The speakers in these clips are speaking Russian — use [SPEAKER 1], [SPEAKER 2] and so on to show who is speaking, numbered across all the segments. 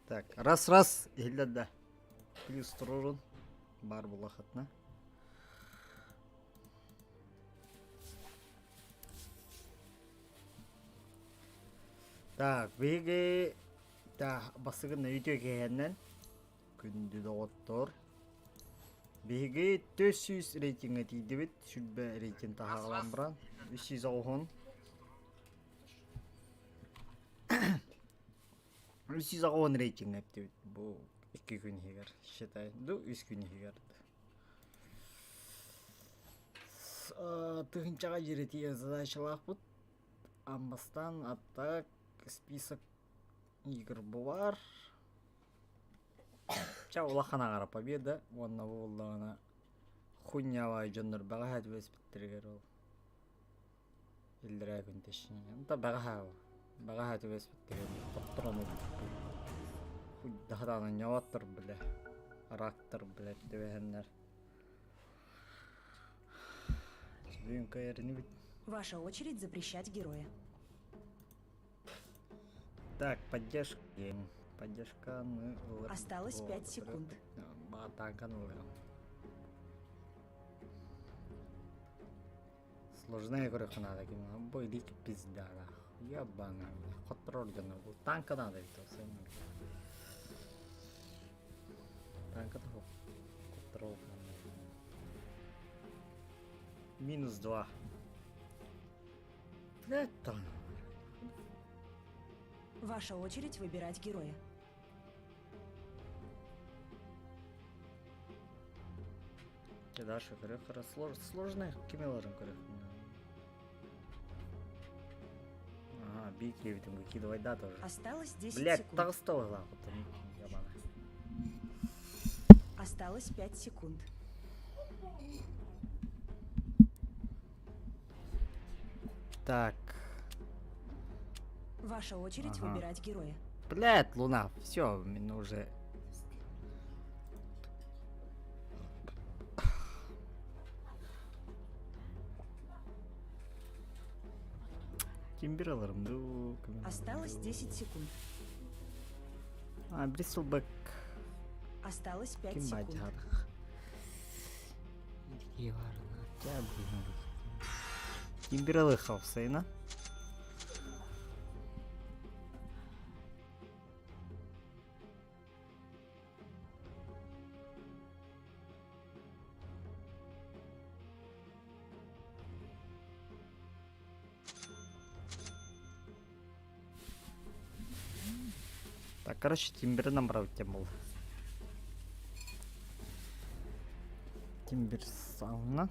[SPEAKER 1] Так, раз, елді. Плюс тұрырын. Бар бұл ақытына. Так, беге... басығын өйте кегеннен. Күнді де оттыр. Беге 400 рейтингі тейді бет. Шүлбе рейтинг тағалан бұран. 310. 310 рейтинг әпті бет. Бұл 2 күн егер. Шетай. Ду 3 күн егер. Тұғынчаға жереті задачалақ бұд. Амбастан аттақ список игр бар. Улахана қара победа. Онна болдағына хуйнявай жондар баға хәді өз біттіргер ол. Елдірі күн тешіне. Онта баға хәді өз біттіргер. Тоқтыраны хуйдағыдағына няваттыр білі. Арақтыр білі дөбәхенлер.
[SPEAKER 2] Ваша очередь запрещать героя.
[SPEAKER 1] Так, поддержка. Поддержка.
[SPEAKER 2] Осталось 5 секунд.
[SPEAKER 1] Сложная игра надо. Бойдик пизда. Ябана. Контроль был. Танка надо. Танка контроль. Минус 2. Это.
[SPEAKER 2] Ваша очередь выбирать героя.
[SPEAKER 1] Дальше корректора сложных кемелором корректор. Ага, бики видим выкидывать да тоже.
[SPEAKER 2] Осталось 10
[SPEAKER 1] Блять,
[SPEAKER 2] секунд.
[SPEAKER 1] толстого ябана.
[SPEAKER 2] Осталось 5 секунд.
[SPEAKER 1] Так.
[SPEAKER 2] Ваша очередь выбирать героя.
[SPEAKER 1] Блять, Луна, все, мне уже. Тимберлером, ну.
[SPEAKER 2] Осталось 10 секунд.
[SPEAKER 1] Бристлбэк.
[SPEAKER 2] Осталось 5 секунд.
[SPEAKER 1] Тимберлер хавсайна. Так, короче, Тимбер набрал тему. Тимбер сауна.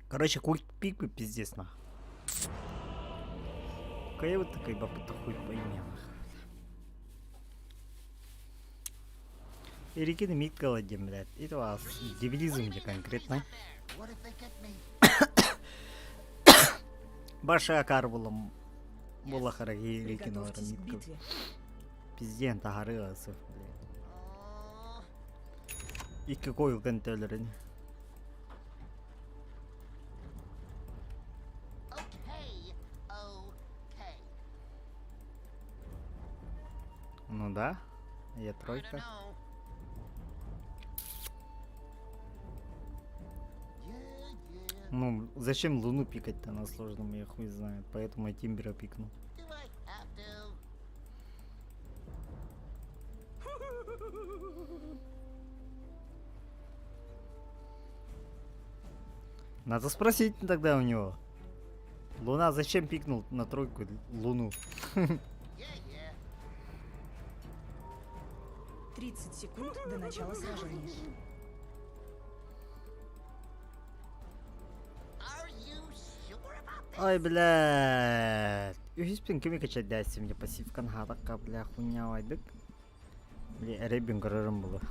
[SPEAKER 1] Короче, пик бы пиздец нах. Какая вот такая бабка хуй поймем. Ирикины миткала дем, блядь. Это вас дебилизм где конкретно. Большая кар была хараги Ирикина митка. Пиздец, тахарылся, блядь. И какой контейлер? Ну да, я тройка. Ну, зачем Луну пикать-то на сложном, я хуй знает. Поэтому я Тимбера пикнул. Надо спросить тогда у него. Луна зачем пикнул на тройку Луну?
[SPEAKER 2] 30 секунд до начала сражения.
[SPEAKER 1] Ой, блядь. Юхиспин кеми качать дайся мне пассив канхатакка, бля, хуйня вайдык. Бля, рейбин горорым было.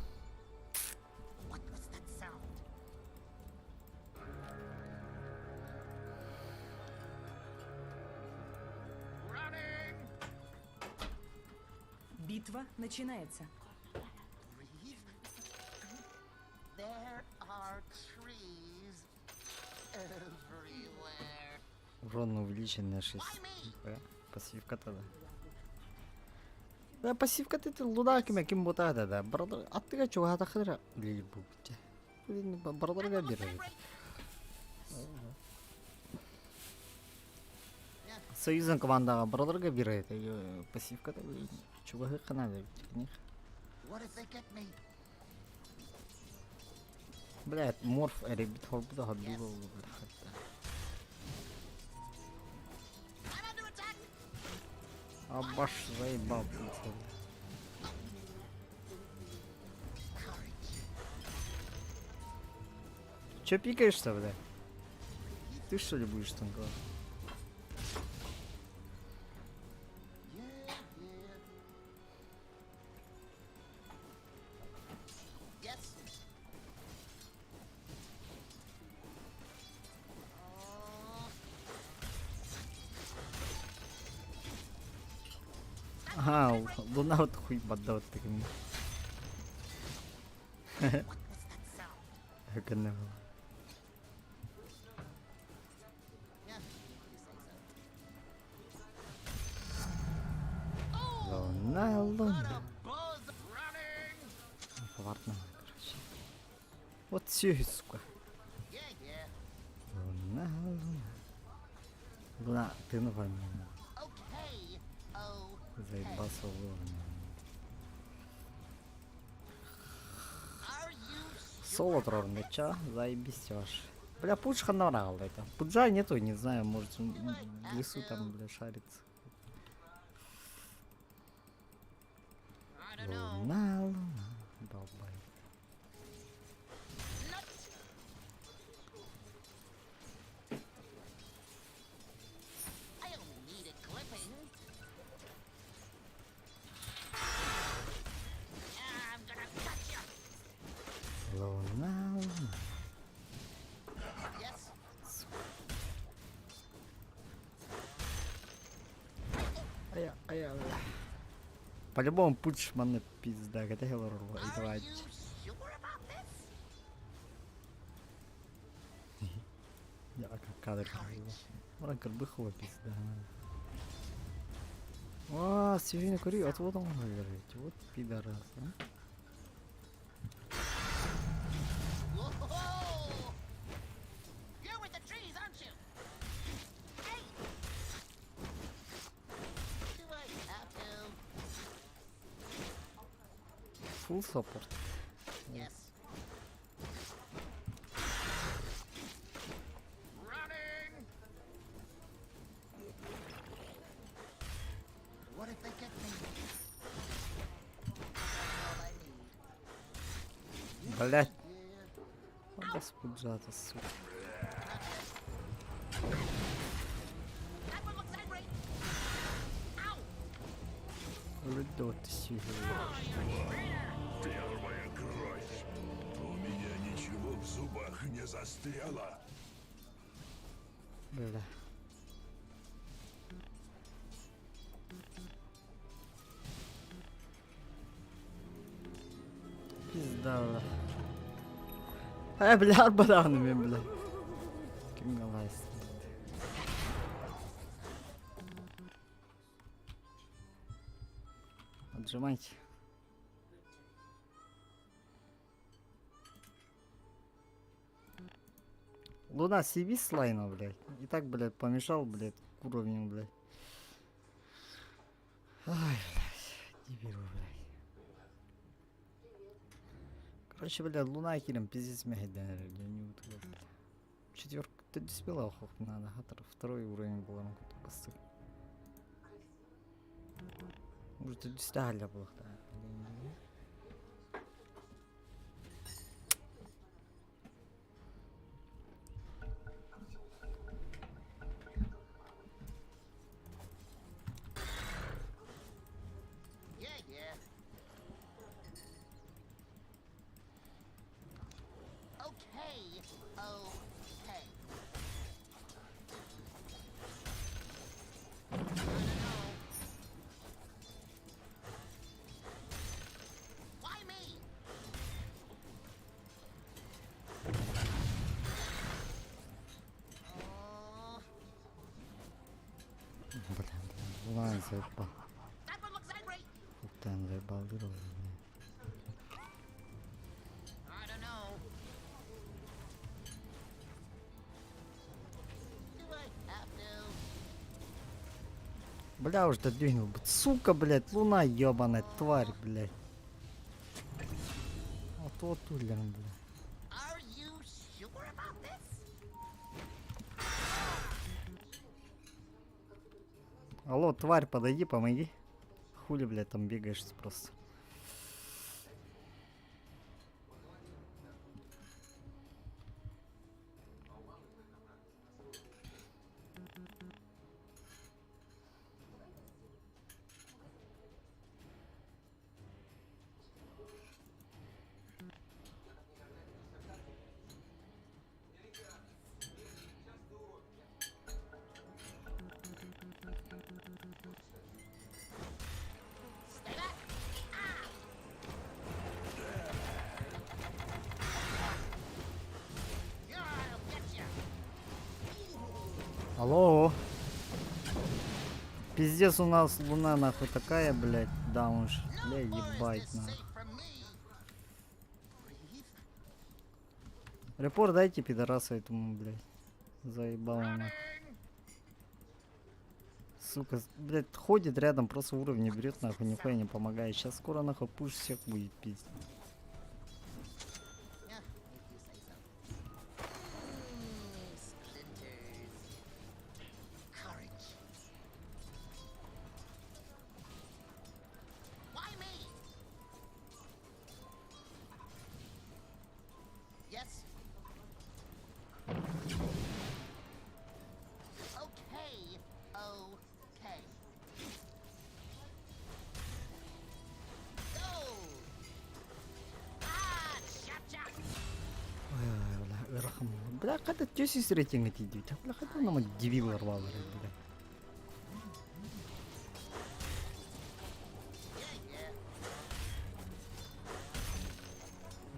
[SPEAKER 2] Битва начинается.
[SPEAKER 3] There are trees everywhere.
[SPEAKER 1] Урон увеличен на 6. Пассивка тогда. Да, пассивка ты луда кем бота да. Братар, а ты чего хата хадра? Лили бубте. Блин, братар габирает. Союзен командага братар габирает. Пассивка да. Чего хана да.
[SPEAKER 3] What if they get me?
[SPEAKER 1] Блядь, морф ребит хорбуда хабило.
[SPEAKER 3] I'm under attack.
[SPEAKER 1] Абаш заебал. Чё пикаешься, бля? Ты что ли будешь танковать?
[SPEAKER 3] Yeah, yeah. Yes.
[SPEAKER 1] Ага, луна вот хуй поддал таким.
[SPEAKER 3] What was that sound?
[SPEAKER 1] Хаканал.
[SPEAKER 3] Yeah, you say so.
[SPEAKER 1] Луна, луна.
[SPEAKER 3] Buzz running.
[SPEAKER 1] Повартно, короче. Вот все, сука.
[SPEAKER 3] Yeah, yeah.
[SPEAKER 1] Луна, луна. Луна, ты на войне.
[SPEAKER 3] Okay. Oh.
[SPEAKER 1] Заебался луна.
[SPEAKER 3] Are you
[SPEAKER 1] Соло трор меча, заебись ваш. Бля, пуч ханарал это. Пуджа нету, не знаю, может он в лесу там, бля, шарится.
[SPEAKER 3] I don't know.
[SPEAKER 1] Луна, луна. Долбай.
[SPEAKER 3] I only need a clipping. I'm gonna cut you.
[SPEAKER 1] Луна, луна.
[SPEAKER 3] Yes.
[SPEAKER 1] Бля. По-любому пуч маны пизда, хотя хеллор
[SPEAKER 3] Are
[SPEAKER 1] играть.
[SPEAKER 3] you sure about this?
[SPEAKER 1] Я как кадр. Мора карбыхова пизда. О, сегодня кури, вот он говорит. Вот пидорас, а?
[SPEAKER 3] Whoa! You're with the trees, aren't you? Hey! Do I have to?
[SPEAKER 1] Full support.
[SPEAKER 3] Yes. Running! What if they get me? All I need.
[SPEAKER 1] Блять,
[SPEAKER 3] Yeah.
[SPEAKER 1] господжата, сука.
[SPEAKER 3] That one looks angry. Ow!
[SPEAKER 1] Людот сильный.
[SPEAKER 4] Первая кровь. У меня ничего в зубах не застряло.
[SPEAKER 1] Бля. Пизда, бля. Бля, арбаданами, бля. Кем галайс. Отжимайте. Луна, себе слайна, блядь. И так, блядь, помешал, блядь, к уровню, блядь. Ай, блядь, дебил, блядь. Короче, блядь, Луна кирим пиздец мягкий, не утро, блядь. Четверка, ты не спела, охот, надо, второй уровень был, он только стык. Может, ты стягля был, да.
[SPEAKER 3] Yeah, yeah. Okay. Okay. I don't know.
[SPEAKER 1] Луна заебал.
[SPEAKER 3] That one looks angry.
[SPEAKER 1] Фуктан заебал, вырвал.
[SPEAKER 3] I don't know. Do I have to?
[SPEAKER 1] Бля, уж додвинул. Сука, блядь, луна ебаная, тварь, блядь. Вот Ульян, блядь.
[SPEAKER 3] Are you sure about this?
[SPEAKER 1] Алло, тварь, подойди, помоги. Хули, блядь, там бегаешь просто.
[SPEAKER 3] Stay back. Ah! Yeah, I'll get you.
[SPEAKER 1] Алло. Пиздец, у нас луна нахуй такая, блядь. Да уж, бля,
[SPEAKER 3] No more is
[SPEAKER 1] ебать
[SPEAKER 3] this
[SPEAKER 1] нахуй.
[SPEAKER 3] safe from me. Breathe.
[SPEAKER 1] Репорт дайте пидораса этому, блядь. Заебал он. нахуй. Сука, блядь, ходит рядом, просто уровни берет, нахуй, нихуя не помогает. Сейчас скоро нахуй пуш всех будет пиздить.
[SPEAKER 3] Yeah, if you say so. Splinters. Courage. Why me? Yes. Okay. Okay. Go. Ah, chop chop.
[SPEAKER 1] Ой, бля, ырахым. Бля, когда тёсис рейтинг эти идут. Бля, когда нам дебил рвал, бля.
[SPEAKER 3] Yeah, yeah.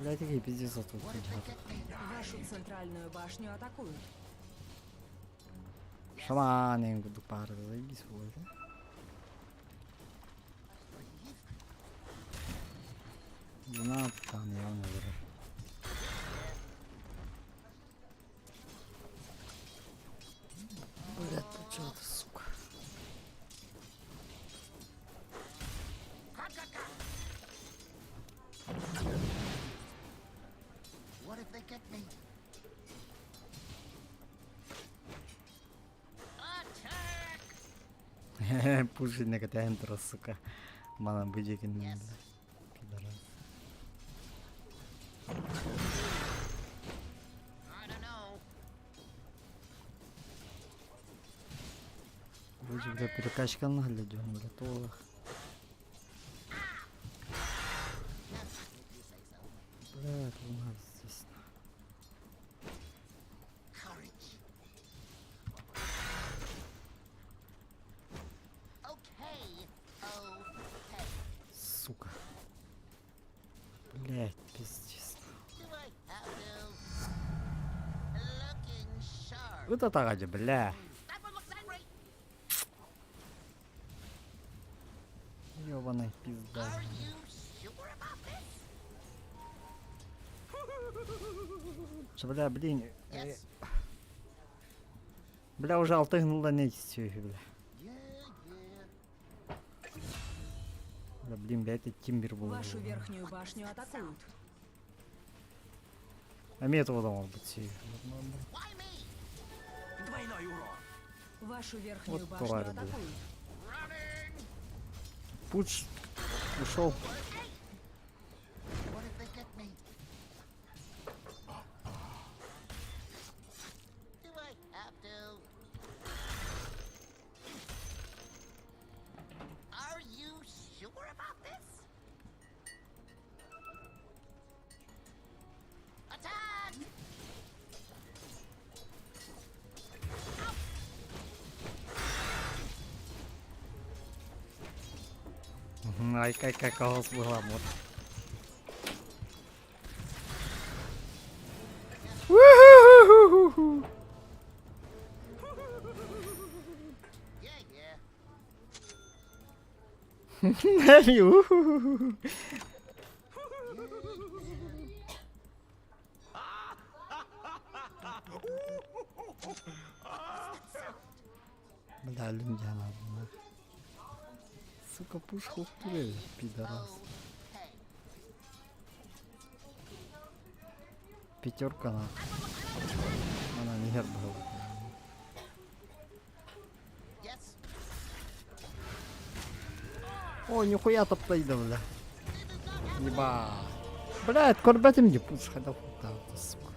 [SPEAKER 1] Бля, такие пиздец тут.
[SPEAKER 3] What if they get me?
[SPEAKER 2] Вашу центральную башню атакуют.
[SPEAKER 1] Шаман, я буду пары, заебись, вот. Луна там явно вырос. Блядь, ты чё ты, сука?
[SPEAKER 3] What if they get me? Attack!
[SPEAKER 1] Пушить на кота энтера, сука. Мана будикин.
[SPEAKER 3] Yes.
[SPEAKER 1] Пидорас.
[SPEAKER 3] I don't know.
[SPEAKER 1] Вроде, бля, перекачка наглядел, бля, толах.
[SPEAKER 3] Yes, if you say so.
[SPEAKER 1] Бля, луна здесь.
[SPEAKER 3] Courage. Okay. Okay.
[SPEAKER 1] Сука. Блять, пиздец.
[SPEAKER 3] Do I have to? Looking sharp.
[SPEAKER 1] Вот это ради, бля.
[SPEAKER 3] That one looks angry.
[SPEAKER 1] Ёбаная пизда.
[SPEAKER 3] Are you sure about this?
[SPEAKER 1] Что, бля, блин.
[SPEAKER 3] Yes.
[SPEAKER 1] Бля, уже алтыгнул на ней все, бля.
[SPEAKER 3] Yeah, yeah.
[SPEAKER 1] Бля, блин, бля, это Тимбер был.
[SPEAKER 2] Вашу верхнюю башню атакуют.
[SPEAKER 1] А мне этого дома быть все.
[SPEAKER 3] Why me?
[SPEAKER 4] Двойной урон.
[SPEAKER 2] Вашу верхнюю
[SPEAKER 1] Вот
[SPEAKER 2] башню
[SPEAKER 1] тварь, бля.
[SPEAKER 2] атакуют.
[SPEAKER 3] Running.
[SPEAKER 1] Пуч ушел.
[SPEAKER 3] What if they get me? Do I have to? Are you sure about this? Attack!
[SPEAKER 1] Ай, какого была мод.
[SPEAKER 3] Yeah, yeah.
[SPEAKER 1] Бля, люндяна, бля. Сука, пушку втурили, пидорас. Пятерка на. Она не гербала.
[SPEAKER 3] Yes.
[SPEAKER 1] О, нихуя топтайда, бля. Еба. Бля, корбет им не пуш, хотел хута, сука.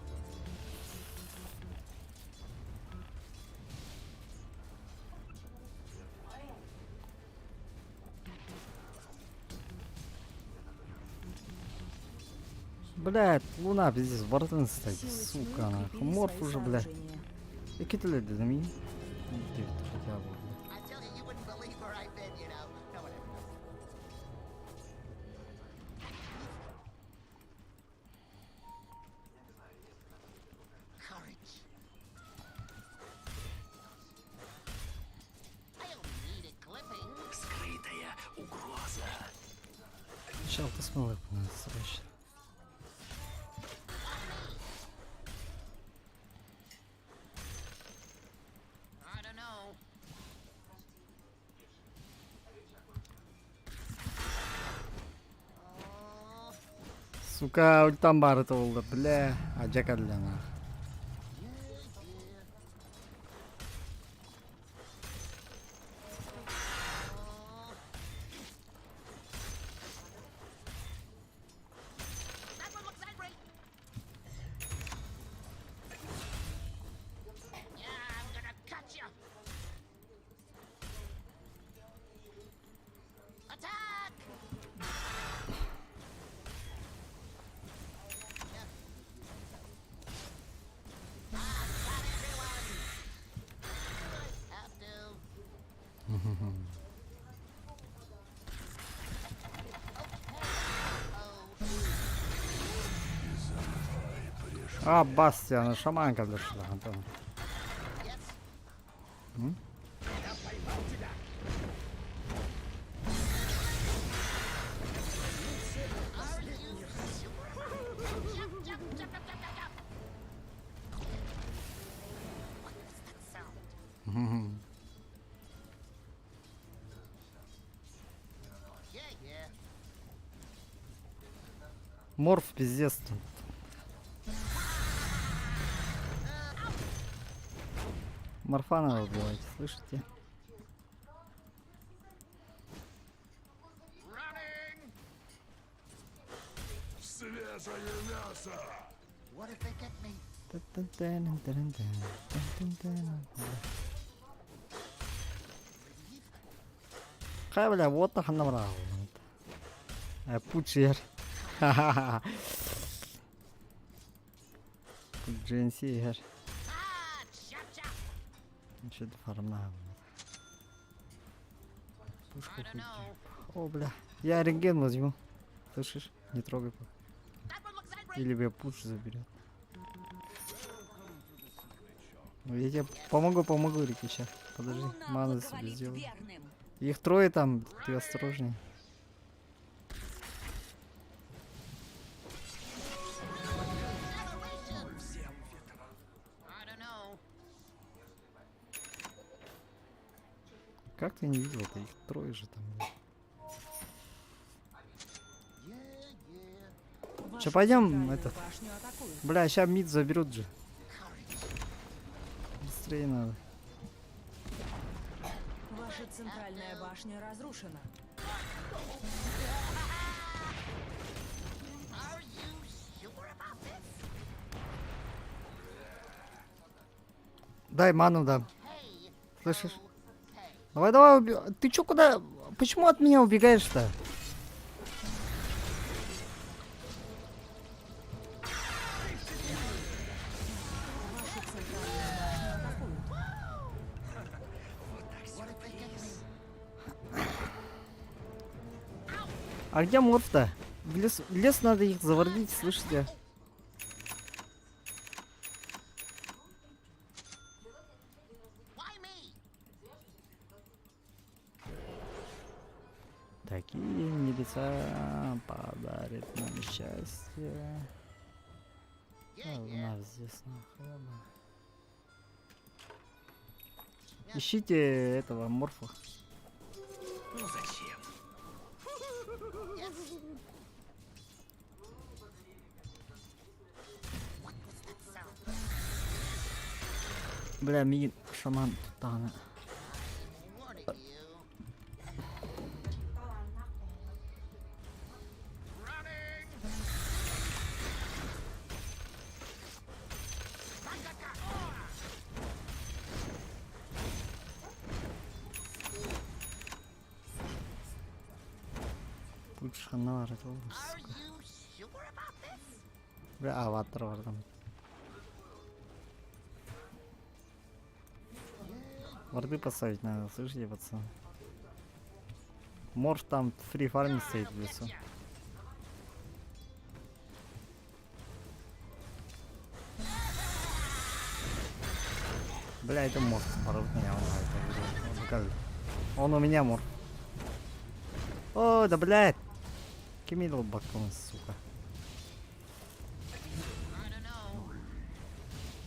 [SPEAKER 1] Блядь, луна пиздец, бортын стоит,
[SPEAKER 2] Силы тьмы
[SPEAKER 1] сука, нахуй.
[SPEAKER 2] укрепили
[SPEAKER 1] Морф
[SPEAKER 2] свои
[SPEAKER 1] уже, бля.
[SPEAKER 2] сооружения.
[SPEAKER 1] И китали до меня. Хотя бы, бля.
[SPEAKER 3] I tell you, you wouldn't believe where I've been, you know. No, whatever. Courage. I only needed clipping.
[SPEAKER 4] Скрытая угроза.
[SPEAKER 1] Чел, ты смылок надо срочно.
[SPEAKER 3] I don't know. Oh,
[SPEAKER 1] Сука, ультам бары толды, бля. Аджака для нах.
[SPEAKER 3] that one looks angry. Yeah, I'm gonna cut you. Attack! Yeah. Got everyone. Have to.
[SPEAKER 1] А, Бастия, она шаманка для что, Антон.
[SPEAKER 3] Yes. Jump, jump, jump, jump, jump, jump. What was that sound? Yeah, yeah.
[SPEAKER 1] Морф пиздец тут. Морфа надо убивать, слышите?
[SPEAKER 3] Running!
[SPEAKER 4] Свежее мясо.
[SPEAKER 3] What if they get me?
[SPEAKER 1] Хай, бля, вот так набрал. Пучер. Пудженсер.
[SPEAKER 3] Ah, chop, chop.
[SPEAKER 1] Что-то фармна.
[SPEAKER 3] I don't know.
[SPEAKER 1] О, бля. Я рентген возьму. Слышишь? Не трогай.
[SPEAKER 3] That one looks angry.
[SPEAKER 1] Или бля пуш заберет. Ну, я тебе помогу, Рики, сейчас. Подожди, ману себе сделаю. Их трое там, ты осторожней.
[SPEAKER 3] I don't know.
[SPEAKER 1] Как ты не видел-то? Их трое же там. бля.
[SPEAKER 3] Yeah, yeah.
[SPEAKER 2] Вашу
[SPEAKER 1] пойдем,
[SPEAKER 2] центральную
[SPEAKER 1] этот.
[SPEAKER 2] башню атакуют.
[SPEAKER 1] Бля, сейчас мид заберут же. Быстрее надо.
[SPEAKER 2] Ваша центральная башня разрушена.
[SPEAKER 3] Are you sure about this?
[SPEAKER 1] Дай ману дам.
[SPEAKER 3] Hey.
[SPEAKER 1] Слышишь?
[SPEAKER 3] Okay.
[SPEAKER 1] Давай, давай, ты чё куда? Почему от меня убегаешь-то?
[SPEAKER 2] Вашу центральную башню атакуют.
[SPEAKER 3] What if they get me?
[SPEAKER 1] А где морф-то? В лес надо их завордить, слышите?
[SPEAKER 3] Why me?
[SPEAKER 1] Такие небеса подарит нам счастье.
[SPEAKER 3] Yeah,
[SPEAKER 1] А, у
[SPEAKER 3] yeah.
[SPEAKER 1] нас здесь нахуй. Ищите этого морфа.
[SPEAKER 5] Ну зачем?
[SPEAKER 3] Yes. What was that sound?
[SPEAKER 1] Бля, мин, шаман Тутана.
[SPEAKER 3] I'm warning you. Running.
[SPEAKER 1] Лучше хана
[SPEAKER 3] Are you sure about this?
[SPEAKER 1] Бля, аватар var там. Варды поставить надо, слышите, пацан? Морф там фри фарми стоит в лесу. Бля, это морф, порвут меня, он это он у меня морф. О, да блядь! Кемидл баком, сука.
[SPEAKER 3] I don't know.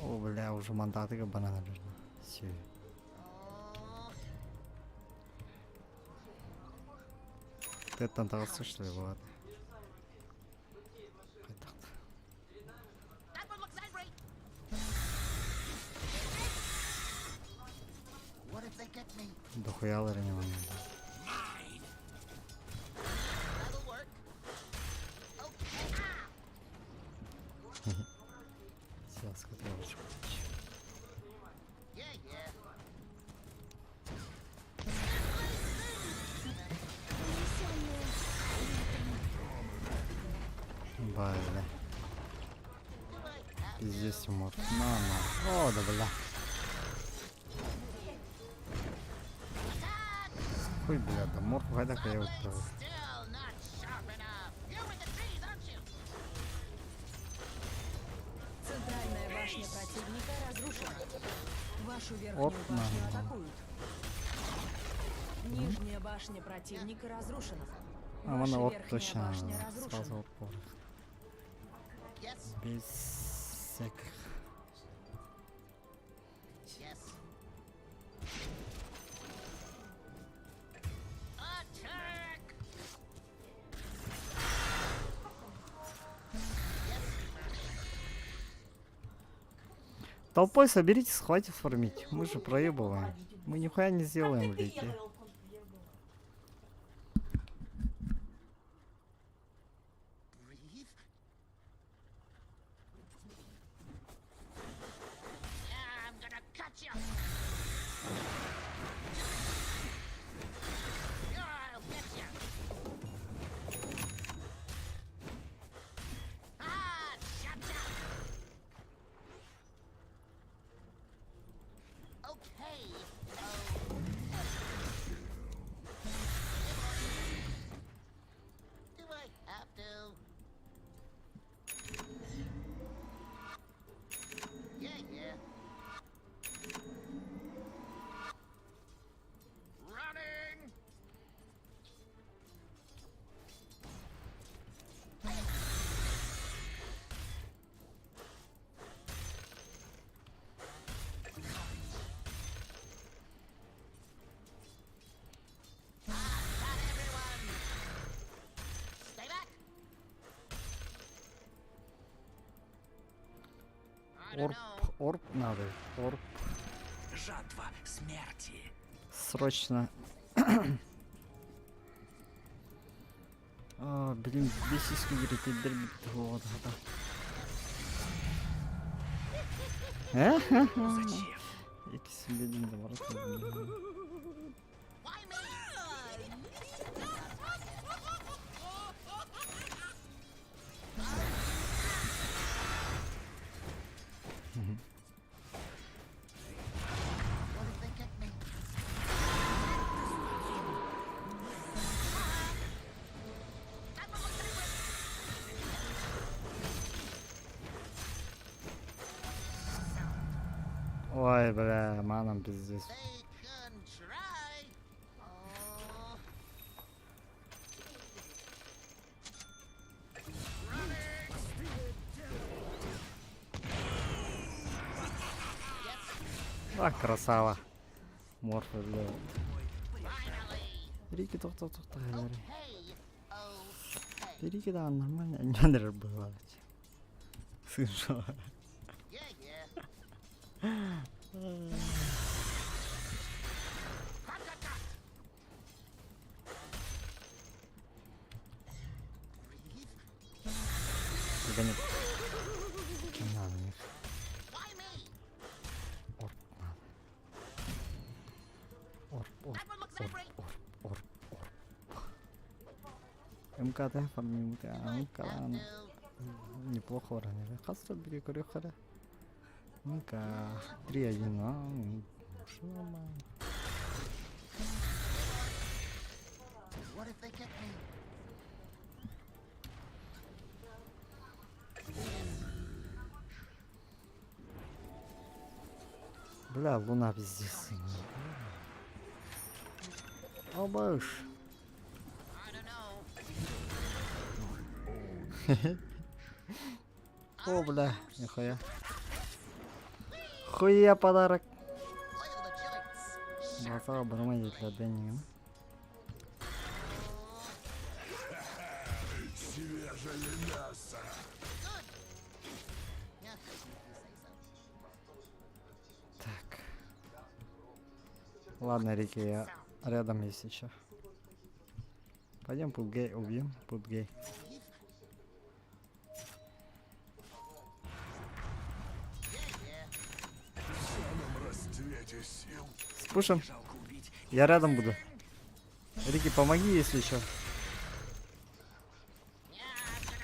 [SPEAKER 1] О, бля, уже мандаты как банана нужно. Все.
[SPEAKER 3] Oh,
[SPEAKER 1] Ты там того что ли, вот.
[SPEAKER 3] that one looks angry. What if they get me?
[SPEAKER 1] Дохуя ларня.
[SPEAKER 3] That'll work. Okay. Ah!
[SPEAKER 1] Сейчас, котелочку.
[SPEAKER 3] Yeah, yeah.
[SPEAKER 1] Бля.
[SPEAKER 3] Do I have
[SPEAKER 1] Пиздец, морф. На. О, да бля. Хуй, бля, да морф, гайда я вот.
[SPEAKER 3] still not sharp enough? You're with the trees, aren't you?
[SPEAKER 2] Центральная башня противника разрушена. Вашу верхнюю
[SPEAKER 1] Оп,
[SPEAKER 2] башню
[SPEAKER 1] на.
[SPEAKER 2] атакуют. Нижняя башня противника разрушена.
[SPEAKER 1] А
[SPEAKER 2] Ваша
[SPEAKER 1] вон вот
[SPEAKER 2] верхняя
[SPEAKER 1] точно
[SPEAKER 2] башня
[SPEAKER 1] сразу
[SPEAKER 2] разрушена.
[SPEAKER 1] упор.
[SPEAKER 3] Yes,
[SPEAKER 1] Без всяких.
[SPEAKER 3] yes. Attack!
[SPEAKER 1] Толпой соберитесь, хватит фармить. Мы же проебываем. Мы нихуя не сделаем в лиге.
[SPEAKER 3] Breathe. Yeah, I'm gonna cut you. Yeah, I'll get you. Ah, gotcha. Okay. Do I have to? Yeah, yeah. Running! Not everyone! Stay back! I don't
[SPEAKER 1] Орб,
[SPEAKER 3] know.
[SPEAKER 1] орб надо. Орб.
[SPEAKER 5] Жатва смерти.
[SPEAKER 1] Срочно. А, блин, бесись, говорит, и дерби. Вот, да.
[SPEAKER 5] Ну зачем?
[SPEAKER 1] Якийсь блін, заворот.
[SPEAKER 3] Why me? What if they get me? That one looks angry.
[SPEAKER 1] Ой, бля, маном пиздец.
[SPEAKER 3] They can try. Oh,
[SPEAKER 1] А, красава. Морфа, бля.
[SPEAKER 3] Finally.
[SPEAKER 1] Рики, тоқта.
[SPEAKER 3] Okay. Okay.
[SPEAKER 1] Рики, да, нормально. Не надо было. Слышал.
[SPEAKER 3] Yeah, yeah. Cut, cut, cut. Breathe.
[SPEAKER 1] Да нет. Не надо, нет.
[SPEAKER 3] Why me?
[SPEAKER 1] Орб надо. Орб.
[SPEAKER 3] That one looks angry.
[SPEAKER 1] МКТ фармим, МК.
[SPEAKER 3] That'll do.
[SPEAKER 1] Неплохо уронили. Хасто бери корюхара. МК. 3-1, а? Что нормально.
[SPEAKER 3] What if they get me?
[SPEAKER 1] Бля, луна пиздец. Обыш.
[SPEAKER 3] I don't know.
[SPEAKER 1] О, бля, нихуя. Хуя подарок.
[SPEAKER 3] Oil the joints.
[SPEAKER 1] Басаға бұрмайды для Дэнни.
[SPEAKER 4] Свежее мясо.
[SPEAKER 3] Yeah, if you say so.
[SPEAKER 1] Так. Ладно, Рики, я рядом, если чё. Пойдем путгей убьем. Путгей.
[SPEAKER 4] В самом расцвете сил.
[SPEAKER 1] Спушим.
[SPEAKER 5] Жалко убить.
[SPEAKER 1] Я рядом буду. Рики, помоги, если чё.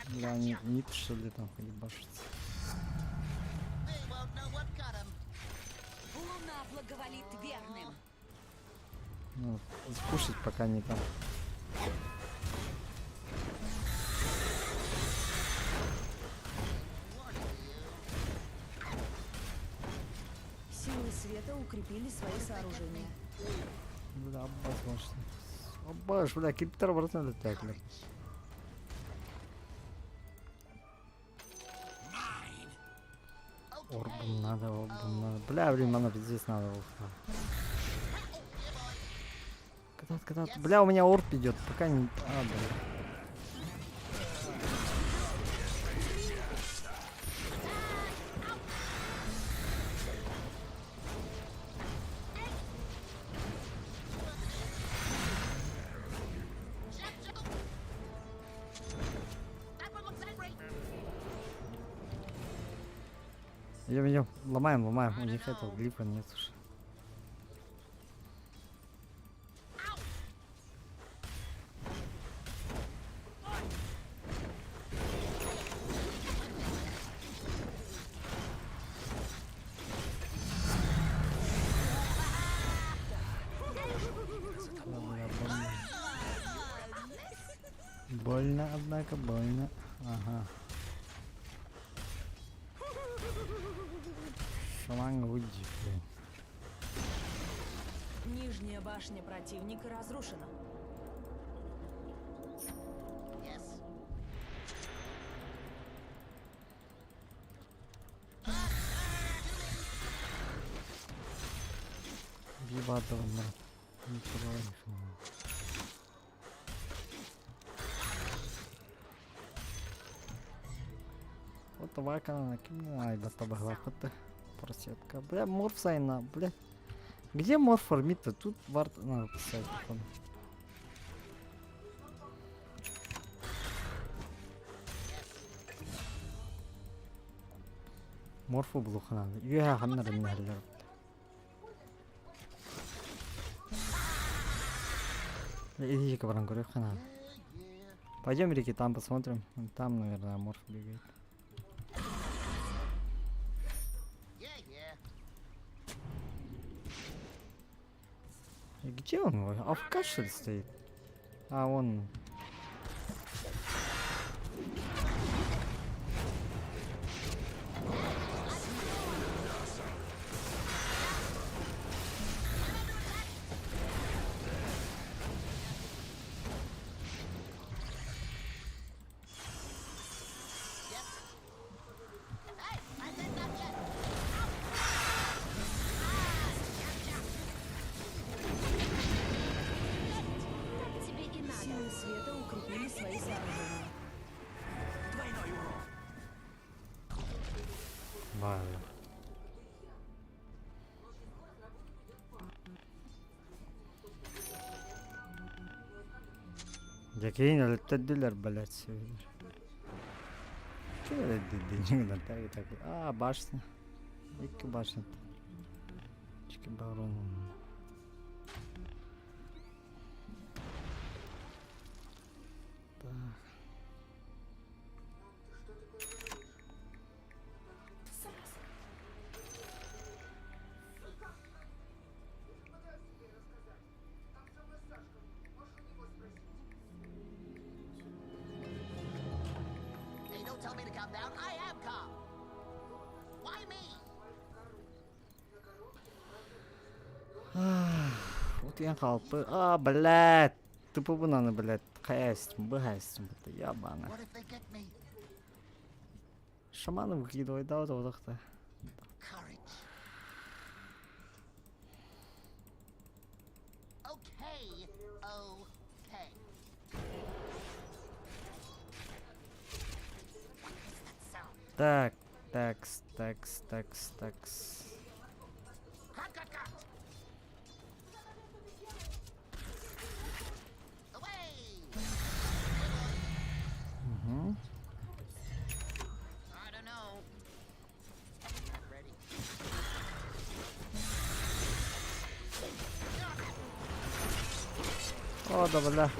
[SPEAKER 1] Бля, они нит, что ли, там ебашутся.
[SPEAKER 3] They won't know what got 'em.
[SPEAKER 2] Луна благоволит верным.
[SPEAKER 1] Ну, спушить пока не там.
[SPEAKER 2] Силы света укрепили свои сооружения.
[SPEAKER 1] Бля, возможно. Обаш, бля, криптор обратно летает, бля. Орбом надо, орбом надо. Бля, блин, mana здесь надо. Когда, бля, у меня орб идет, пока не. А, бля.
[SPEAKER 3] That one looks angry.
[SPEAKER 1] Идем. Ломаем. У них этого глифа нет уж. Больно, однако, больно. Ага. Шаман уйди, блин.
[SPEAKER 2] Нижняя башня противника разрушена.
[SPEAKER 3] Yes.
[SPEAKER 1] Ебать, брат. Ничего не фигня. Вот вака накинул, ай, да табагла кота. Просетка. Бля, морф сайна, бля. Где морф формит-то? Тут вард надо писать, походу. Морфу блуха надо. Я ханна реннерлер. Иди-ка, Врангурев, хана. Пойдем, Рики, там посмотрим. Там, наверное, морф бегает. И где он? А в кашель стоит. А он.
[SPEAKER 2] свои сооружения.
[SPEAKER 5] Двойной урон.
[SPEAKER 1] Vay. Jakey'in öğrettiler блядь, söyle. Что это так. А, башня. Икки башня. Чики барон. Так.
[SPEAKER 3] Hey, don't tell me to calm down. I am calm. Why me?
[SPEAKER 1] Вот я халпы. А, блядь. Тупо бы надо, блядь. Хайстим, бхайстим. Это ябано.
[SPEAKER 3] What if they get me?
[SPEAKER 1] Шаманы выкидывай, да, вот так-то.
[SPEAKER 3] Courage. Okay. Okay. What is that sound?
[SPEAKER 1] Так, такс.
[SPEAKER 3] Cut. Away.
[SPEAKER 1] Угу.
[SPEAKER 3] I don't know. Not ready.
[SPEAKER 1] О, да, бля.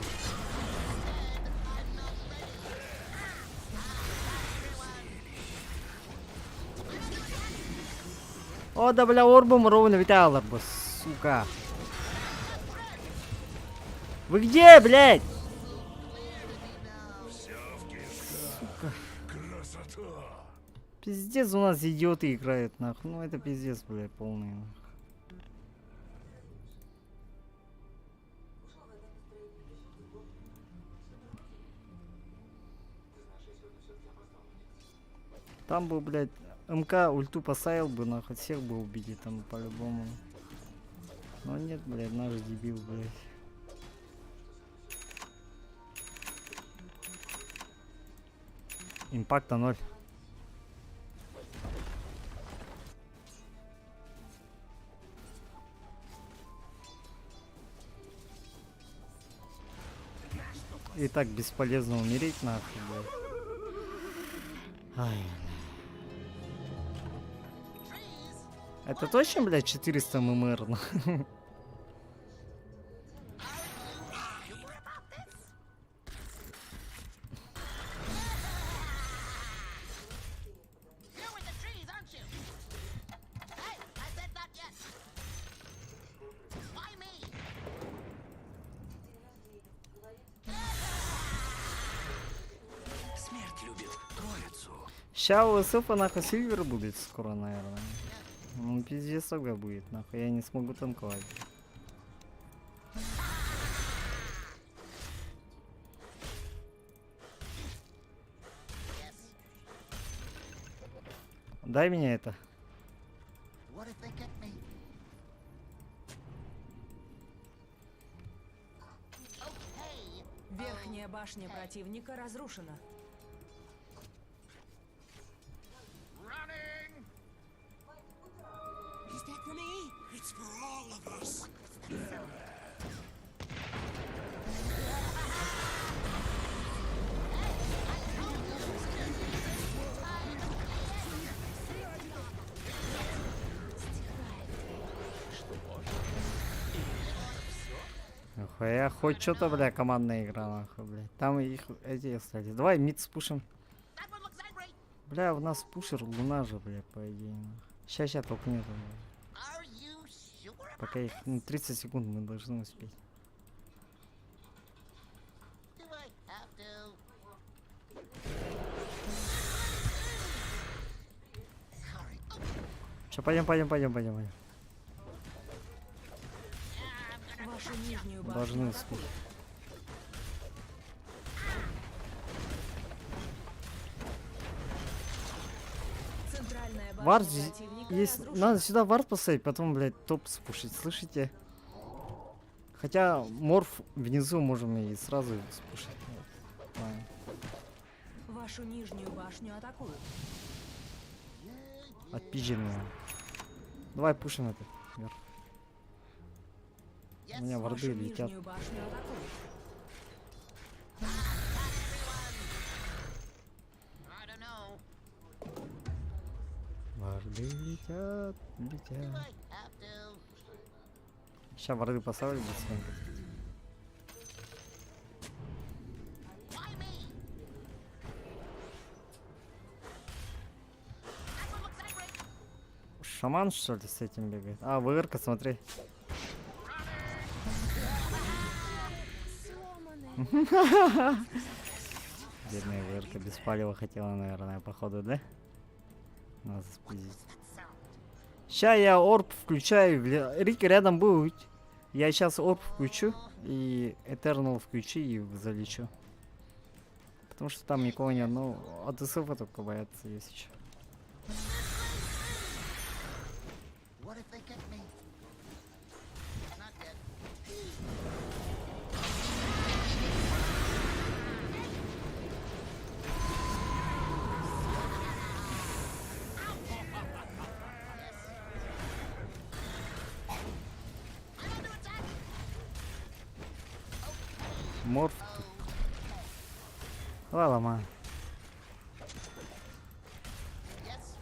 [SPEAKER 1] О, да, бля, орбом ровно витал, сука. Вы где, блядь?
[SPEAKER 4] Все в кишках. Красота.
[SPEAKER 1] Пиздец, у нас идиоты играют, нахуй. Ну, это пиздец, блядь, полный. Нахуй. Там бы, блядь, МК ульту поставил бы, нахуй, всех бы убили там по-любому. Но нет, блядь, наш дебил, блядь. Импакта 0. И так бесполезно умереть, нахуй, блядь. Ай. Это точно, блядь, 400 ММР? нахуй?
[SPEAKER 3] You're with the trees, aren't you? Hey, I said not yet. Why me?
[SPEAKER 5] Смерть любит троицу.
[SPEAKER 1] Ща у СФ нахуй сильвер будет скоро, наверное. Ну, пиздец тогда будет, нахуй. Я не смогу танковать.
[SPEAKER 3] Yes.
[SPEAKER 1] Дай мне это.
[SPEAKER 3] What if they get me? Okay.
[SPEAKER 2] Верхняя башня противника разрушена.
[SPEAKER 3] Running.
[SPEAKER 5] Is that for me? It's for all of us.
[SPEAKER 1] Нахуя, хоть что-то, бля, командная игра, нахуй, бля. Там их эти остались. Давай мид спушим.
[SPEAKER 3] That one looks angry.
[SPEAKER 1] Бля, у нас пушер луна же, бля, по идее. Ща толкнет.
[SPEAKER 3] Are you sure?
[SPEAKER 1] Пока их 30 секунд мы должны успеть.
[SPEAKER 3] Do I have to? Courage.
[SPEAKER 1] Че, пойдем.
[SPEAKER 2] Вашу нижнюю башню
[SPEAKER 1] Должны
[SPEAKER 2] атакуют.
[SPEAKER 1] успеть.
[SPEAKER 2] Центральная башня
[SPEAKER 1] Вард
[SPEAKER 2] противника
[SPEAKER 1] есть.
[SPEAKER 2] разрушена.
[SPEAKER 1] Надо сюда вард поставить, потом, блядь, топ спушить, слышите? Хотя морф внизу можем и сразу спушить. Понял.
[SPEAKER 2] Вашу нижнюю башню атакуют.
[SPEAKER 1] Отпизженные. Давай пушим это. Вверх. У меня
[SPEAKER 2] Вашу
[SPEAKER 1] варды летят.
[SPEAKER 2] нижнюю башню атакуют.
[SPEAKER 3] I don't know.
[SPEAKER 1] Варды летят, летят.
[SPEAKER 3] I have to.
[SPEAKER 1] Сейчас варды поставлю быстренько.
[SPEAKER 3] Why me? That one looks angry.
[SPEAKER 1] Шаман, что ли, с этим бегает? А, ВР-ка, смотри. Бедная ВР-ка без палева хотела, наверное, походу, да? Надо спиздить. Ща я орб включаю. Рик рядом будет. Я сейчас орб включу и Этернал включу и залечу. Потому что там никого нет. Ну, от СФ только боятся, если что.
[SPEAKER 3] What if they get me? Not yet. I'm under attack.
[SPEAKER 1] Морф. Давай ломай.
[SPEAKER 3] Yes.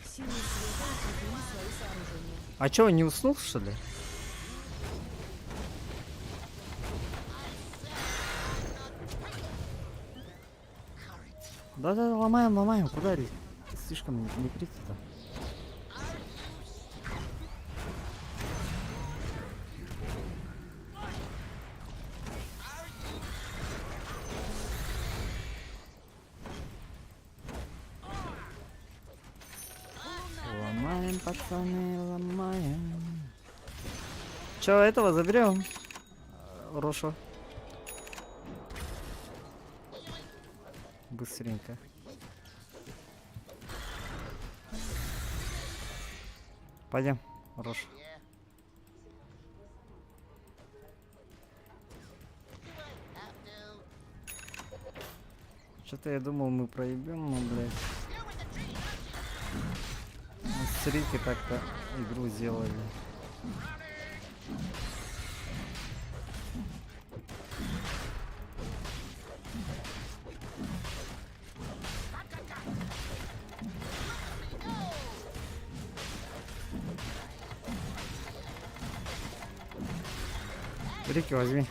[SPEAKER 2] Силы света укрепили свои сооружения.
[SPEAKER 1] А чё, не уснул, что ли? Да-да, ломаем, ломаем. Куда ли? Слишком не крити-то. Ломаем, пацаны, ломаем. Чё, этого заберем? Рошу. Быстренько. Пойдем, Рош.
[SPEAKER 3] Yeah. Have to.
[SPEAKER 1] Что-то я думал, мы проебем, но, блядь.
[SPEAKER 3] You with the trees, aren't you?
[SPEAKER 1] Мы с Рики так-то игру сделали. Рики, возьми.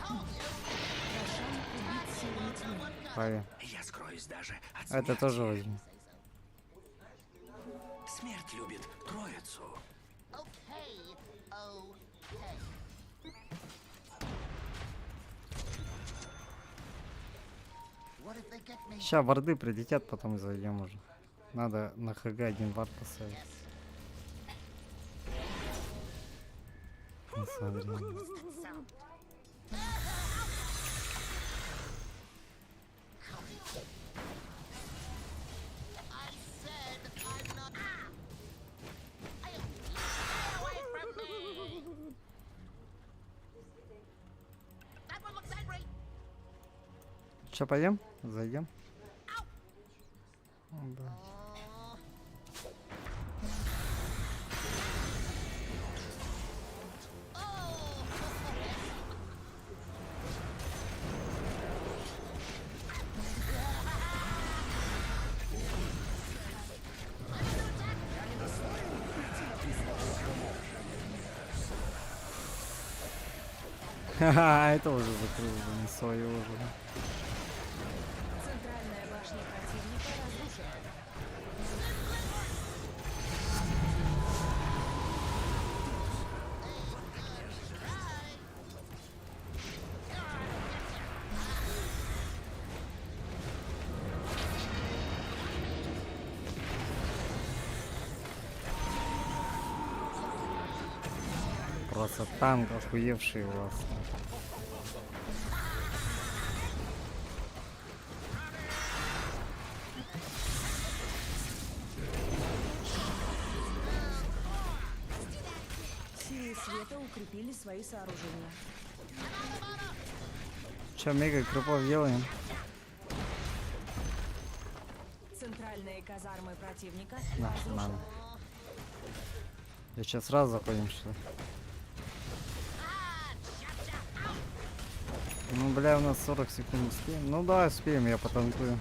[SPEAKER 1] Павел.
[SPEAKER 5] Я скроюсь даже от
[SPEAKER 1] Это
[SPEAKER 5] смерти.
[SPEAKER 1] тоже возьми.
[SPEAKER 5] Смерть любит троицу.
[SPEAKER 3] Okay. Okay. What if they get me?
[SPEAKER 1] Сейчас варды прилетят, потом зайдем уже. Надо на ХГ один вард поставить. Ну, смотри.
[SPEAKER 3] Sound. I said I'm not. Stay away from me! That one looks angry.
[SPEAKER 1] Че, пойдем? Зайдем. О, да. Ха-ха, это уже закрыл, не свое уже.
[SPEAKER 2] Центральная башня противника разрушена.
[SPEAKER 1] Просто танк охуевший у вас.
[SPEAKER 2] Силы света укрепили свои сооружения.
[SPEAKER 1] Че, мега крипов делаем?
[SPEAKER 2] Центральные казармы противника
[SPEAKER 1] На,
[SPEAKER 2] разрушены.
[SPEAKER 1] ладно. Я сейчас сразу заходим, что ли? Ну, бля, у нас 40 секунд успеем. Ну да, успеем, я потанкую.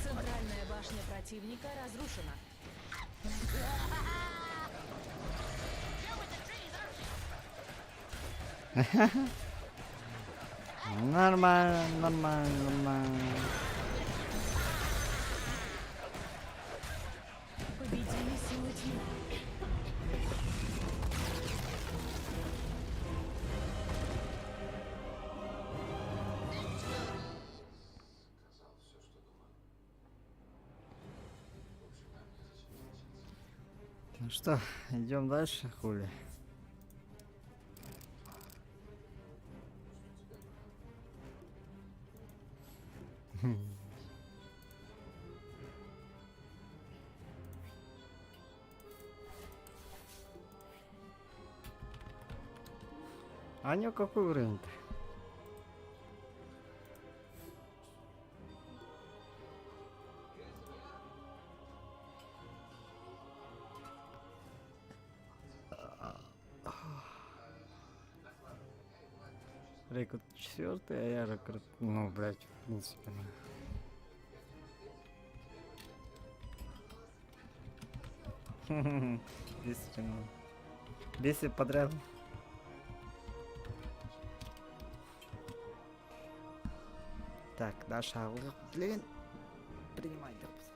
[SPEAKER 2] Центральная башня противника разрушена.
[SPEAKER 1] Нормально, нормально, нормально.
[SPEAKER 2] Победили силы тьмы.
[SPEAKER 1] Ну что, идем дальше, хули? А не какой уровень-то? Рекорд 4, а я рекорд... Ну, блядь, в принципе. Ну. 10 минут. 10 подряд. Так, Даша, блин, принимай, допуск.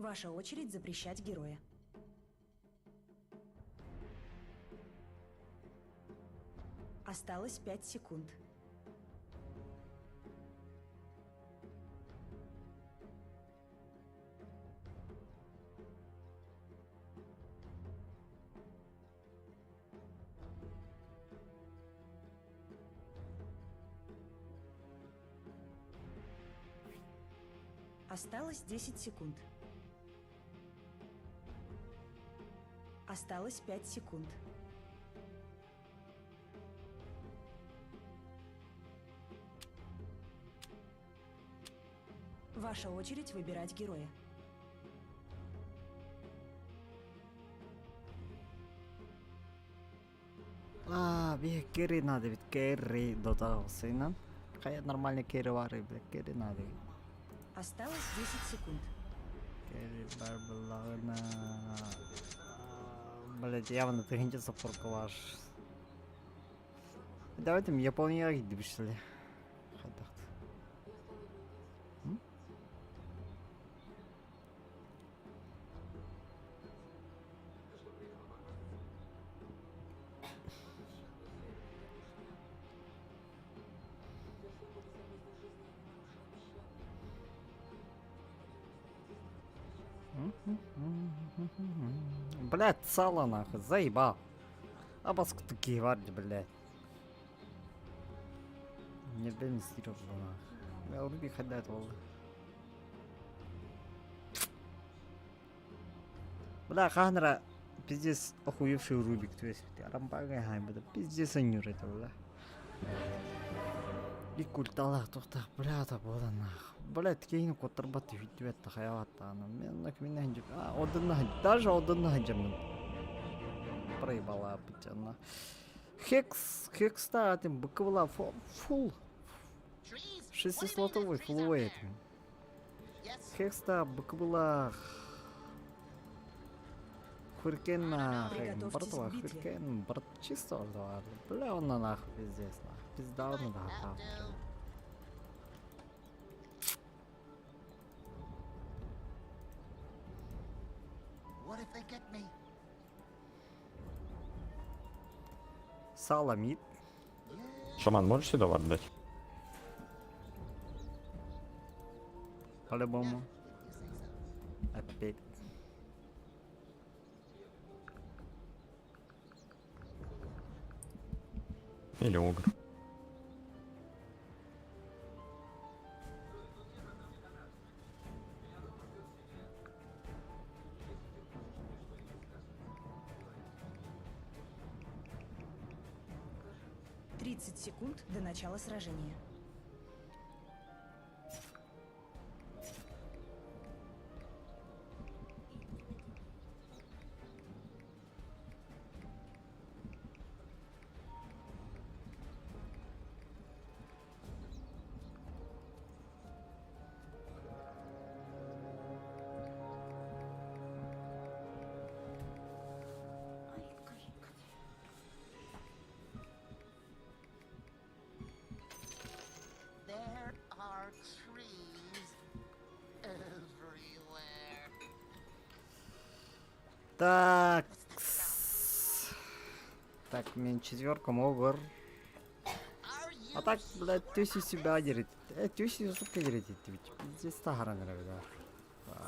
[SPEAKER 2] Ваша очередь запрещать героя. Осталось 5 секунд. Осталось 10 секунд. Осталось 5 секунд. Ваша очередь выбирать героя.
[SPEAKER 1] Бih carry надо, ведь carry Dota olsaydı. Kayak нормальный carry var ya, carry надо.
[SPEAKER 2] Осталось 10 секунд.
[SPEAKER 1] Carry бар балағына. Блять, явно тыгынча саппорка var. Давайте Японияға кетіп ішілі. Қайдақты. Блять, сало нахуй, заебал. А баску такие варди, блять. Не бензировал нахуй. Я уруби ходят волны. Бля, ханра пиздец охуевший рубик, то есть арамбага хайм, пиздец анюр это, бля. И культалах тухтах, бля, та бода нах. Блять, кейн котарбат видео хаявата, мен нак минен жип. Одынна, даже одынна ханжамын. Проебала путяна. Хекста атым быка была фул.
[SPEAKER 3] Trees?
[SPEAKER 1] 6-слотовый фуллвейт.
[SPEAKER 3] Yes.
[SPEAKER 1] Хекста быка была. Хуркен на
[SPEAKER 2] Приготовьтесь
[SPEAKER 1] братва,
[SPEAKER 2] к битве.
[SPEAKER 1] хуркен брат чисто ордовар. Бля, он на нах пиздец нах. Пизда он на нах.
[SPEAKER 3] What if they get me?
[SPEAKER 1] Саламид.
[SPEAKER 6] Шаман, можешь сюда вард дать?
[SPEAKER 1] По-любому. Опять.
[SPEAKER 6] Или огр?
[SPEAKER 2] — 30 секунд до начала сражения.
[SPEAKER 3] There are trees everywhere.
[SPEAKER 1] Так. Так, мен четверком огр.
[SPEAKER 3] Are you
[SPEAKER 1] А так, блядь, тюси себя дерет. Тюси сука дерет, ведь пиздец тагара нравится.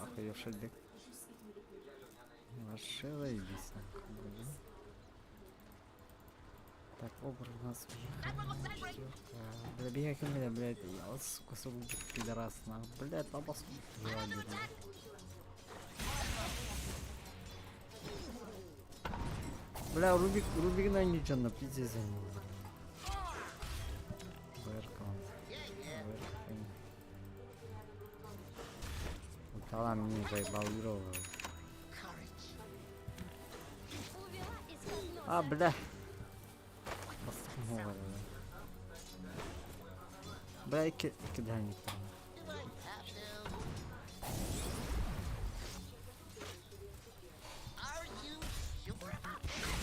[SPEAKER 1] Охуевший дык. Вообще заебись. Так, огр у нас четверка. Бля, бегай ко мне, блядь, я сука, сурубик пидорас, нахуй. Блядь, лапаску. Бля, Рубик на ничего, на пиздец за него. Талам не заебал Юрова.
[SPEAKER 3] courage?
[SPEAKER 1] А, бля. Посмотрим. Бля, кидай не там.
[SPEAKER 3] Do I have to? Are you sure about that?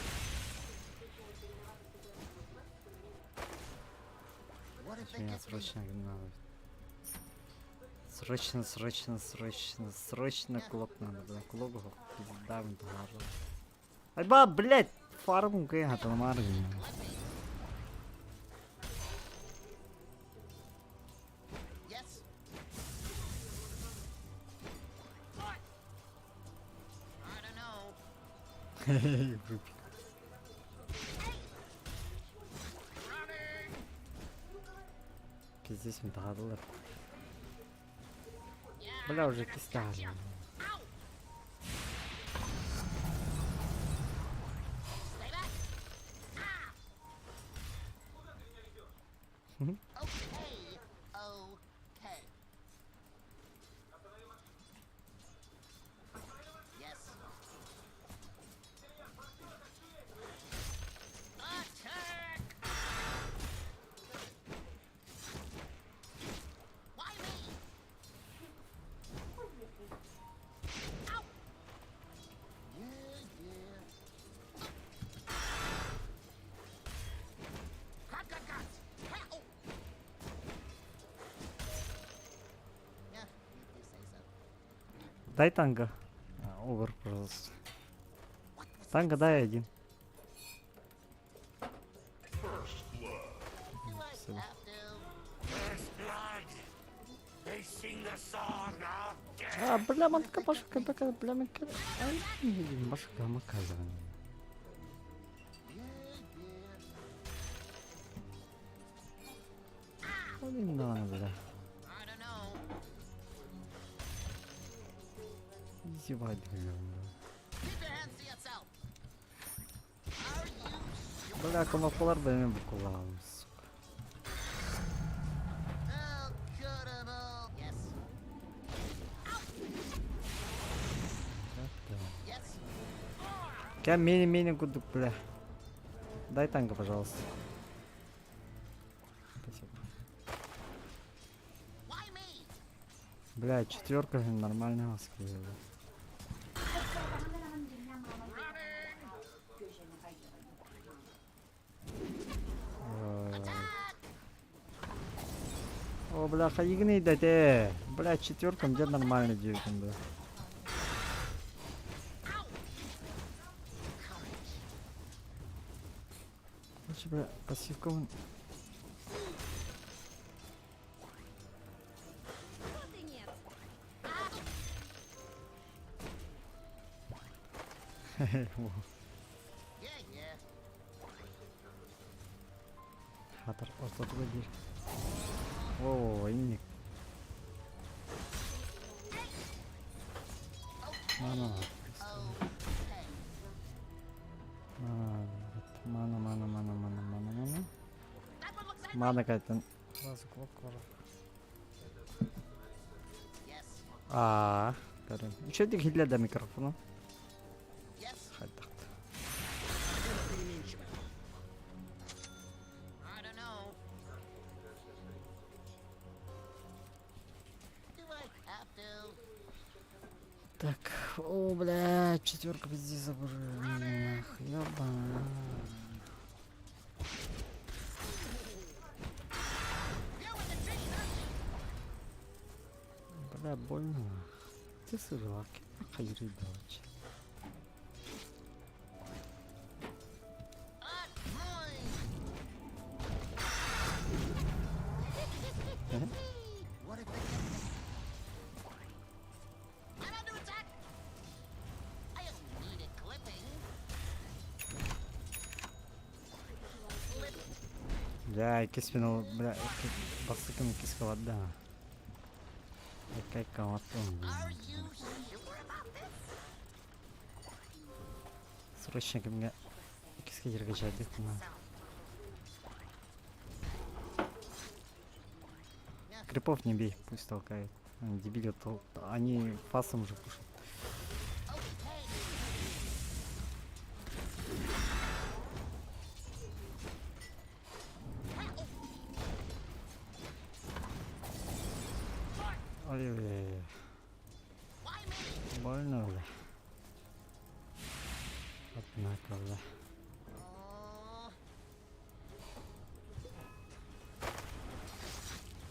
[SPEAKER 3] What if they
[SPEAKER 1] Меня
[SPEAKER 3] get me?
[SPEAKER 1] срочно надо. Срочно кулак надо, бля. Кулак его пиздам тахарла. Айба, блядь! Фарм кая хаталмар.
[SPEAKER 3] Yes. I don't know.
[SPEAKER 1] Running. Пиздец, мне тахарлар.
[SPEAKER 3] Yeah.
[SPEAKER 1] Бля, уже пиздали.
[SPEAKER 3] Ow! Stay back. Ah! Okay. Okay. Yes. Attack! Why me? Ow! Yeah. Cut. Hey, oh. Yeah, if you say so.
[SPEAKER 1] Дай танго. Овер, пожалуйста. Танго дай один.
[SPEAKER 3] Do I
[SPEAKER 1] Спасибо.
[SPEAKER 3] have to?
[SPEAKER 5] First blood. They sing the song of death.
[SPEAKER 1] А, бля, матка, башка, бля, матка. Ай, башка, маказывание. Блин, да, бля.
[SPEAKER 3] I don't know.
[SPEAKER 1] Издевать, бля.
[SPEAKER 3] Keep your hands to yourself. Are you sure?
[SPEAKER 1] Бля, камафлар бля, буквально, сука.
[SPEAKER 3] Oh, cuttable. Yes. Yes.
[SPEAKER 1] Кя мини гудук, бля. Дай танго, пожалуйста. Спасибо.
[SPEAKER 3] Why me?
[SPEAKER 1] Бля, четверка нормального скилла. О, бля, хаигный дайте. Бля, четверка где нормально девятым, бля. Короче, бля, пассивка вон. Хе-хе,
[SPEAKER 3] Yeah.
[SPEAKER 1] хатар, ортотуга дир. О, инник. Мана.
[SPEAKER 3] Okay.
[SPEAKER 1] Мана.
[SPEAKER 3] That one looks like
[SPEAKER 1] Мана кайтан.
[SPEAKER 3] yes.
[SPEAKER 1] А, тарин. Че ты хилля до микрофона?
[SPEAKER 3] Yes.
[SPEAKER 1] Хайтахт.
[SPEAKER 3] I don't know. Do I have to?
[SPEAKER 1] Так, о, бля, четверка пиздец забрали. Ёбана.
[SPEAKER 3] You with the trees, aren't you?
[SPEAKER 1] Бля, больно. Ты сырла, хайры дочь.
[SPEAKER 3] What if they get me? I'm under attack. I don't need it clipping. Flip.
[SPEAKER 1] Бля, киспинул, бля, басыком киска вода. Какая каматон.
[SPEAKER 3] Are you sure about this?
[SPEAKER 1] Срочно ко мне киска дергачать их на. Крипов не бей, пусть толкает. Они дебили они фасом уже пушат.
[SPEAKER 3] Okay.
[SPEAKER 1] Ой-ой-ой.
[SPEAKER 3] Why me?
[SPEAKER 1] Больно, бля. Однако, бля.
[SPEAKER 3] Oh.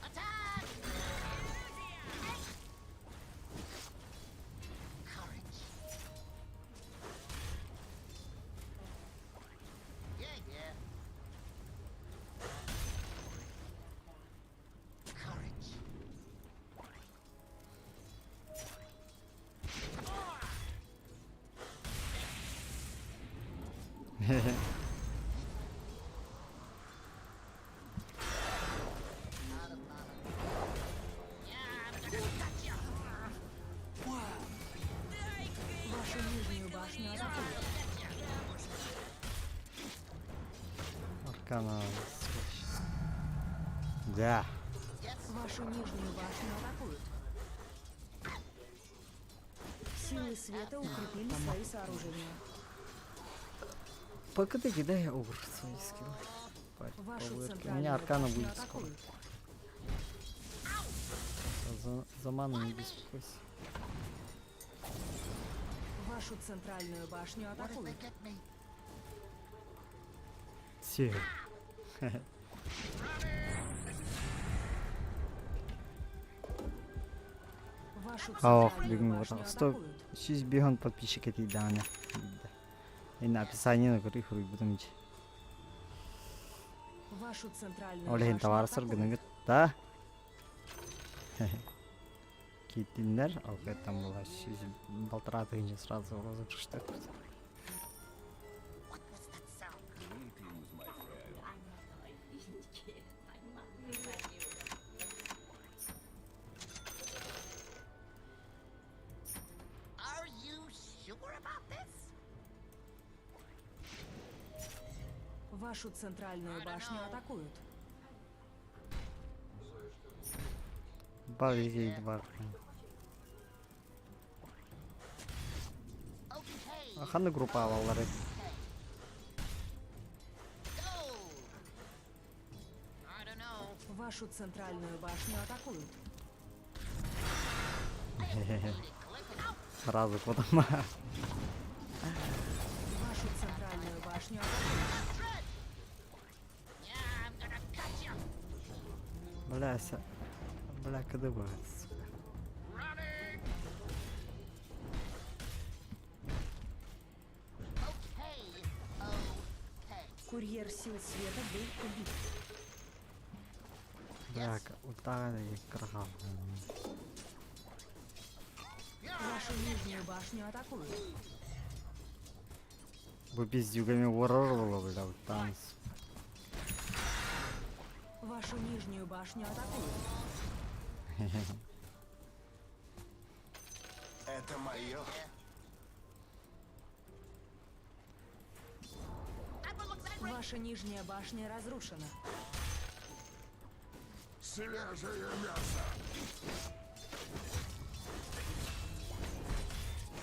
[SPEAKER 3] Attack!
[SPEAKER 2] Вашу нижнюю башню атакуют.
[SPEAKER 1] Аркана. Да.
[SPEAKER 2] Вашу нижнюю башню атакуют. Силы света укрепили свои сооружения.
[SPEAKER 1] Покатайте, дай я убр свои скиллы.
[SPEAKER 2] Вашу
[SPEAKER 1] У
[SPEAKER 2] центральную
[SPEAKER 1] меня аркана
[SPEAKER 2] башню
[SPEAKER 1] будет скоро.
[SPEAKER 2] атакуют.
[SPEAKER 1] За ману не беспокойся.
[SPEAKER 2] Вашу центральную башню
[SPEAKER 3] What if they
[SPEAKER 2] атакуют.
[SPEAKER 3] get me?
[SPEAKER 1] Все.
[SPEAKER 2] Вашу
[SPEAKER 1] Ох,
[SPEAKER 2] центральную
[SPEAKER 1] бегу
[SPEAKER 2] башню
[SPEAKER 1] вот. Стоп.
[SPEAKER 2] атакуют.
[SPEAKER 1] 100 бегон подписчик этой Даны. И на описании на горы хуй будем идти.
[SPEAKER 2] Вашу центральную
[SPEAKER 1] Олеген
[SPEAKER 2] башню
[SPEAKER 1] товар сыргының
[SPEAKER 2] атакуют.
[SPEAKER 1] да. Кеттиндер, ал там была 100 полтора тысячи сразу розыгрышта.
[SPEAKER 3] What was that sound? Are you sure about this?
[SPEAKER 2] Вашу центральную башню атакуют.
[SPEAKER 1] Бавигей два.
[SPEAKER 3] Okay.
[SPEAKER 1] Ханны группа алалары.
[SPEAKER 3] Go. I don't know.
[SPEAKER 2] Вашу центральную башню атакуют.
[SPEAKER 1] Сразу потом.
[SPEAKER 2] Вашу центральную башню атакуют.
[SPEAKER 3] Yeah, I'm gonna cut you.
[SPEAKER 1] Бляся. Бля, КДБ. сука.
[SPEAKER 3] Running. Okay. Okay.
[SPEAKER 2] Курьер сил света был убит.
[SPEAKER 1] Бля, ультага и крахал.
[SPEAKER 2] Вашу нижнюю башню атакуют.
[SPEAKER 1] Бы пиздюгами вороживало, бля, там.
[SPEAKER 2] Вашу нижнюю башню атакуют.
[SPEAKER 4] Это мое.
[SPEAKER 3] That one looks angry.
[SPEAKER 2] Ваша нижняя башня разрушена.
[SPEAKER 4] Свежее мясо.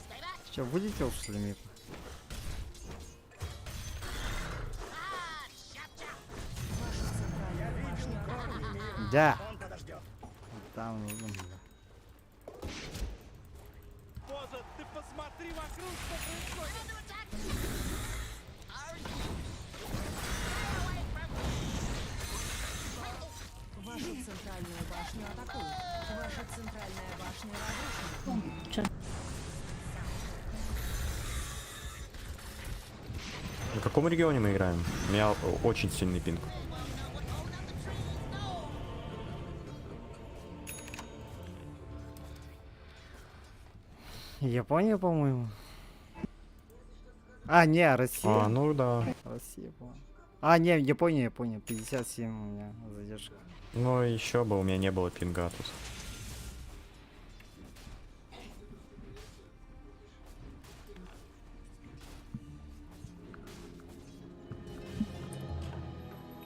[SPEAKER 3] Stay back.
[SPEAKER 1] Че, будете что ли, Мику?
[SPEAKER 3] Ah, gotcha.
[SPEAKER 2] Вашу центральную башню атакуют.
[SPEAKER 1] Да. Там, ну, бля.
[SPEAKER 7] Боже, ты посмотри вокруг, что происходит!
[SPEAKER 3] Under attack. Are you? Get away from me.
[SPEAKER 2] Вашу центральную башню атакуют. Ваша центральная башня разрушена.
[SPEAKER 6] В каком регионе мы играем? У меня очень сильный пинг.
[SPEAKER 1] Япония, по-моему. А, не, Россия.
[SPEAKER 6] А, ну да.
[SPEAKER 1] Россия, по-моему. А, не, Япония. 57 у меня задержка.
[SPEAKER 6] Но еще бы у меня не было пинга тут.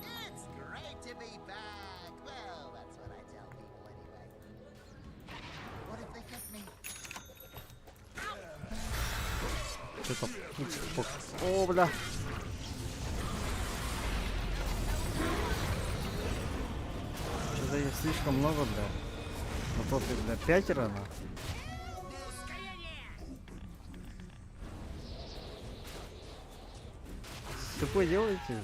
[SPEAKER 3] It's great to be back. Well, that's what I tell people anyway. What if they get me?
[SPEAKER 1] Что-то... О, бля. Что-то их слишком много, бля. Ну то ты, бля, 5 на. Такое делаете?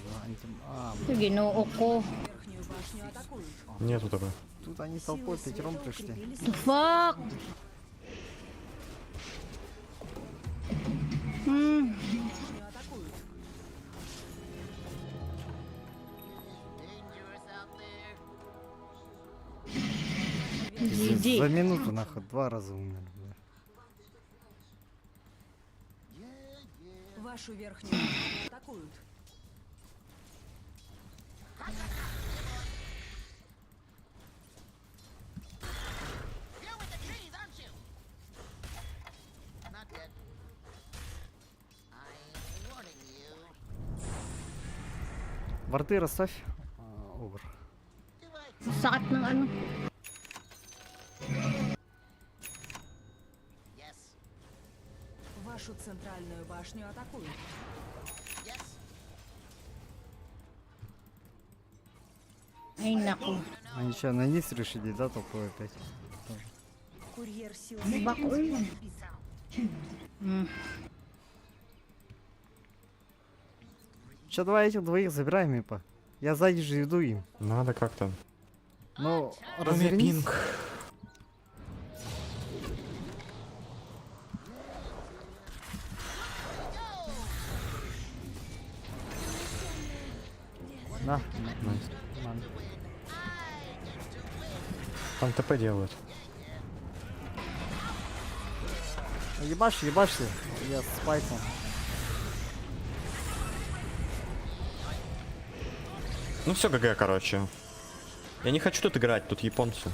[SPEAKER 1] А, бля.
[SPEAKER 8] Гинoo ko.
[SPEAKER 2] Верхнюю башню атакуют.
[SPEAKER 6] Нету такой.
[SPEAKER 1] Тут они толпой
[SPEAKER 2] Силы
[SPEAKER 1] пятером
[SPEAKER 2] света
[SPEAKER 1] пришли.
[SPEAKER 2] укрепили свои
[SPEAKER 8] Fuck.
[SPEAKER 2] башню атакуют.
[SPEAKER 3] Dangerous out there.
[SPEAKER 8] GG.
[SPEAKER 1] За минуту, нахуй, 2 раза умер, бля.
[SPEAKER 2] Вашу верхнюю башню атакуют.
[SPEAKER 3] You're with the trees, aren't you? Not yet. I'm warning you.
[SPEAKER 1] Варты расставь. Огр.
[SPEAKER 3] Do I?
[SPEAKER 8] Sakit ng ano.
[SPEAKER 3] Yes.
[SPEAKER 2] Вашу центральную башню атакуют.
[SPEAKER 3] Yes.
[SPEAKER 8] Ay, naku.
[SPEAKER 1] Они что, на низ решили, да, толпой опять?
[SPEAKER 2] Курьер сил
[SPEAKER 8] Bak, uy.
[SPEAKER 1] Че, давай этих двоих забираем, Мипа. Я сзади же иду им.
[SPEAKER 6] Надо как-то.
[SPEAKER 1] Ну,
[SPEAKER 6] У меня
[SPEAKER 1] развернись.
[SPEAKER 6] пинг.
[SPEAKER 1] На.
[SPEAKER 6] Найс.
[SPEAKER 1] Ладно.
[SPEAKER 6] Там ТП делают.
[SPEAKER 1] Ебашь, ебашься. Я с спайком.
[SPEAKER 6] Ну все, ГГ, короче. Я не хочу тут играть, тут японцы.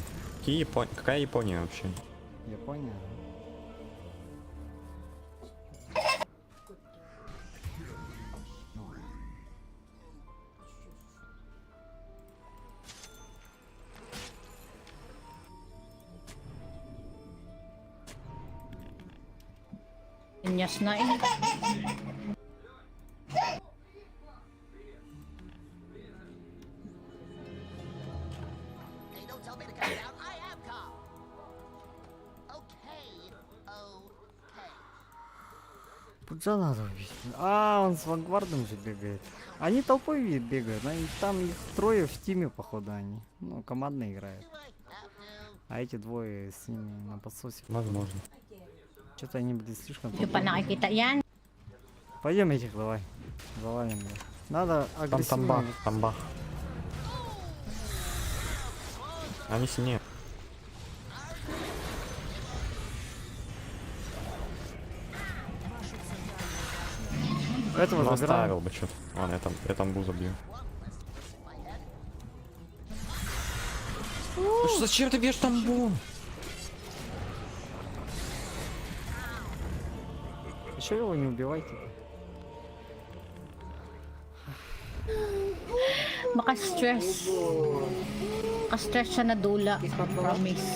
[SPEAKER 6] Какая Япония вообще?
[SPEAKER 1] Япония.
[SPEAKER 8] Inyas na eh.
[SPEAKER 3] Hey, don't tell me to calm down. I am calm. Okay. Okay.
[SPEAKER 1] Пуджа надо убить. А, он с вангвардом же бегает. Они толпой бегают. Там их трое в тиме, походу, они. Ну, командно играют.
[SPEAKER 3] Do I have to?
[SPEAKER 1] А эти двое с ними на подсосе.
[SPEAKER 6] Возможно.
[SPEAKER 1] Что-то они, блин, слишком...
[SPEAKER 8] Hindi pa nakikita yan.
[SPEAKER 1] Пойдем этих давай. Завалим, блин. Надо
[SPEAKER 6] Там
[SPEAKER 1] агрессивно.
[SPEAKER 6] тамбах, тамбах. Они сильнее.
[SPEAKER 1] Этого
[SPEAKER 6] Ну,
[SPEAKER 1] забираем.
[SPEAKER 6] оставил бы что-то. Ладно, я тамбу забью. Зачем ты бьешь тамбу?
[SPEAKER 1] Еще его не убивайте.
[SPEAKER 8] Baka stress. Baka stress siya na dula. Promise.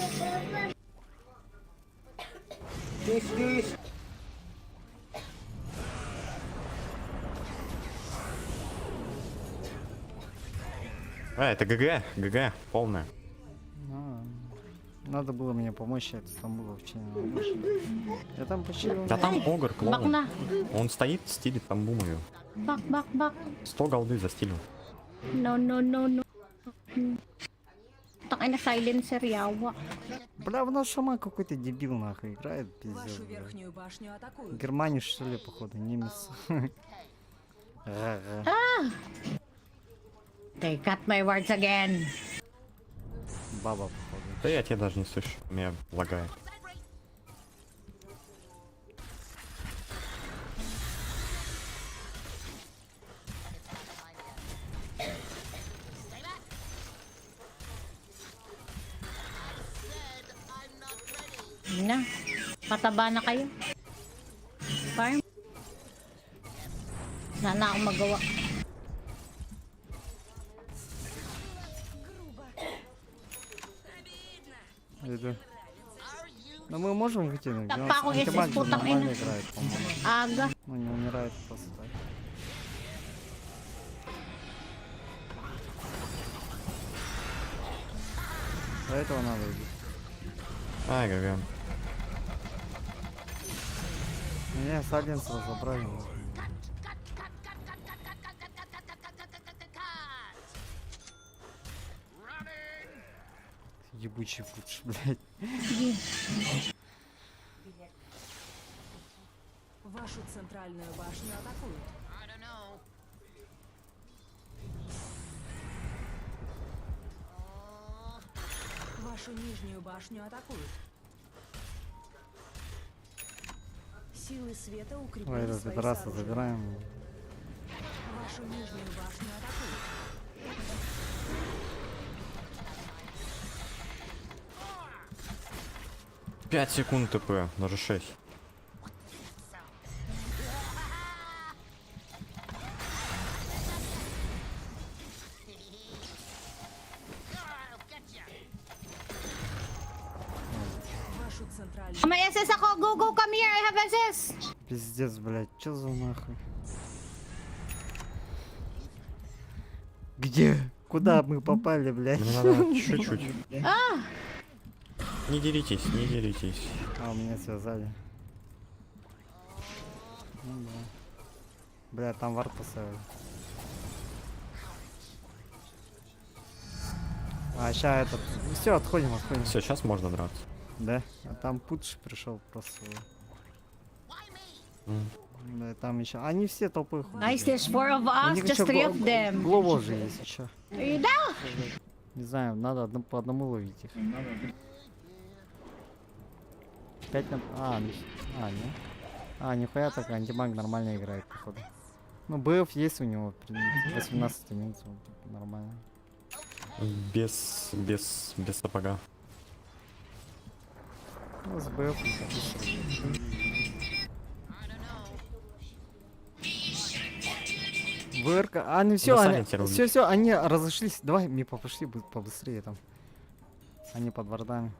[SPEAKER 6] Это ГГ, ГГ, полная.
[SPEAKER 1] А, надо было мне помочь, это там было вообще не надо. Я там почти...
[SPEAKER 6] Да там Огр,
[SPEAKER 8] Back
[SPEAKER 6] клоун.
[SPEAKER 8] na.
[SPEAKER 6] Он стоит, стилит тамбу мою.
[SPEAKER 8] Back.
[SPEAKER 6] 100 голды застилил.
[SPEAKER 8] No. Takay na silencer yawa.
[SPEAKER 1] Бля, в нас шаман какой-то дебил нахуй играет, пиздец.
[SPEAKER 2] Вашу
[SPEAKER 1] бля.
[SPEAKER 2] верхнюю башню атакуют.
[SPEAKER 1] Германию что ли, походу, немец. Ага.
[SPEAKER 8] They got my words again.
[SPEAKER 1] Баба, походу.
[SPEAKER 6] Да я тебя даже не слышу, меня лагает.
[SPEAKER 8] Yun na. Pataba na kayo. Farm. Wala na akong magawa.
[SPEAKER 1] Иду. Но мы можем выйти на
[SPEAKER 8] Так, Пако, если
[SPEAKER 1] Антимаг же
[SPEAKER 8] спутал,
[SPEAKER 1] нормально
[SPEAKER 8] ина.
[SPEAKER 1] играет, по-моему.
[SPEAKER 8] Aga.
[SPEAKER 1] Ну, не умирает просто так. До этого надо убить.
[SPEAKER 6] Ай, ГГ.
[SPEAKER 1] Не, Сайленсера забрали. Ебучий пуч, блядь.
[SPEAKER 2] Вашу центральную башню атакуют.
[SPEAKER 3] I don't know.
[SPEAKER 2] Вашу нижнюю башню атакуют. Силы света
[SPEAKER 1] Ой,
[SPEAKER 2] укрепили
[SPEAKER 1] этот
[SPEAKER 2] свои
[SPEAKER 1] пидораса
[SPEAKER 2] сооружения.
[SPEAKER 1] забираем.
[SPEAKER 2] Вашу нижнюю башню атакуют.
[SPEAKER 6] 5 секунд ТП, даже 6.
[SPEAKER 2] Вашу центральную
[SPEAKER 8] May SS ako! Go, go, come here! I have SS!
[SPEAKER 1] Пиздец, блядь, чё за нахуй? Где? Куда мы попали, блядь?
[SPEAKER 6] Мне надо чуть-чуть. Не деритесь, не деритесь.
[SPEAKER 1] А, меня связали. Ну да. Бля, там вард поставили. А, ща этот... Все, отходим.
[SPEAKER 6] Все, сейчас можно драться.
[SPEAKER 1] Да? А там Путш пришел просто. Да, там еще... Они все толпой ходят.
[SPEAKER 8] Nice, there's 4 of
[SPEAKER 1] У
[SPEAKER 8] us,
[SPEAKER 1] них
[SPEAKER 8] just
[SPEAKER 1] еще
[SPEAKER 8] 3 of them.
[SPEAKER 1] Глобал же есть еще.
[SPEAKER 8] Да!
[SPEAKER 1] Не знаю, надо по одному ловить их. 5 на... не. Нихуя так, антимаг нормально играет, походу. Ну, БФ есть у него, 18 минут, нормально.
[SPEAKER 6] Без сапога.
[SPEAKER 1] Ну, с БФ. ВРК, ну все,
[SPEAKER 6] На
[SPEAKER 1] они,
[SPEAKER 6] сайленсер убить.
[SPEAKER 1] все, они разошлись. Давай, Мипа, пошли побыстрее там. Они под вардами.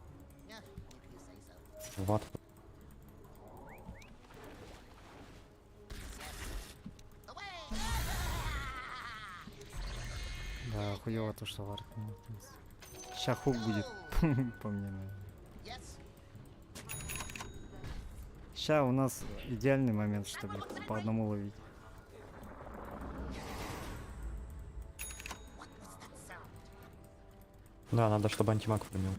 [SPEAKER 6] Вот.
[SPEAKER 1] Да, хуёво то, что вард. Сейчас хук будет по мне, наверное. Сейчас у нас идеальный момент, чтобы по одному ловить.
[SPEAKER 6] Да, надо, чтобы антимаг принял.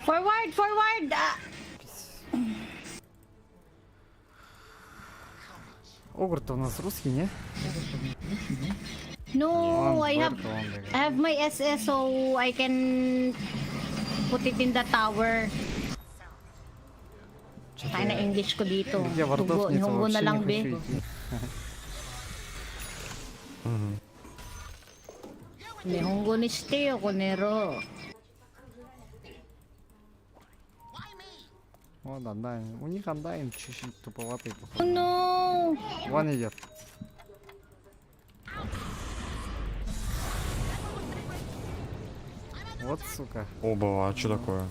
[SPEAKER 8] Forward, forward!
[SPEAKER 1] Огр-то у нас русский, не?
[SPEAKER 8] No, I have
[SPEAKER 1] ВРК, он бегает.
[SPEAKER 8] I have my SS so I can put it in the tower. Kaya na English ko dito.
[SPEAKER 1] Я вардов нет,
[SPEAKER 8] Nihongo
[SPEAKER 1] вообще
[SPEAKER 8] na lang,
[SPEAKER 1] не
[SPEAKER 8] be.
[SPEAKER 1] хочу идти.
[SPEAKER 8] Nihongo ni Steo, konero.
[SPEAKER 1] Вот Андайн. У них Андайн чуть-чуть туповатый,
[SPEAKER 8] Oh
[SPEAKER 1] походу.
[SPEAKER 8] no!
[SPEAKER 1] Вон идет. Вот, сука,
[SPEAKER 6] Оба, а что такое?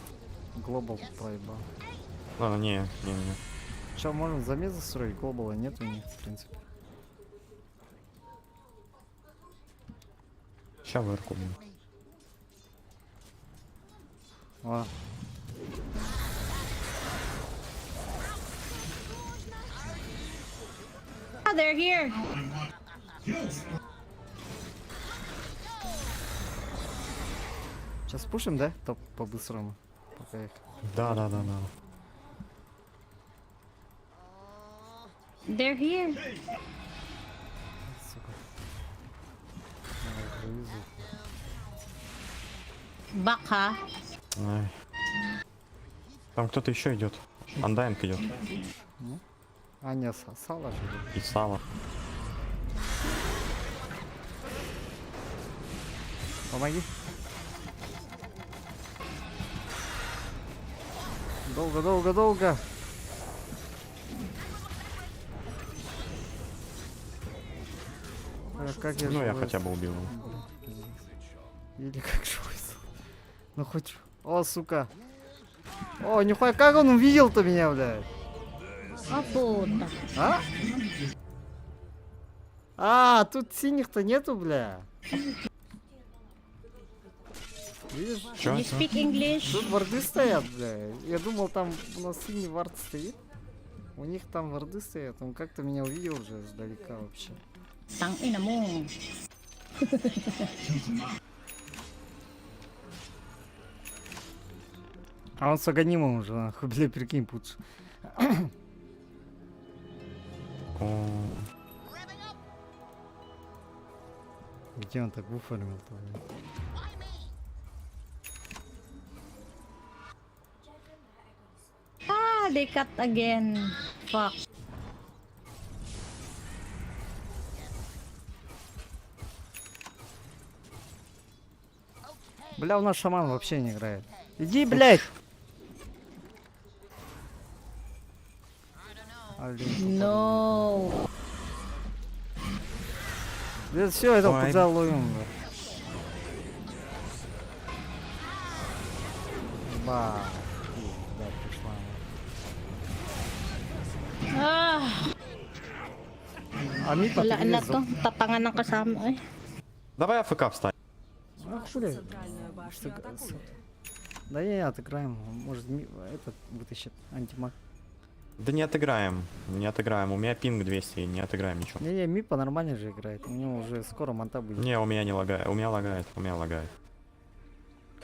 [SPEAKER 1] глобал проебал.
[SPEAKER 6] Не.
[SPEAKER 1] Че, можем замес застроить? Глобала нет у них, в принципе.
[SPEAKER 6] Сейчас вырку, блин.
[SPEAKER 1] О,
[SPEAKER 8] Ah, they're here.
[SPEAKER 1] сейчас пушим, да? Топ по-быстрому. Пока их.
[SPEAKER 6] Да.
[SPEAKER 8] They're here.
[SPEAKER 1] Сука. Давай, вывезу.
[SPEAKER 8] Back, ha?
[SPEAKER 6] Ай. Там кто-то еще идет. Андайнг идет.
[SPEAKER 1] А, не, сало же. идет.
[SPEAKER 6] И Сава.
[SPEAKER 1] Помоги. Долго. Как я
[SPEAKER 6] Ну, я
[SPEAKER 1] живой
[SPEAKER 6] хотя бы убил его.
[SPEAKER 1] Или как живой стал. Ну хоть... О, сука. О, нихуя, как он увидел-то меня, блядь?
[SPEAKER 8] Oh, puta.
[SPEAKER 1] А? А, тут синих-то нету, бля. Видишь?
[SPEAKER 6] Чё?
[SPEAKER 8] You speak English?
[SPEAKER 1] Тут варды стоят, бля. Я думал, там у нас синий вард стоит. У них там варды стоят. Он как-то меня увидел уже сдалека вообще.
[SPEAKER 8] Tangina mo.
[SPEAKER 1] А он с аганимом уже, нахуй, бля, прикинь, путш.
[SPEAKER 6] О,
[SPEAKER 1] Где он так выформил-то? блин?
[SPEAKER 8] Ah, they cut again. Fuck.
[SPEAKER 1] Бля, у нас шаман вообще не играет. Иди, блядь! Блин,
[SPEAKER 8] No.
[SPEAKER 1] все, это
[SPEAKER 6] Ой.
[SPEAKER 1] куда ловим, бля. Ба. Да, пришла.
[SPEAKER 8] Ah,
[SPEAKER 1] А ми
[SPEAKER 8] wala na to. Tatangan ng kasama eh.
[SPEAKER 6] Давай АФК встань.
[SPEAKER 1] Ах, хули.
[SPEAKER 2] Центральную башню атакуют.
[SPEAKER 1] Да не, отыграем. Может, этот вытащит антимаг.
[SPEAKER 6] Да не отыграем. Не отыграем. У меня пинг 200, не отыграем ничего.
[SPEAKER 1] Не-не, Мипа нормально же играет. У него уже скоро монта будет.
[SPEAKER 6] Не, у меня не лагает. У меня лагает. У меня лагает.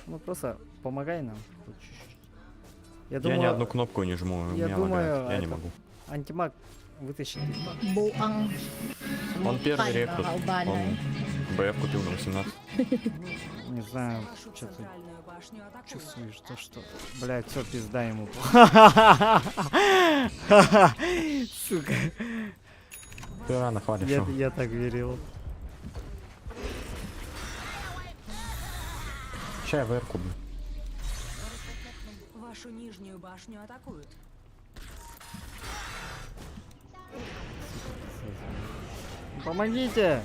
[SPEAKER 1] Ну просто помогай нам. хоть чуть-чуть. Я
[SPEAKER 6] Я
[SPEAKER 1] думаю,
[SPEAKER 6] ни одну кнопку не жму. У
[SPEAKER 1] я
[SPEAKER 6] меня
[SPEAKER 1] думаю,
[SPEAKER 6] лагает. Я не
[SPEAKER 1] это-
[SPEAKER 6] могу.
[SPEAKER 1] антимаг вытащит.
[SPEAKER 6] Он
[SPEAKER 8] Buang.
[SPEAKER 6] первый
[SPEAKER 8] Ay,
[SPEAKER 6] рекрут.
[SPEAKER 8] nakakaubala
[SPEAKER 6] Он
[SPEAKER 8] eh.
[SPEAKER 6] БФ купил на 18.
[SPEAKER 1] Не знаю,
[SPEAKER 2] Вашу
[SPEAKER 1] что ты
[SPEAKER 2] центральную башню атакуют.
[SPEAKER 1] чувствуешь, то что. Блять, все, пизда ему. Сука.
[SPEAKER 6] Ты рано хвалишь.
[SPEAKER 1] Я,
[SPEAKER 6] всё.
[SPEAKER 1] я так верил.
[SPEAKER 6] Ща я ВР куплю.
[SPEAKER 2] Вашу нижнюю башню атакуют.
[SPEAKER 1] Помогите!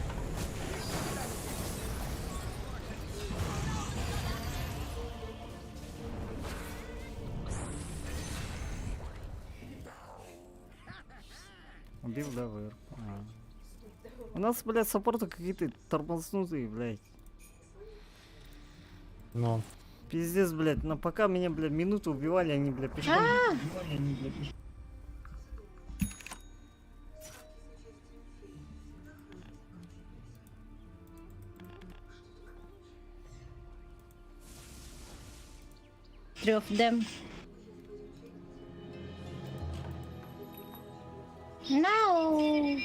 [SPEAKER 1] Убил, да, ВР. У нас, блядь, саппорты какие-то тормознутые, блядь.
[SPEAKER 6] Ну,
[SPEAKER 1] Пиздец, блядь. Но пока меня, блядь, минуту убивали, они, блядь, пешком.
[SPEAKER 8] Three of them. No.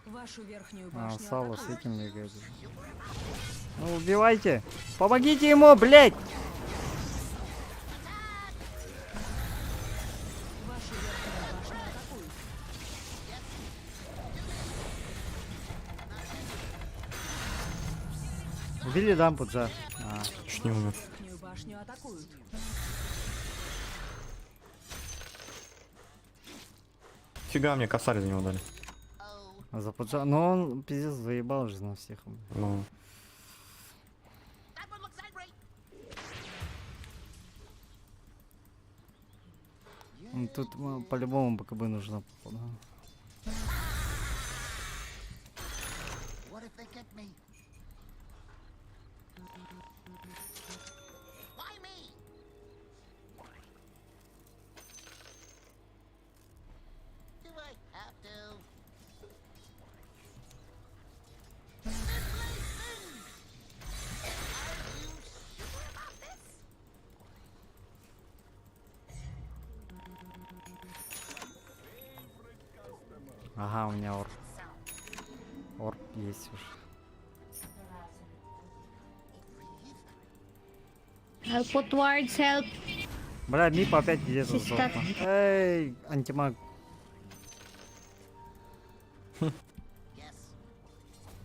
[SPEAKER 2] Вашу верхнюю
[SPEAKER 1] А,
[SPEAKER 2] башню
[SPEAKER 1] Сало с
[SPEAKER 2] атакуют.
[SPEAKER 1] этим бегает. Ну, убивайте! Помогите ему, блядь!
[SPEAKER 2] Вашу верхнюю башню атакуют.
[SPEAKER 1] Убили дампу, да. А,
[SPEAKER 6] чуть не умер.
[SPEAKER 2] Верхнюю башню атакуют.
[SPEAKER 6] Фига мне косарь за него дали.
[SPEAKER 1] а за поджа... Но он, пиздец, заебал же на всех.
[SPEAKER 6] Ну,
[SPEAKER 3] That one looks angry.
[SPEAKER 1] Тут по-любому БКБ нужно. походу.
[SPEAKER 3] What if they get me? Why me? Do I have to? Are you sure about this?
[SPEAKER 1] Ага, у меня орб. Орб есть уже.
[SPEAKER 8] I'll put wards, help.
[SPEAKER 1] Бля, Мипа опять где-то
[SPEAKER 8] Систат.
[SPEAKER 1] сдохла. Эй, антимаг.
[SPEAKER 3] Yes.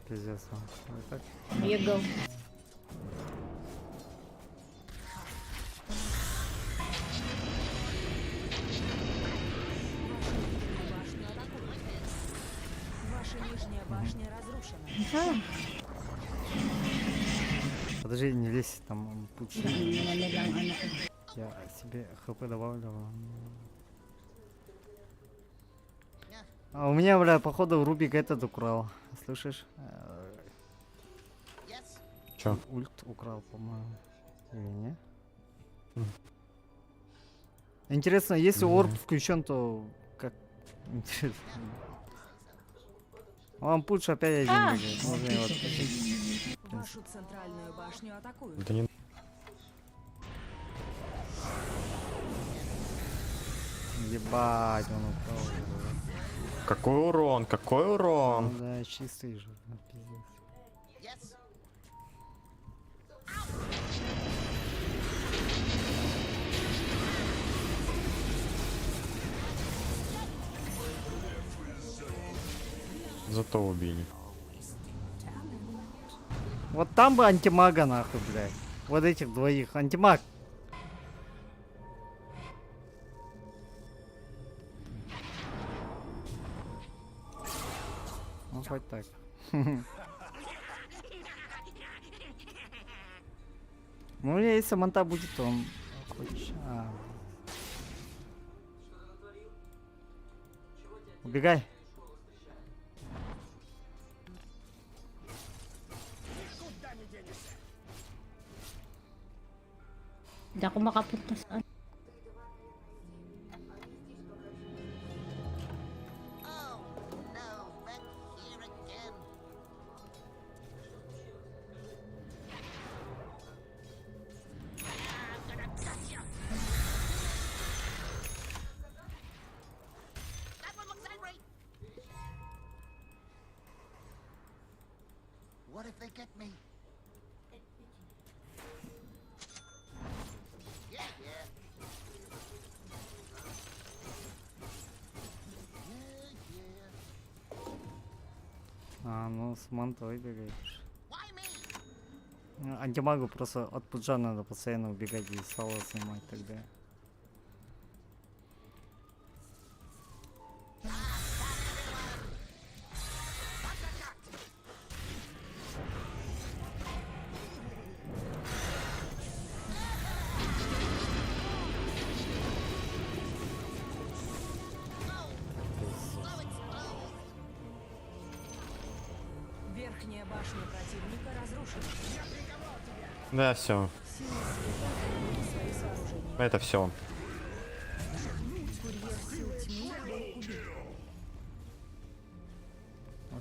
[SPEAKER 1] Пиздец. а. Вот так.
[SPEAKER 8] Here you go.
[SPEAKER 2] Башню атакуют. Ваша нижняя башня разрушена.
[SPEAKER 8] Ah,
[SPEAKER 1] Подожди, не лезь, там путь.
[SPEAKER 8] ano naman nilang ano ko.
[SPEAKER 1] Я себе хп добавлю. А у меня, бля, походу Рубик этот украл. Слышишь?
[SPEAKER 3] Yes.
[SPEAKER 6] чё?
[SPEAKER 1] Ульт украл, по-моему. Или не?
[SPEAKER 6] М.
[SPEAKER 1] Интересно, если
[SPEAKER 6] Мгм.
[SPEAKER 1] орб включен, то как? Интересно. Он пуш опять один
[SPEAKER 8] А!
[SPEAKER 1] бегает. Можно его отпустить.
[SPEAKER 2] Вашу центральную башню атакуют.
[SPEAKER 6] Да не...
[SPEAKER 1] Ебать, он упал.
[SPEAKER 6] Какой урон, какой
[SPEAKER 1] Ну
[SPEAKER 6] урон.
[SPEAKER 1] да, чистый же, ну, пиздец.
[SPEAKER 3] Yes.
[SPEAKER 6] Зато убили.
[SPEAKER 1] Вот там бы антимага нахуй, блядь. Вот этих двоих. Антимаг. Ну хоть так. Ну, если манта будет, то он хочет. Убегай.
[SPEAKER 8] Hindi ako makapunta saan.
[SPEAKER 3] Oh no, back here again. I'm gonna cut you. That one looks angry. What if they get me? Yeah, yeah.
[SPEAKER 1] Ну с мантой бегаешь.
[SPEAKER 3] Why me?
[SPEAKER 1] Антимагу просто от пуджа надо постоянно убегать и сало снимать тогда.
[SPEAKER 2] Верхняя башня противника разрушена.
[SPEAKER 6] Да, все.
[SPEAKER 2] Силы света свои сооружения.
[SPEAKER 6] Это все.
[SPEAKER 2] Курьер сил тьмы был убит.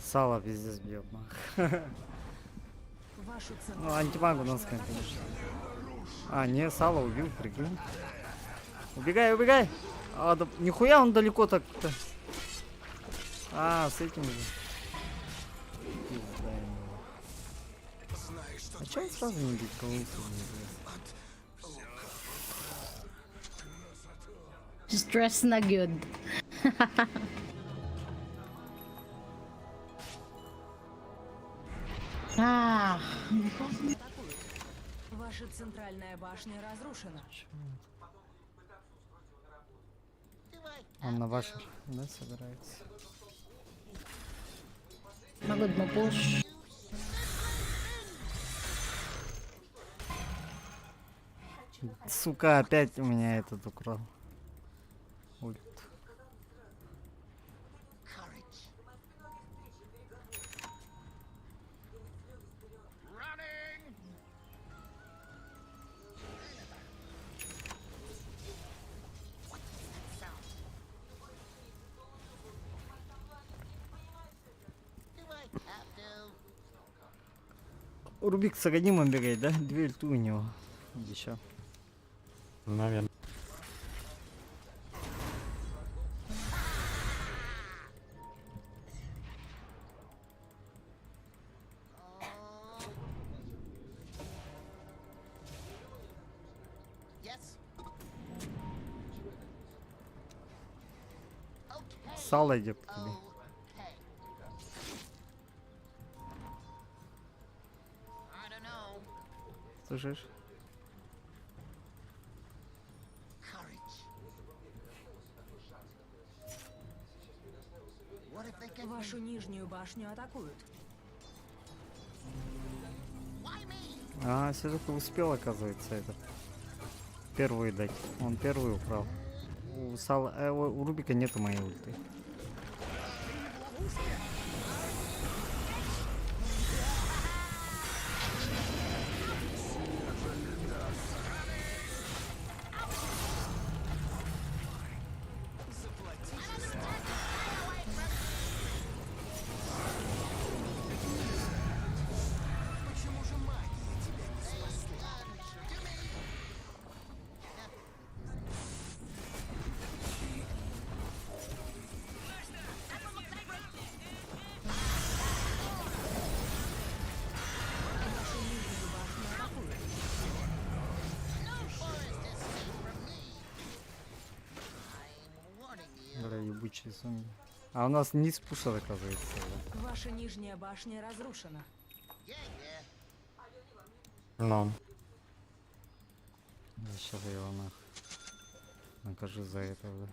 [SPEAKER 1] Сало пиздец бьет нахуй.
[SPEAKER 2] Вашу
[SPEAKER 1] Ну,
[SPEAKER 2] центральную
[SPEAKER 1] антимагу
[SPEAKER 2] башню
[SPEAKER 1] нас,
[SPEAKER 2] атакуют.
[SPEAKER 1] конечно. Не, Сало убил, прикинь. Убегай, убегай! Нихуя он далеко так-то. С этим же. Пизда ему. А чё он сразу не бить полностью?
[SPEAKER 8] Stress na good.
[SPEAKER 2] Ваша центральная башня разрушена.
[SPEAKER 3] Do I
[SPEAKER 1] Он на ваших, да, собирается?
[SPEAKER 8] Magod mo push.
[SPEAKER 1] Сука, опять у меня этот украл. Ульт.
[SPEAKER 3] courage? Running! What was that sound? Do I have to?
[SPEAKER 1] Рубик с Аганимом бегает, да? Две ульты у него. Еще.
[SPEAKER 6] Наверное.
[SPEAKER 3] Yes. Okay.
[SPEAKER 1] Сало идет к тебе.
[SPEAKER 3] Okay. I don't know.
[SPEAKER 1] Слышишь?
[SPEAKER 3] Courage. What if they get me?
[SPEAKER 2] Вашу нижнюю башню атакуют.
[SPEAKER 3] Why me?
[SPEAKER 1] Все-таки успел, оказывается, этот. Первую дать. Он первый украл. У Рубика нету моей ульты. ебучие зомби. А у нас низ пушат, оказывается. Да.
[SPEAKER 2] Ваша нижняя башня разрушена.
[SPEAKER 3] Yeah, yeah.
[SPEAKER 6] Ну.
[SPEAKER 1] Сейчас я его нахуй накажу за это, да.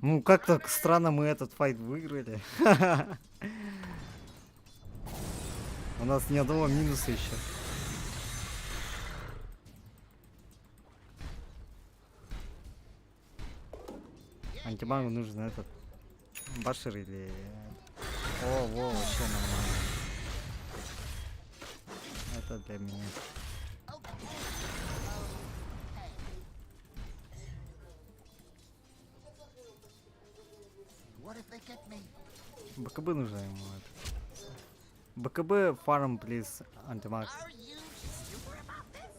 [SPEAKER 1] Ну, как-то странно мы этот файт выиграли. У нас ни одного минуса еще. Антимагу нужен этот башер или... О, во, вообще нормально. Это для меня.
[SPEAKER 3] What if they get me?
[SPEAKER 1] БКБ нужно ему это. БКБ фарм, плиз, антимаг.
[SPEAKER 3] Are you sure about this?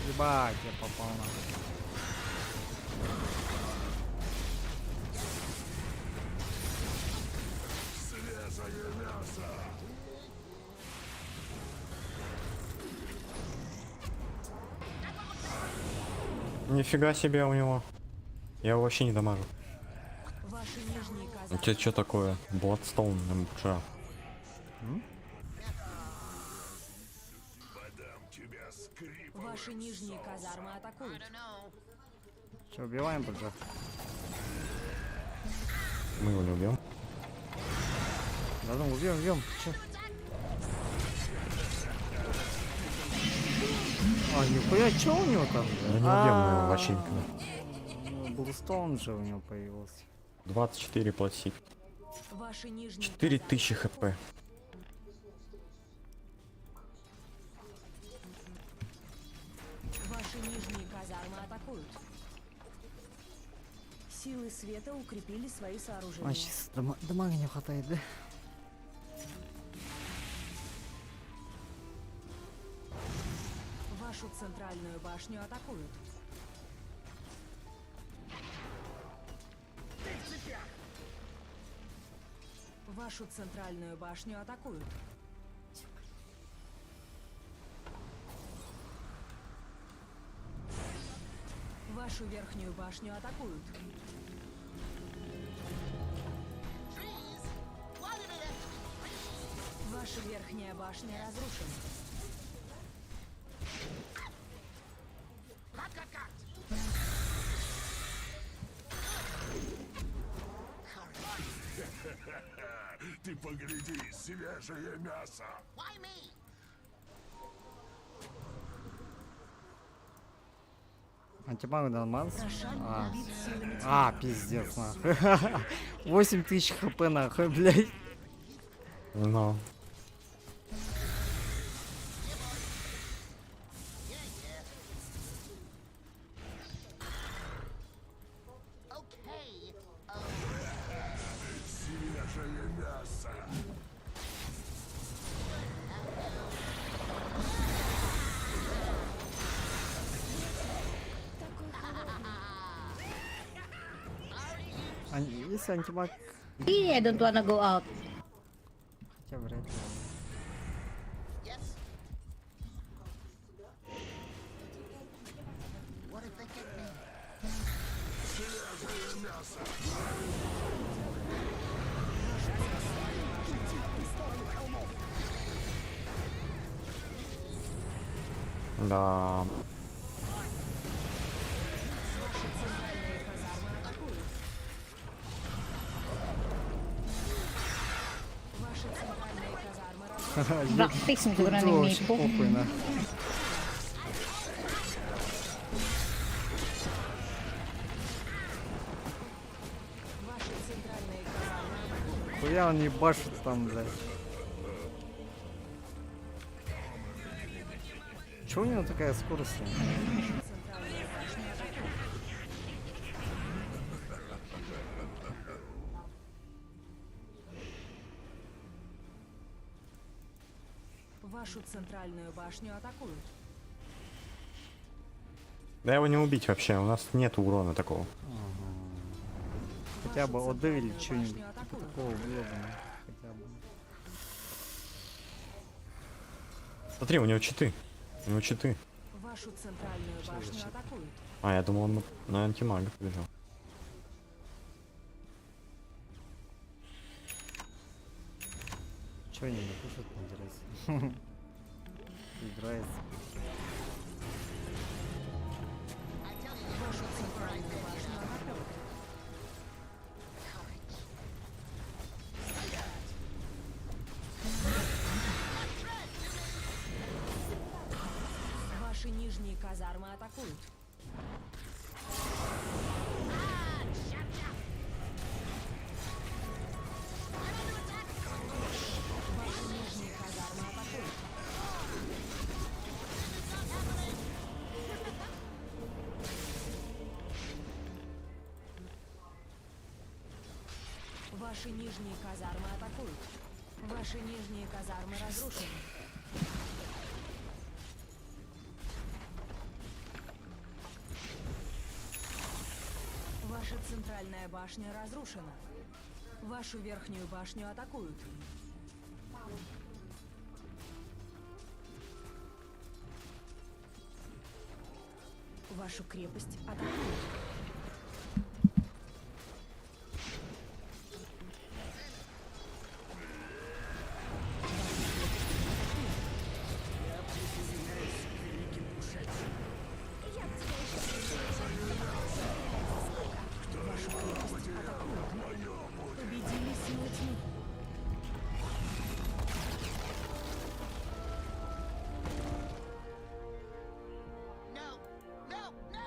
[SPEAKER 1] Ебать, я попал на.
[SPEAKER 4] Свежее мясо!
[SPEAKER 6] Нифига себе у него. Я его вообще не дамажу.
[SPEAKER 2] Ваши нижние
[SPEAKER 6] У
[SPEAKER 2] казармы.
[SPEAKER 6] тебя что такое? Бладстоун, МЧ.
[SPEAKER 4] Подам тебя скрип.
[SPEAKER 2] Ваши нижние казармы атакуют.
[SPEAKER 1] Че, убиваем пока?
[SPEAKER 6] Мы его не убьем.
[SPEAKER 1] Да ну, убьем. Че? А, нихуя, че у него там?
[SPEAKER 6] Да не убьем мы его вообще никогда.
[SPEAKER 1] Блстоун же у него появился.
[SPEAKER 6] 24 платить.
[SPEAKER 2] Ваши нижние
[SPEAKER 6] 4000 хп.
[SPEAKER 2] Ваши нижние казармы атакуют. Силы света укрепили свои
[SPEAKER 1] А,
[SPEAKER 2] сооружения.
[SPEAKER 1] сейчас дамага не хватает, да?
[SPEAKER 2] Вашу центральную башню атакуют. Вашу центральную башню атакуют. Вашу верхнюю башню атакуют.
[SPEAKER 3] Trees? Why do they have to be trees?
[SPEAKER 2] Ваша верхняя башня разрушена.
[SPEAKER 4] Ты погляди, свежее мясо!
[SPEAKER 3] Why me?
[SPEAKER 1] Антимаг Далманс?
[SPEAKER 2] Рошан
[SPEAKER 1] А.
[SPEAKER 2] убит силами
[SPEAKER 1] А, пиздец, нахуй. 8000 хп, нахуй, блядь.
[SPEAKER 6] Но.
[SPEAKER 3] Okay.
[SPEAKER 4] Свежее мясо!
[SPEAKER 1] Если антимаг...
[SPEAKER 8] Yeah, I don't wanna go out.
[SPEAKER 1] Хотя вряд ли.
[SPEAKER 3] Yes. What if they get me?
[SPEAKER 4] Свежее мясо!
[SPEAKER 6] Да.
[SPEAKER 2] Ваши центральные казармы разрушены.
[SPEAKER 8] Practice mo siguro
[SPEAKER 1] Ito,
[SPEAKER 8] ng
[SPEAKER 1] вообще
[SPEAKER 8] Mipo.
[SPEAKER 1] похуй, на.
[SPEAKER 2] Ваши центральные казармы атакуют.
[SPEAKER 1] Хуя он не башит там, блядь. Чё у него такая скорость?
[SPEAKER 2] Центральные башни атакуют. Вашу центральную башню атакуют.
[SPEAKER 6] Да его не убить вообще, у нас нет урона такого.
[SPEAKER 1] Хотя бы
[SPEAKER 2] Вашу
[SPEAKER 1] отдавили
[SPEAKER 2] центральную
[SPEAKER 1] что-нибудь
[SPEAKER 2] башню
[SPEAKER 1] типа
[SPEAKER 2] атакуют.
[SPEAKER 1] такого было бы. Хотя бы.
[SPEAKER 6] Смотри, у него читы. У него читы.
[SPEAKER 2] Вашу центральную башню атакуют.
[SPEAKER 6] А, я думал, он на антимага побежал.
[SPEAKER 1] Чего они не пушат, интересно? Играет.
[SPEAKER 2] Вашу центральную башню атакуют. Ваши нижние казармы атакуют. Ваши нижние казармы атакуют. Ваши нижние казармы атакуют. Ваши нижние казармы разрушены. Ваша центральная башня разрушена. Вашу верхнюю башню атакуют. Вашу крепость атакуют. Победили силы тьмы.
[SPEAKER 3] No! No! No!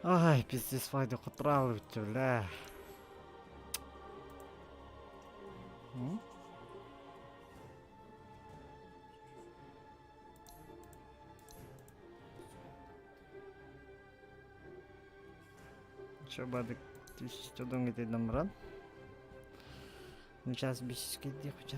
[SPEAKER 1] Ай, пиздец, файды құтырау өтті, бля. Coba coba ngitin nomor. Сейчас bis kita хоча.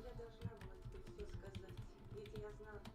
[SPEAKER 9] Я должна была тебе все сказать, ведь я знала.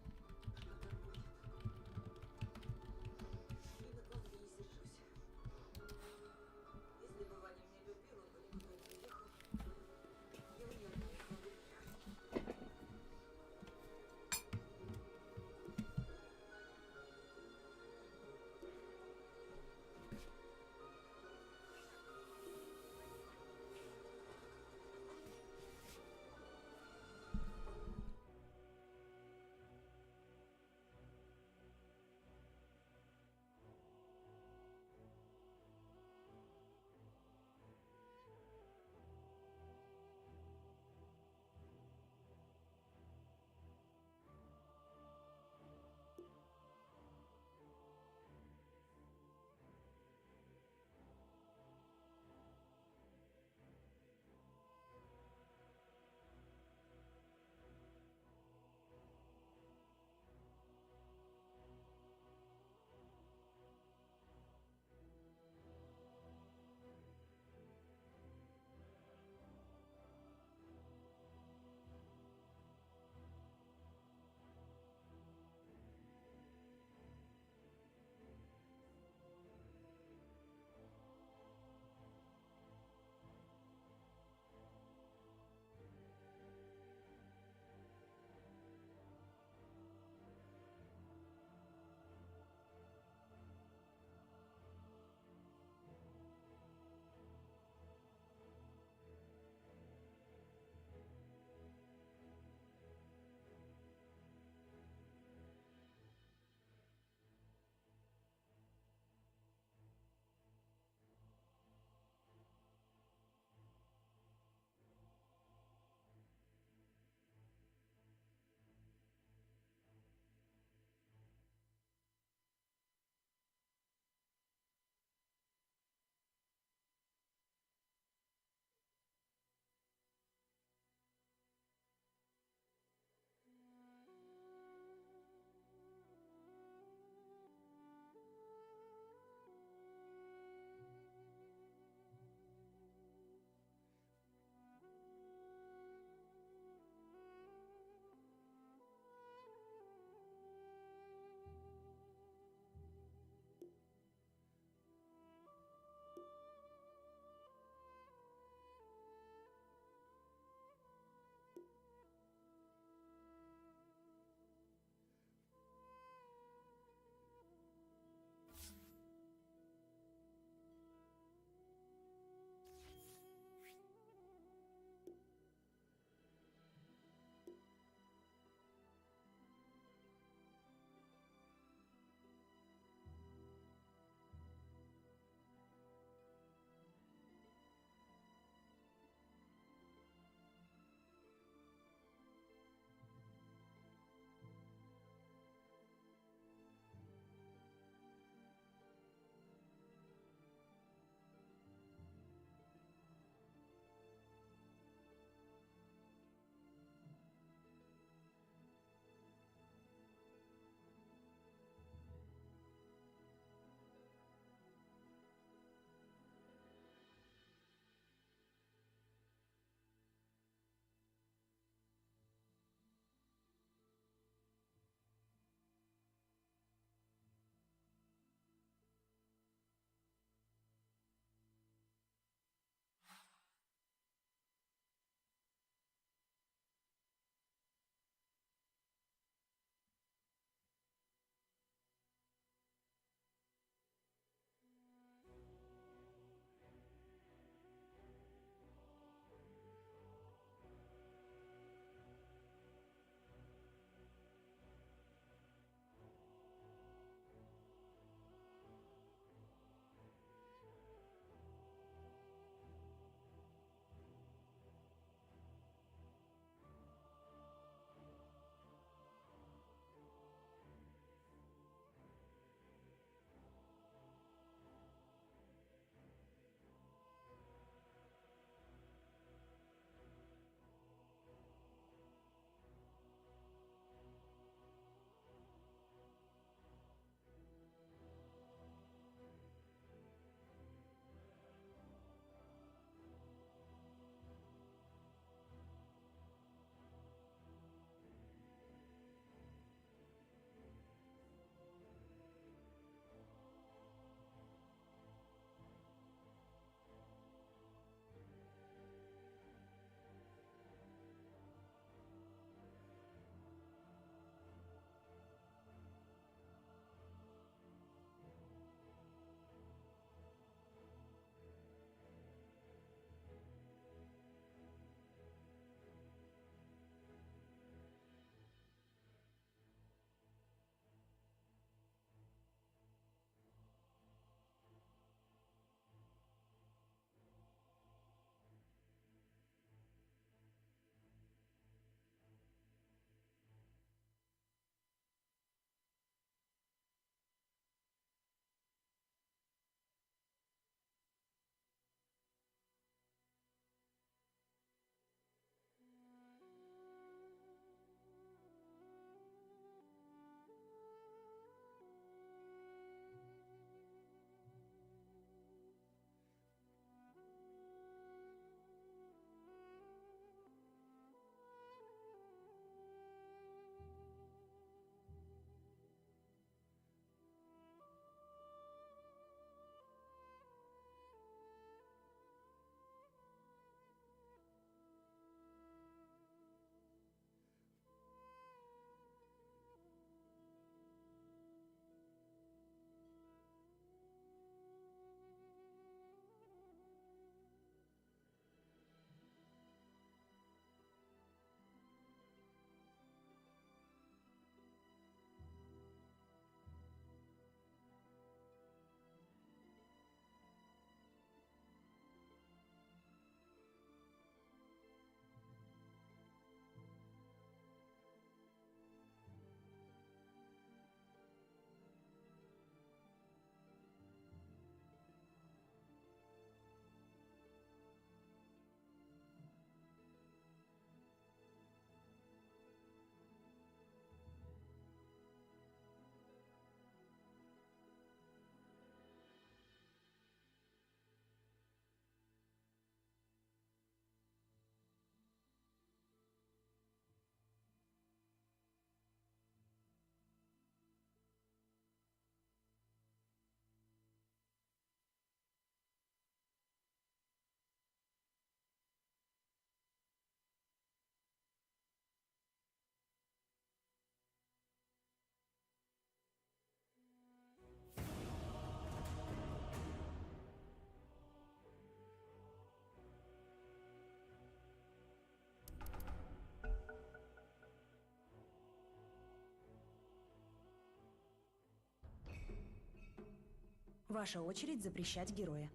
[SPEAKER 2] Ваша очередь запрещать героя.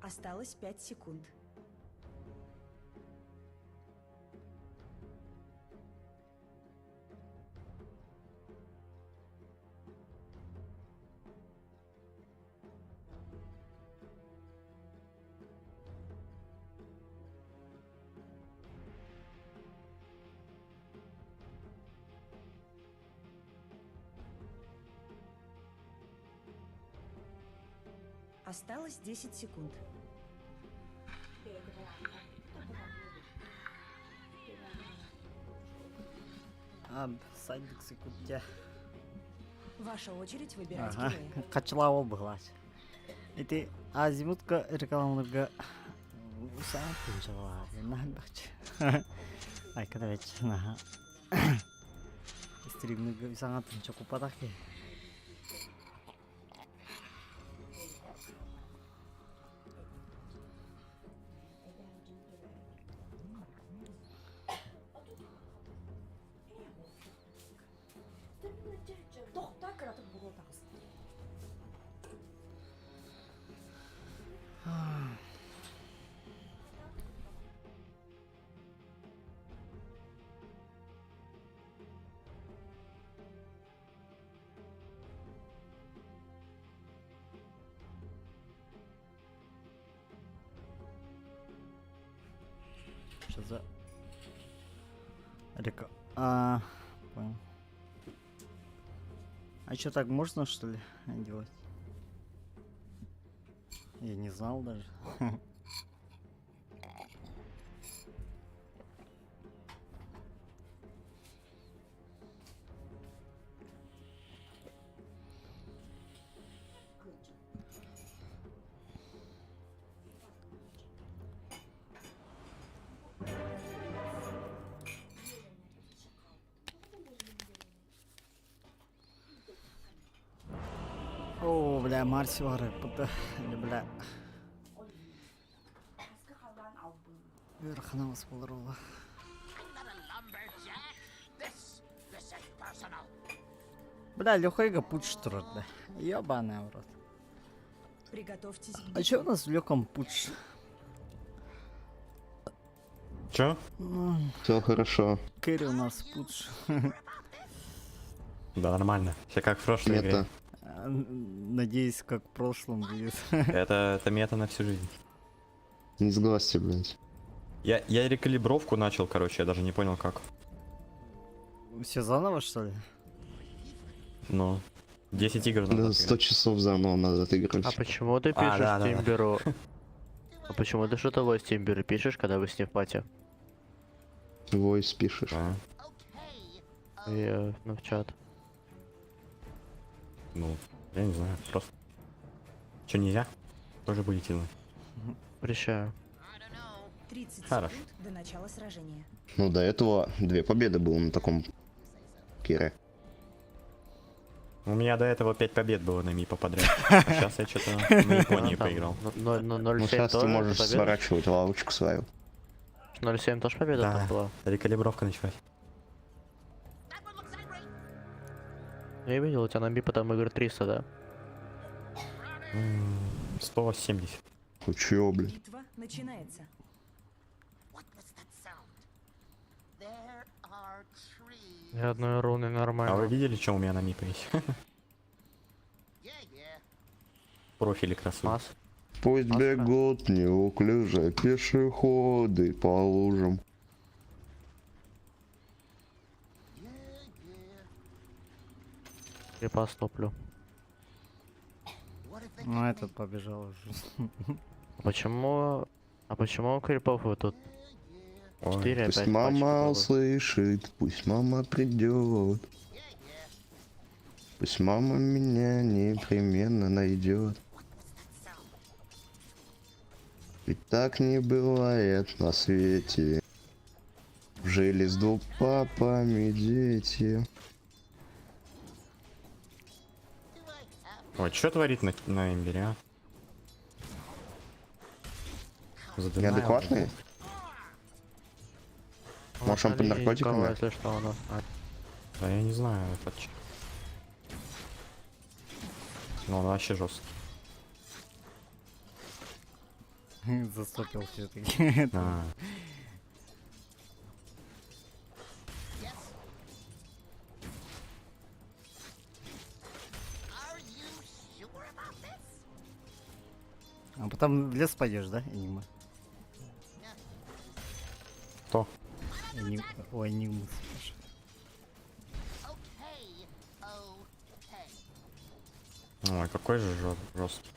[SPEAKER 2] Осталось 5 секунд. Осталось 10 секунд.
[SPEAKER 1] Сайдик секундте.
[SPEAKER 2] Ваша очередь выбирать
[SPEAKER 1] Ага,
[SPEAKER 2] героя.
[SPEAKER 1] качылау бұғылаш. Эти азимутка рекламаларға саат пунжалар. Нахбачы. Ай, когда вечер. Стримныга саат пунча купадаки. Что за... Река... Понял. А что, так можно, что ли, делать? Я не знал даже. О, бля, Марси вары, бля. Верханамыз болар ола.
[SPEAKER 3] I'm not a lumberjack. This ain't personal.
[SPEAKER 1] Бля, легкойга путь тұрыр, да. Ёбаный в рот.
[SPEAKER 2] Приготовьтесь к
[SPEAKER 1] А чё у нас в легком путь?
[SPEAKER 6] Чё?
[SPEAKER 9] Все хорошо.
[SPEAKER 1] Кэрри у нас путь.
[SPEAKER 6] Да, нормально. Все как в прошлой игре.
[SPEAKER 9] Мета.
[SPEAKER 1] Надеюсь, как в прошлом будет.
[SPEAKER 6] Это мета на всю жизнь.
[SPEAKER 9] Не сглазьте, блядь.
[SPEAKER 6] Я рекалибровку начал, короче, я даже не понял как.
[SPEAKER 1] Все заново, что ли?
[SPEAKER 6] Ну, 10 игр
[SPEAKER 9] Да,
[SPEAKER 6] надо.
[SPEAKER 9] 100 часов заново надо отыграть.
[SPEAKER 10] А почему ты пишешь
[SPEAKER 6] да, да.
[SPEAKER 10] Тимберу? А почему ты что-то с Тимберу пишешь, когда вы с ним в пати?
[SPEAKER 9] Войс пишешь.
[SPEAKER 6] А,
[SPEAKER 3] Okay.
[SPEAKER 10] И, ну, в чат.
[SPEAKER 6] ну, я не знаю, просто. Че, нельзя? Тоже будете знать.
[SPEAKER 10] Прощаю.
[SPEAKER 2] 30
[SPEAKER 6] Хорошо.
[SPEAKER 2] секунд до начала сражения.
[SPEAKER 9] Ну, до этого 2 победы было на таком Кире.
[SPEAKER 6] У меня до этого 5 побед было на МИПа подряд. А сейчас я что-то на Японии поиграл.
[SPEAKER 10] Ну,
[SPEAKER 9] Ну,
[SPEAKER 10] 0,7
[SPEAKER 9] сейчас ты
[SPEAKER 10] тоже
[SPEAKER 9] можешь
[SPEAKER 10] победа?
[SPEAKER 9] сворачивать лавочку свою.
[SPEAKER 10] 0,7 тоже победа
[SPEAKER 6] Да.
[SPEAKER 10] там была?
[SPEAKER 6] Рекалибровка началась.
[SPEAKER 3] That one looks angry.
[SPEAKER 10] Я видел, у тебя на МИПа там игр 300, да?
[SPEAKER 6] 170.
[SPEAKER 9] Ну чё, блядь?
[SPEAKER 2] Битва начинается.
[SPEAKER 3] What was that sound? There are trees.
[SPEAKER 10] Ни одной руны
[SPEAKER 6] А вы
[SPEAKER 10] нормально.
[SPEAKER 6] видели, что у меня на МИПа есть?
[SPEAKER 3] Yeah, yeah.
[SPEAKER 6] Профили красивые.
[SPEAKER 10] Масс.
[SPEAKER 9] Пусть
[SPEAKER 10] Маска.
[SPEAKER 9] бегут неуклюже пешеходы по лужам.
[SPEAKER 3] Yeah, yeah.
[SPEAKER 10] Крипас топлю.
[SPEAKER 3] What if they
[SPEAKER 1] Ну,
[SPEAKER 3] get
[SPEAKER 1] этот
[SPEAKER 3] me?
[SPEAKER 1] побежал уже.
[SPEAKER 10] А почему у крипов вы тут
[SPEAKER 3] Yeah, yeah.
[SPEAKER 10] 4
[SPEAKER 9] Пусть
[SPEAKER 10] 5
[SPEAKER 9] мама услышит, пусть мама придет.
[SPEAKER 3] Yeah, yeah.
[SPEAKER 9] Пусть мама меня непременно найдет.
[SPEAKER 3] What was that sound?
[SPEAKER 9] Ведь так не бывает на свете. Жили с двух папами дети.
[SPEAKER 3] Do I have
[SPEAKER 6] Ой, что творит на имбире, а? Задынаем.
[SPEAKER 9] Неадекватный? Может, он под наркотиками?
[SPEAKER 10] Если что, у нас.
[SPEAKER 6] Да я не знаю, этот... Ну, он вообще жесткий.
[SPEAKER 1] Застопил все-таки.
[SPEAKER 6] А,
[SPEAKER 3] Yes. Are you sure about this?
[SPEAKER 1] А потом в лес пойдешь, да, Энима?
[SPEAKER 6] кто?
[SPEAKER 1] Ой, Энимус.
[SPEAKER 3] Okay. Okay.
[SPEAKER 6] Ой, какой же жесткий.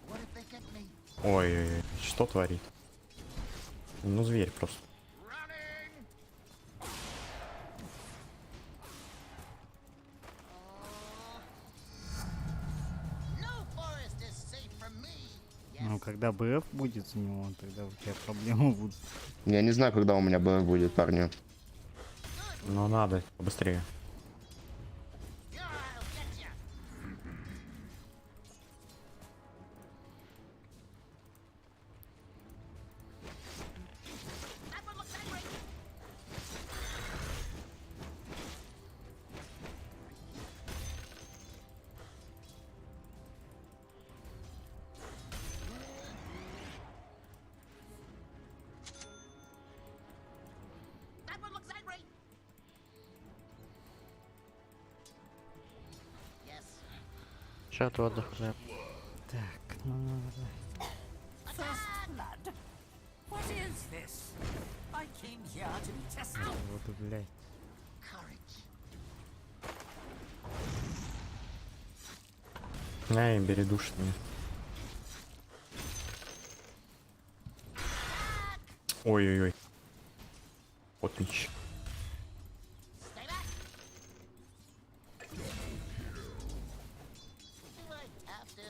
[SPEAKER 3] What if they get me?
[SPEAKER 6] Ой, что творит? Ну, зверь просто.
[SPEAKER 3] Running. No forest is safe from me. Yes.
[SPEAKER 1] Ну, когда БФ будет у него, тогда у тебя проблемы будут.
[SPEAKER 9] Я не знаю, когда у меня БФ будет, парни.
[SPEAKER 6] Ну, надо побыстрее.
[SPEAKER 3] Yeah, I'll get ya. That one looks angry. That one looks angry. Yes.
[SPEAKER 10] Чат отдых, да.
[SPEAKER 1] Так, ну надо.
[SPEAKER 5] First blood? What is this? I came here to be tested.
[SPEAKER 1] Вот, блядь.
[SPEAKER 3] Courage.
[SPEAKER 6] Ай, бери душ мне. Ой-ой-ой. Отлично.
[SPEAKER 3] Stay back. Do I have to?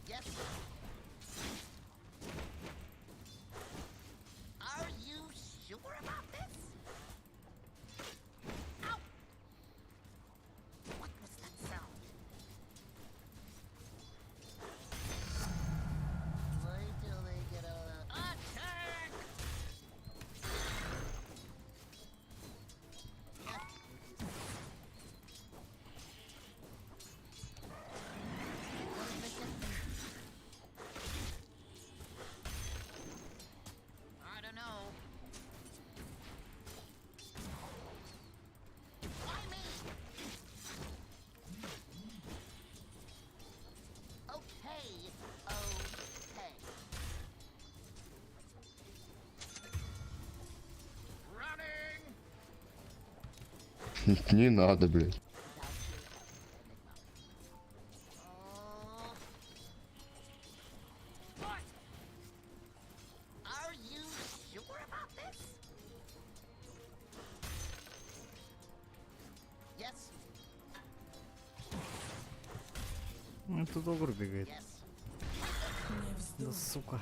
[SPEAKER 3] Yes. Are you sure about this? Ow! What was that sound? Wait till they get all the attack! I don't know. Why me? Okay. Okay. Running.
[SPEAKER 9] Не надо, блядь.
[SPEAKER 3] What? Are you sure about this? Yes.
[SPEAKER 1] Ну, тут огур бегает.
[SPEAKER 3] Yes.
[SPEAKER 1] Да сука.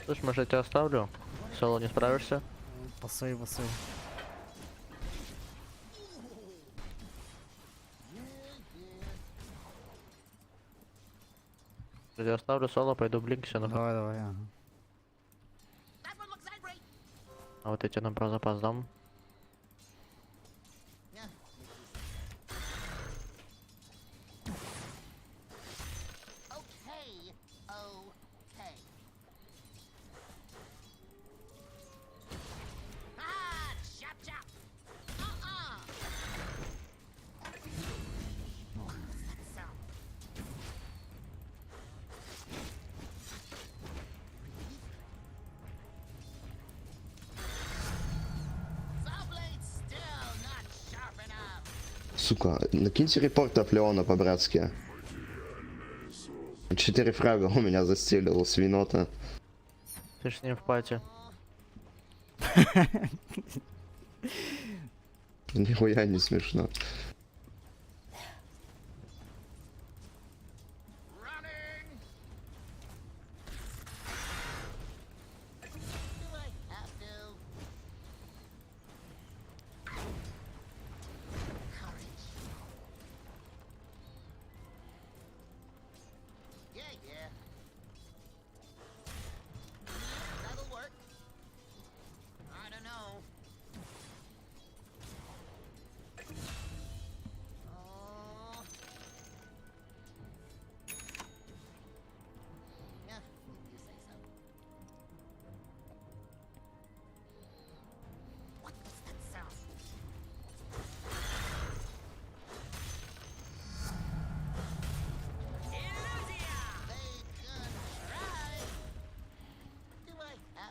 [SPEAKER 10] Слышь, может, я тебя оставлю? Соло, не справишься?
[SPEAKER 1] Пасай, пасай.
[SPEAKER 10] Я тебя оставлю соло, пойду блинкся,
[SPEAKER 1] Давай, давай, ага.
[SPEAKER 3] That one looks angry.
[SPEAKER 10] а вот я тебе на про запас дам.
[SPEAKER 3] Yeah. Okay. Okay. Ah, chop chop. What was that sound? Saw blade still not sharp enough.
[SPEAKER 9] Сука, накиньте репорт от Леона по-братски. 4 фрага у меня застелил свинота.
[SPEAKER 10] Ты ж с ним в пати.
[SPEAKER 9] Нихуя не смешно.
[SPEAKER 3] Running. Do I have to? Courage. Yeah, yeah. That'll work.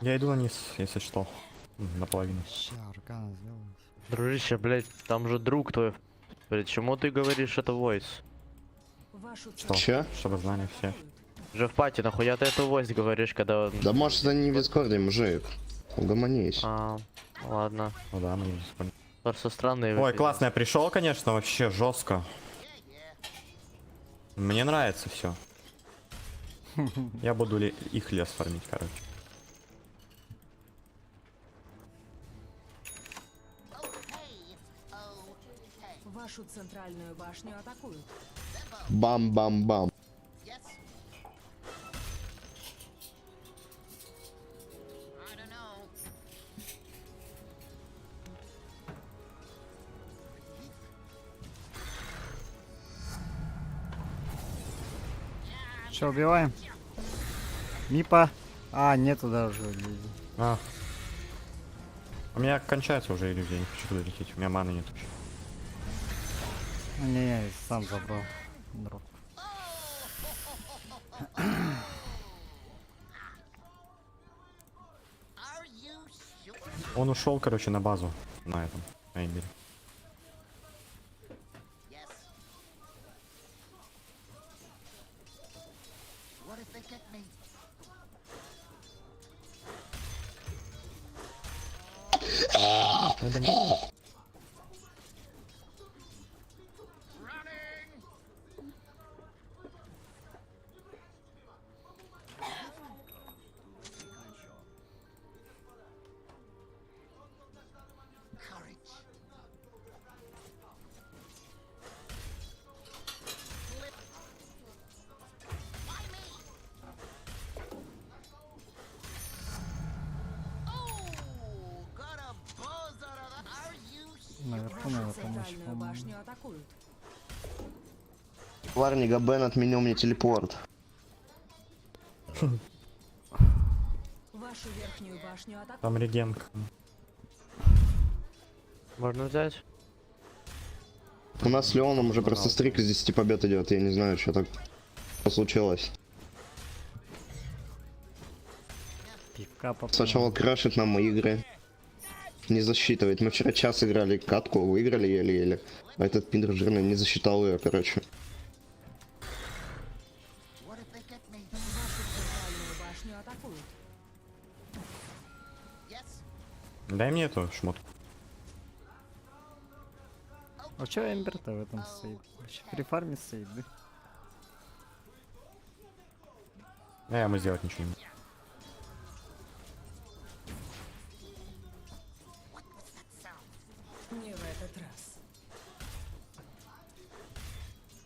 [SPEAKER 6] Я иду вниз, если что. Наполовину.
[SPEAKER 1] Ща, аркана сделаю.
[SPEAKER 10] Дружище, блядь, там же друг твой. Почему ты говоришь это войс?
[SPEAKER 2] Вашу
[SPEAKER 6] Что?
[SPEAKER 9] Чё?
[SPEAKER 6] Чтобы знали все.
[SPEAKER 10] Же в пати, нахуя ты это войс говоришь, когда он...
[SPEAKER 9] Да может это не в дискорде, мужик. Угомонись.
[SPEAKER 10] Ладно.
[SPEAKER 6] Ну да, мы здесь поняли.
[SPEAKER 10] Просто странные.
[SPEAKER 6] Ой, классно, я пришел, конечно, вообще жестко. Мне нравится все. Я буду их лес фармить, короче.
[SPEAKER 2] Вашу центральную башню атакуют.
[SPEAKER 9] Бам-бам-бам.
[SPEAKER 3] Yes. I don't know.
[SPEAKER 1] Че, убиваем? Мипа. А, нету даже людей.
[SPEAKER 6] А. У меня кончается уже иллюзия, я не хочу туда лететь. У меня маны нет вообще.
[SPEAKER 1] Не, сам забрал. Дроп.
[SPEAKER 3] Are you sure?
[SPEAKER 6] Он ушел, короче, на базу. На этом. На Эмбере.
[SPEAKER 3] Yes. What if they get me? Courage. Why me? Oh, got a buzz out of that. Are you
[SPEAKER 1] Наверху
[SPEAKER 2] Вашу
[SPEAKER 1] надо помочь,
[SPEAKER 2] центральную
[SPEAKER 1] по-моему.
[SPEAKER 2] башню атакуют.
[SPEAKER 9] Парни, Габен отменил мне телепорт.
[SPEAKER 2] Вашу верхнюю башню атакуют.
[SPEAKER 6] Там регенка.
[SPEAKER 10] Можно взять?
[SPEAKER 9] У нас с Леоном уже просто стрик из 10 побед идет. Я не знаю, что так случилось.
[SPEAKER 1] Пивка попал.
[SPEAKER 9] Сначала крашит нам игры. Не засчитывает. Мы вчера час играли катку, выиграли еле-еле. А этот пиндер жирный не засчитал ее, короче.
[SPEAKER 3] What if they get me?
[SPEAKER 2] Вашу центральную башню атакуют.
[SPEAKER 3] Yes.
[SPEAKER 6] Дай мне эту шмотку.
[SPEAKER 1] А чё Эмбер-то в этом стоит? Вообще при фарме стоит, да?
[SPEAKER 6] Мы сделать ничего не можем.
[SPEAKER 2] Не в этот раз.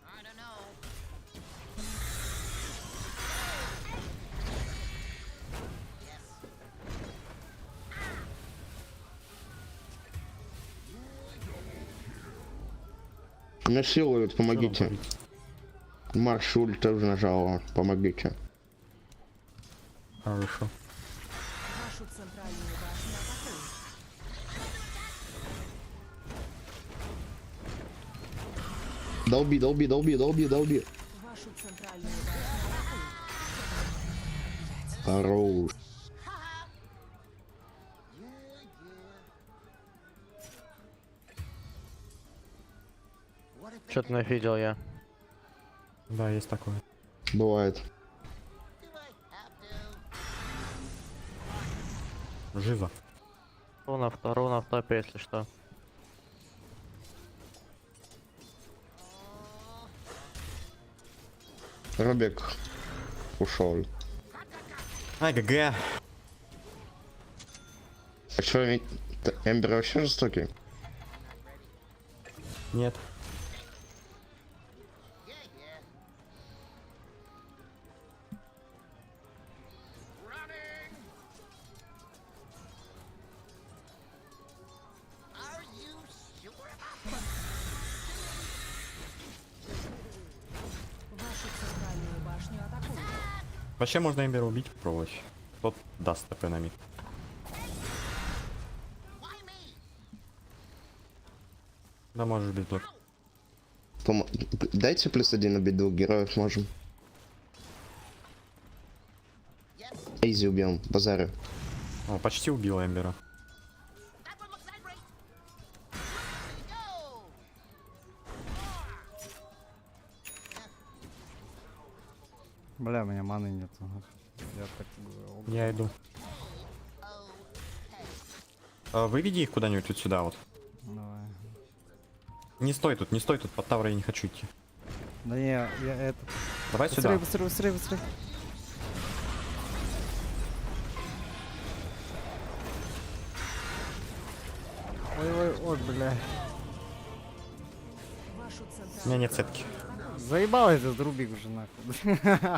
[SPEAKER 3] I don't know.
[SPEAKER 9] Насилуют, помогите. Маршуль тоже нажала. Помогите.
[SPEAKER 6] Хорошо.
[SPEAKER 2] Вашу центральную башню атакуют.
[SPEAKER 9] Долби, долби, долби, долби, долби.
[SPEAKER 2] Вашу центральную башню атакуют.
[SPEAKER 9] Хорош.
[SPEAKER 3] What if they
[SPEAKER 10] Что-то нафидел я.
[SPEAKER 6] Да, есть такое.
[SPEAKER 9] Бывает.
[SPEAKER 3] do I have to?
[SPEAKER 6] Жиза.
[SPEAKER 10] Руна в топе, если что.
[SPEAKER 9] Робик ушел.
[SPEAKER 6] Ай, ГГ.
[SPEAKER 9] А что, Эмбер вообще жестокий?
[SPEAKER 6] Нет.
[SPEAKER 3] Yeah, yeah. Running. Are you sure about that?
[SPEAKER 2] Вашу центральную башню атакуют.
[SPEAKER 6] Вообще можно Эмбера убить, попробовать. Тот даст ТП на мид.
[SPEAKER 3] Why me?
[SPEAKER 6] Да можешь без блок.
[SPEAKER 9] Дайте +1 убить двух героев, можем.
[SPEAKER 3] Yes.
[SPEAKER 9] Эйзи убьем, базарю.
[SPEAKER 6] О, почти убил Эмбера.
[SPEAKER 3] That one looks angry. Go.
[SPEAKER 1] Бля, у меня маны нет. Я так...
[SPEAKER 6] Я иду. Выведи их куда-нибудь вот сюда вот.
[SPEAKER 1] Давай.
[SPEAKER 6] Не стой тут, под таврой я не хочу идти.
[SPEAKER 1] Да не, я это...
[SPEAKER 6] Давай сюда.
[SPEAKER 1] Быстрее. Ой, бля.
[SPEAKER 2] Вашу
[SPEAKER 6] У меня нет сетки.
[SPEAKER 1] Заебал этот Рубик уже нахуй.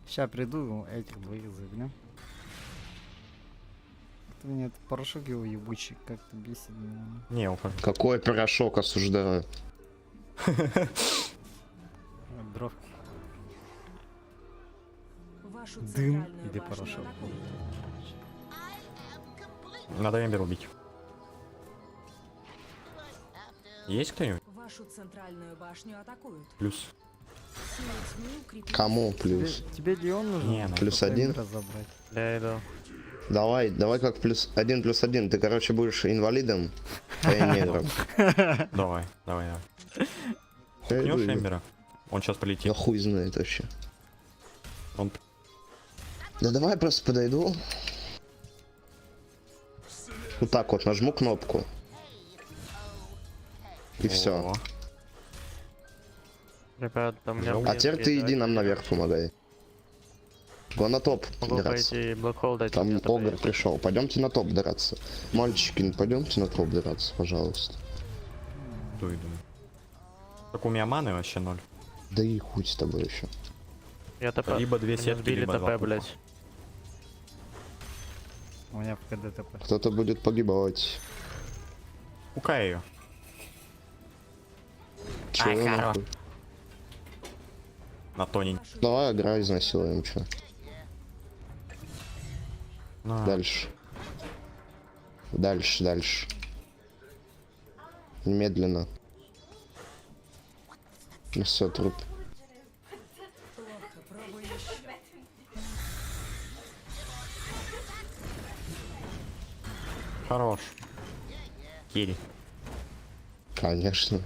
[SPEAKER 1] Сейчас приду, этих двоих заберем. Как-то меня этот порошок его ебучий как-то бесит меня.
[SPEAKER 6] Не, ухожу.
[SPEAKER 9] Какой порошок, осуждаю.
[SPEAKER 1] Дровки.
[SPEAKER 2] Вашу
[SPEAKER 1] Дым
[SPEAKER 2] центральную
[SPEAKER 1] или
[SPEAKER 2] башню
[SPEAKER 1] порошок?
[SPEAKER 2] атакуют.
[SPEAKER 6] Надо Эмбер убить. Есть кто-нибудь?
[SPEAKER 2] Вашу центральную башню атакуют.
[SPEAKER 6] Плюс.
[SPEAKER 2] Силы тьмы укрепили.
[SPEAKER 9] Кому плюс?
[SPEAKER 1] Тебе Леон нужен?
[SPEAKER 6] Не, ну,
[SPEAKER 9] Плюс один?
[SPEAKER 1] Разобрать.
[SPEAKER 10] Я иду.
[SPEAKER 9] Давай как плюс один. Ты, короче, будешь инвалидом, а я негром.
[SPEAKER 6] Давай.
[SPEAKER 9] Я
[SPEAKER 6] Пнешь
[SPEAKER 9] иду.
[SPEAKER 6] Эмбера? Он сейчас
[SPEAKER 9] Я
[SPEAKER 6] полетит.
[SPEAKER 9] хуй знает вообще.
[SPEAKER 6] Он...
[SPEAKER 9] Да давай просто подойду. Вот так вот нажму кнопку. И все.
[SPEAKER 6] О,
[SPEAKER 10] Ребят, у меня...
[SPEAKER 6] А
[SPEAKER 9] А теперь ты иди нам наверх помогай. Го на топ
[SPEAKER 10] Могу
[SPEAKER 9] драться.
[SPEAKER 10] пойти Блэкхолл дать.
[SPEAKER 9] Там
[SPEAKER 10] где-то
[SPEAKER 9] Огр
[SPEAKER 10] поехать.
[SPEAKER 9] пришел. Пойдемте на топ драться. Мальчики, пойдемте на топ драться, пожалуйста.
[SPEAKER 6] иду. Так у меня маны вообще 0.
[SPEAKER 9] Да и хуй с тобой еще.
[SPEAKER 10] Я ТП.
[SPEAKER 6] Либо две
[SPEAKER 10] Меня
[SPEAKER 6] сетки,
[SPEAKER 10] сбили
[SPEAKER 6] либо два
[SPEAKER 10] ТП, блять.
[SPEAKER 1] У меня в КДТП.
[SPEAKER 9] Кто-то будет погибать.
[SPEAKER 6] Пукай ее.
[SPEAKER 9] Чего
[SPEAKER 6] Ай,
[SPEAKER 9] нахуй?
[SPEAKER 6] На тоненький.
[SPEAKER 9] Давай играй, изнасилуем, чё.
[SPEAKER 6] На.
[SPEAKER 9] Дальше. Дальше. Медленно. Ну все, труп.
[SPEAKER 6] Хорош. Кири.
[SPEAKER 9] Конечно.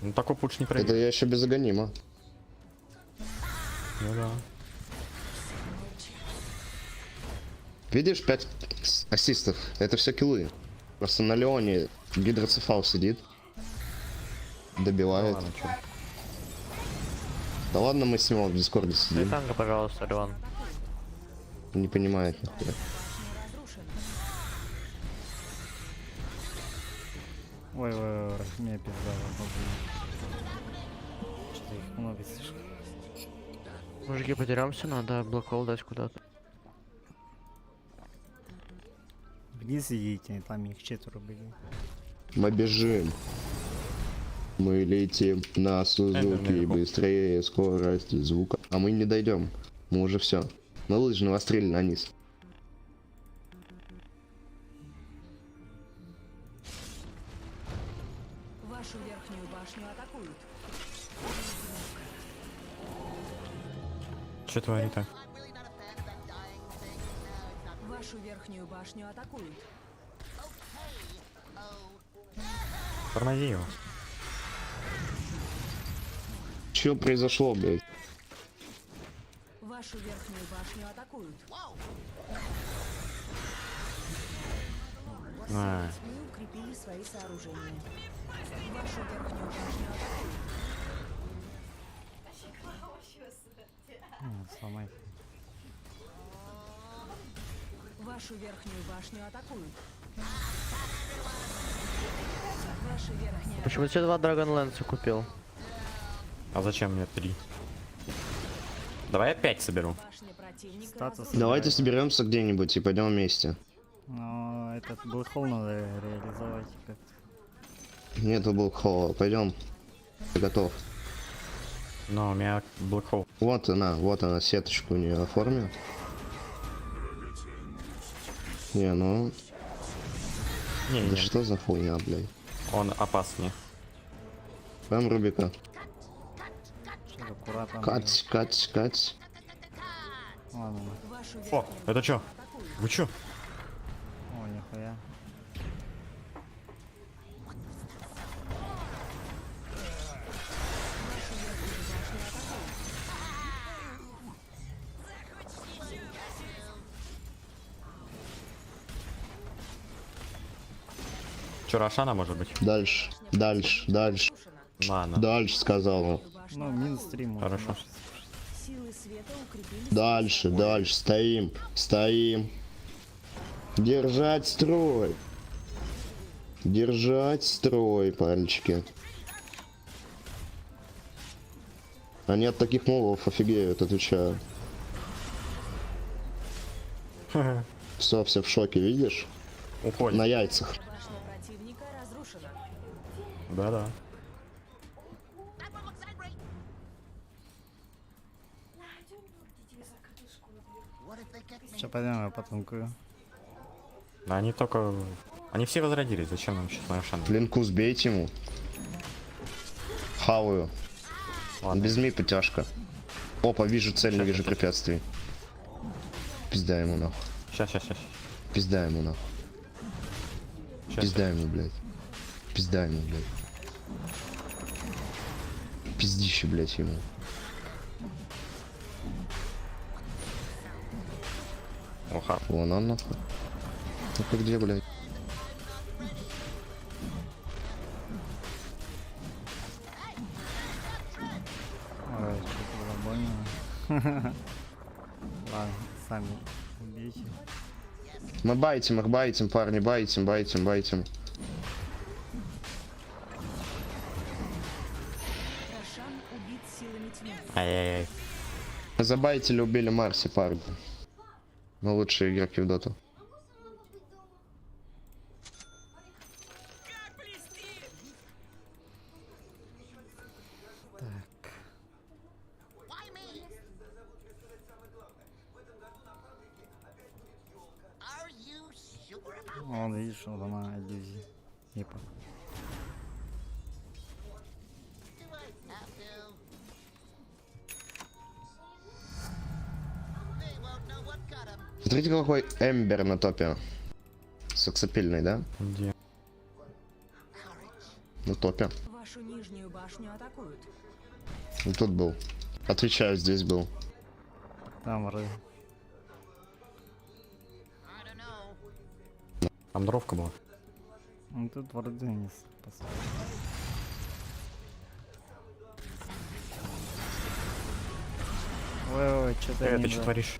[SPEAKER 6] Ну такой пуш не
[SPEAKER 9] Это
[SPEAKER 6] пройдет.
[SPEAKER 9] я еще без агонима.
[SPEAKER 6] Ну да.
[SPEAKER 9] Видишь, 5 ассистов. Это все киллы. Просто на Леоне гидроцефал сидит. Добивает.
[SPEAKER 6] Ладно, чё.
[SPEAKER 9] Да ладно, мы с ним в дискорде
[SPEAKER 10] Дай
[SPEAKER 9] сидим.
[SPEAKER 10] танка, пожалуйста, Леон.
[SPEAKER 9] Не понимает нихуя.
[SPEAKER 1] Ой, мне пизда. Что-то их много слишком.
[SPEAKER 10] Мужики, потерямся, надо Блэкхолл дать куда-то.
[SPEAKER 1] Вниз идите, там их 4 были.
[SPEAKER 9] Мы бежим. Мы летим на Сузуки,
[SPEAKER 6] наверху.
[SPEAKER 9] быстрее скорость звука. А мы не дойдем. Мы уже все. Мы лыжи навострили на низ.
[SPEAKER 2] Вашу верхнюю башню атакуют.
[SPEAKER 6] Че творит так?
[SPEAKER 3] I'm really not a fan of that dying thing. No, it's not.
[SPEAKER 2] Вашу верхнюю башню атакуют.
[SPEAKER 6] Тормози его.
[SPEAKER 9] Че произошло, блядь?
[SPEAKER 2] Вашу верхнюю башню атакуют.
[SPEAKER 6] На.
[SPEAKER 2] Тьмы укрепили свои сооружения. Вашу верхнюю башню атакуют.
[SPEAKER 1] Сломай.
[SPEAKER 2] Вашу верхнюю башню атакуют. Ваша верхняя
[SPEAKER 10] Почему тебе 2 Драгонлэнса купил?
[SPEAKER 6] А зачем мне 3? Давай я 5 соберу.
[SPEAKER 2] башня противника
[SPEAKER 1] Статус.
[SPEAKER 2] разрушена.
[SPEAKER 9] Давайте соберемся где-нибудь и пойдем вместе.
[SPEAKER 1] Но этот Блэкхолл надо реализовать как-то.
[SPEAKER 9] Нету был холла. Пойдем. Я готов.
[SPEAKER 6] Но у меня Блэкхолл.
[SPEAKER 9] Вот она, сеточку у нее оформил. Не, ну,
[SPEAKER 6] Не,
[SPEAKER 9] да
[SPEAKER 6] не,
[SPEAKER 9] что за хуйня, блядь.
[SPEAKER 6] он опаснее.
[SPEAKER 9] Прям Рубика.
[SPEAKER 1] Аккуратно.
[SPEAKER 9] Кать, кать, кать.
[SPEAKER 1] Ладно.
[SPEAKER 2] Вашу
[SPEAKER 6] О, это чё? Вы чё?
[SPEAKER 1] Ой, нихуя.
[SPEAKER 6] Чё, Рошана может быть?
[SPEAKER 9] Дальше, дальше, дальше.
[SPEAKER 6] Ладно.
[SPEAKER 9] Дальше сказал.
[SPEAKER 1] Ну, минус 3 можно.
[SPEAKER 6] Хорошо.
[SPEAKER 2] Силы света укрепили.
[SPEAKER 9] Дальше, дальше. Стоим, стоим. Держать строй. Держать строй, пальчики. Они от таких мобов офигеют, отвечаю. Все в шоке, видишь?
[SPEAKER 6] Уходит.
[SPEAKER 9] На яйцах.
[SPEAKER 2] Башня противника разрушена.
[SPEAKER 6] Да-да.
[SPEAKER 3] What if they get me?
[SPEAKER 1] Сейчас пойдем, я потанкую.
[SPEAKER 6] Да они только... Они все возродились, зачем нам сейчас на Рошана?
[SPEAKER 9] Линку сбейте ему. Хаваю.
[SPEAKER 6] Ладно.
[SPEAKER 9] Без мипа тяжко. Опа, вижу цель, не вижу препятствий. Пизда ему нахуй.
[SPEAKER 6] Сейчас.
[SPEAKER 9] Пизда ему нахуй.
[SPEAKER 6] Щас.
[SPEAKER 9] Пизда ему, блядь. Пизда ему, блядь. Пиздище, блядь, ему.
[SPEAKER 6] Оха.
[SPEAKER 9] Вон он нахуй. Ну-ка где, блядь?
[SPEAKER 1] Ой, что-то было больно. Ладно, сами убейте.
[SPEAKER 9] Мы байтим их, байтим, парни, байтим.
[SPEAKER 2] Рошан убит силами тьмы.
[SPEAKER 6] Ай-яй-яй.
[SPEAKER 9] Мы забайтили, убили Марси, парни. Мы лучшие игроки в доту.
[SPEAKER 1] Так.
[SPEAKER 3] Why me? Are you sure about
[SPEAKER 1] Вон, видишь, вот она иллюзия. Епа.
[SPEAKER 3] do I have to? They won't know what got 'em.
[SPEAKER 9] Смотрите, какой Эмбер на топе. Сексапильный, да?
[SPEAKER 6] Где?
[SPEAKER 9] На топе.
[SPEAKER 2] Вашу нижнюю башню атакуют.
[SPEAKER 9] Ну, тут был. Отвечаю, здесь был.
[SPEAKER 1] Там ры.
[SPEAKER 3] I don't know.
[SPEAKER 6] Там дровка была.
[SPEAKER 1] Ну тут вроде не спас. Ой, что-то
[SPEAKER 6] Ты что творишь?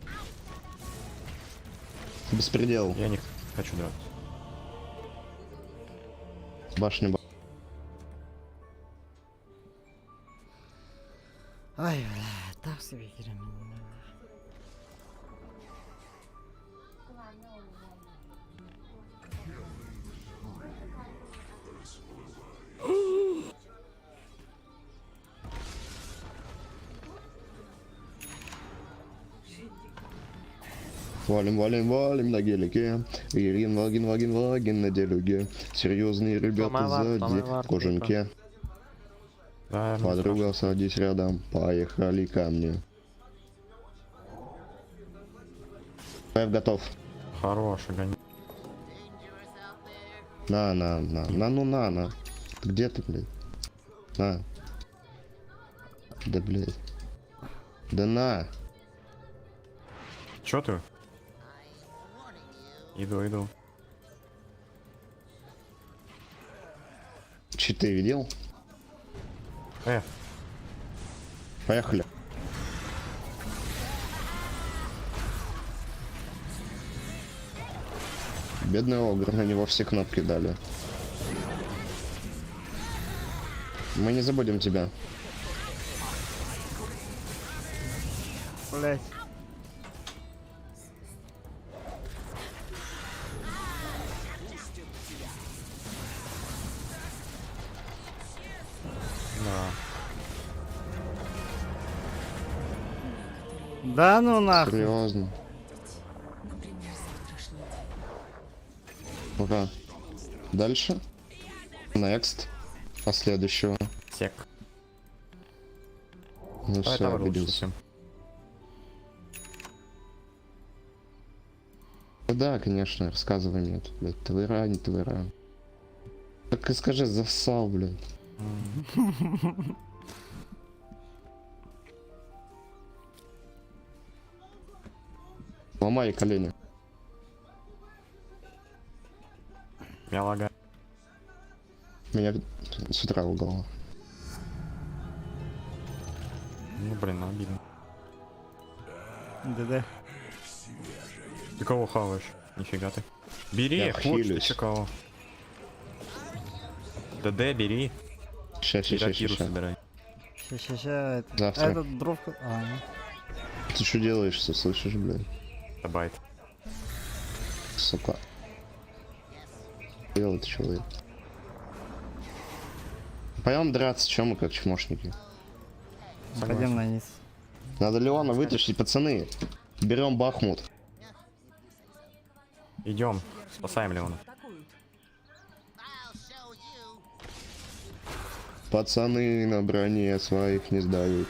[SPEAKER 9] Беспредел.
[SPEAKER 6] Я не хочу драться.
[SPEAKER 9] Башня.
[SPEAKER 1] Ай, бля, так себе Керем.
[SPEAKER 9] Валим на гелике. Ирин, вагин на делюге. Серьезные ребята
[SPEAKER 10] Самовар,
[SPEAKER 9] сзади,
[SPEAKER 10] самовар,
[SPEAKER 9] в кожанке.
[SPEAKER 6] Да, ну,
[SPEAKER 9] Подруга, садись рядом. Поехали ко мне. Пэп готов.
[SPEAKER 6] хороший гонец.
[SPEAKER 3] Dangerous out there.
[SPEAKER 9] На. Где ты, блядь? На. Да, блядь. Да на.
[SPEAKER 6] Чё ты?
[SPEAKER 3] I'm warning you.
[SPEAKER 6] Иду.
[SPEAKER 9] Читы видел? Поехали. Бедный Огр, на него все кнопки дали. Мы не забудем тебя.
[SPEAKER 1] Блять.
[SPEAKER 6] Да.
[SPEAKER 1] Да ну нахуй.
[SPEAKER 9] Серьезно.
[SPEAKER 2] Например, завтрашний день.
[SPEAKER 9] Ура. Дальше. Next. А следующего.
[SPEAKER 6] Сек.
[SPEAKER 9] Ну
[SPEAKER 6] Давай
[SPEAKER 9] все,
[SPEAKER 6] тавер лучше
[SPEAKER 9] обиделся.
[SPEAKER 6] всем.
[SPEAKER 9] Ну да, конечно, рассказывай мне это, блядь, ТВР, не ТВР. Так и скажи, засал, блядь. Ломай колени.
[SPEAKER 6] Я лагаю.
[SPEAKER 9] Меня с утра угало.
[SPEAKER 6] Ну блин, обидно.
[SPEAKER 1] ДД.
[SPEAKER 6] Ты кого хаваешь? Нифига ты. Бери,
[SPEAKER 9] Я
[SPEAKER 6] хуй,
[SPEAKER 9] похилюсь.
[SPEAKER 6] ты кого. ДД бери.
[SPEAKER 9] Ща,
[SPEAKER 6] Пиру собирай.
[SPEAKER 1] Ща, это...
[SPEAKER 9] Завтра.
[SPEAKER 1] Этот дровка... А, ну.
[SPEAKER 9] Ты что делаешь, все слышишь, блядь?
[SPEAKER 6] Байт.
[SPEAKER 9] Сука. Делает человек. Пойдем драться, чем мы как чмошники?
[SPEAKER 1] Пойдем на низ.
[SPEAKER 9] Надо Леона вытащить, пацаны. Берем Бахмут.
[SPEAKER 6] Идем, спасаем Леона.
[SPEAKER 2] Атакуют.
[SPEAKER 3] I'll show you.
[SPEAKER 9] Пацаны на броне своих не сдают.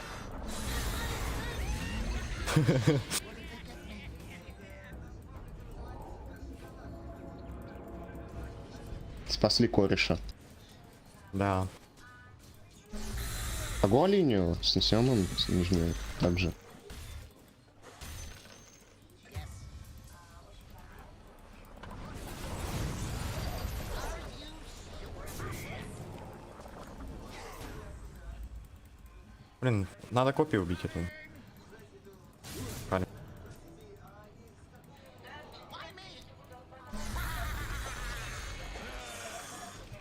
[SPEAKER 9] Спасли кореша.
[SPEAKER 6] Да.
[SPEAKER 9] Огонь линию снесем им с нижнюю также.
[SPEAKER 6] Блин, надо копию убить эту. Правильно.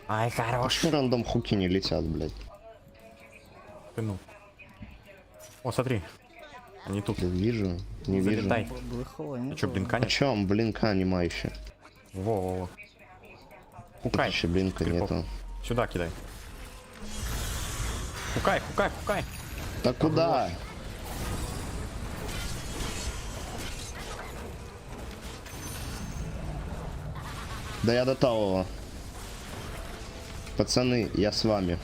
[SPEAKER 6] Ай, хорош.
[SPEAKER 9] Почему рандом хуки не летят, блядь?
[SPEAKER 6] Ты ну. О, смотри. Они тут.
[SPEAKER 9] Да вижу, не вижу.
[SPEAKER 6] Залетай.
[SPEAKER 1] Блэхола
[SPEAKER 6] А
[SPEAKER 1] нет.
[SPEAKER 6] чё, блинка
[SPEAKER 9] О
[SPEAKER 6] нет?
[SPEAKER 9] чем, блинка нема еще?
[SPEAKER 6] Во-во-во. Хукай.
[SPEAKER 9] Еще блинка
[SPEAKER 6] Крипов.
[SPEAKER 9] нету.
[SPEAKER 6] Сюда кидай. Хукай, хукай, хукай.
[SPEAKER 9] Так куда? Да я до того. Пацаны, я с вами.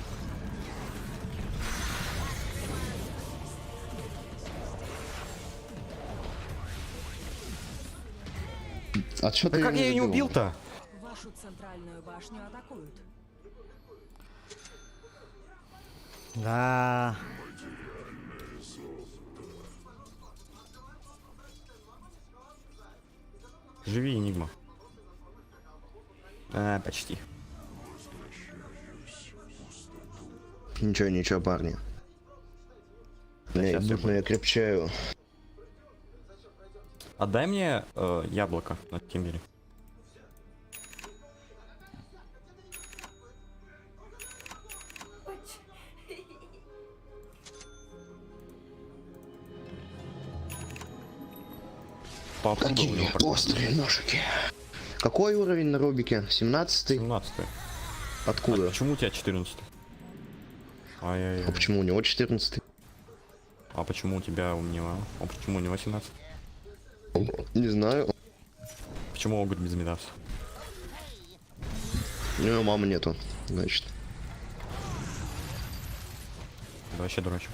[SPEAKER 9] А чё
[SPEAKER 6] Да
[SPEAKER 9] ты
[SPEAKER 6] как я ее не
[SPEAKER 9] сделал?
[SPEAKER 6] убил-то?
[SPEAKER 2] Вашу центральную башню атакуют.
[SPEAKER 1] Да.
[SPEAKER 6] Живи, Энигма. А, почти.
[SPEAKER 9] Ничего, ничего, парни.
[SPEAKER 6] сейчас всё
[SPEAKER 9] Я крепчаю.
[SPEAKER 6] Отдай мне яблоко на Тимбере. Что откуда у него?
[SPEAKER 9] Какие острые ножики. Какой уровень на Рубике? 17-й?
[SPEAKER 6] 17-й.
[SPEAKER 9] Откуда?
[SPEAKER 6] Почему у тебя 14?
[SPEAKER 9] А
[SPEAKER 6] Ай-яй-яй.
[SPEAKER 9] почему у него 14-й?
[SPEAKER 6] А почему у тебя у него? А почему у него 17?
[SPEAKER 9] Не знаю.
[SPEAKER 6] Почему Огр без медавс?
[SPEAKER 9] У него мамы нету, значит.
[SPEAKER 6] Да вообще дурачок.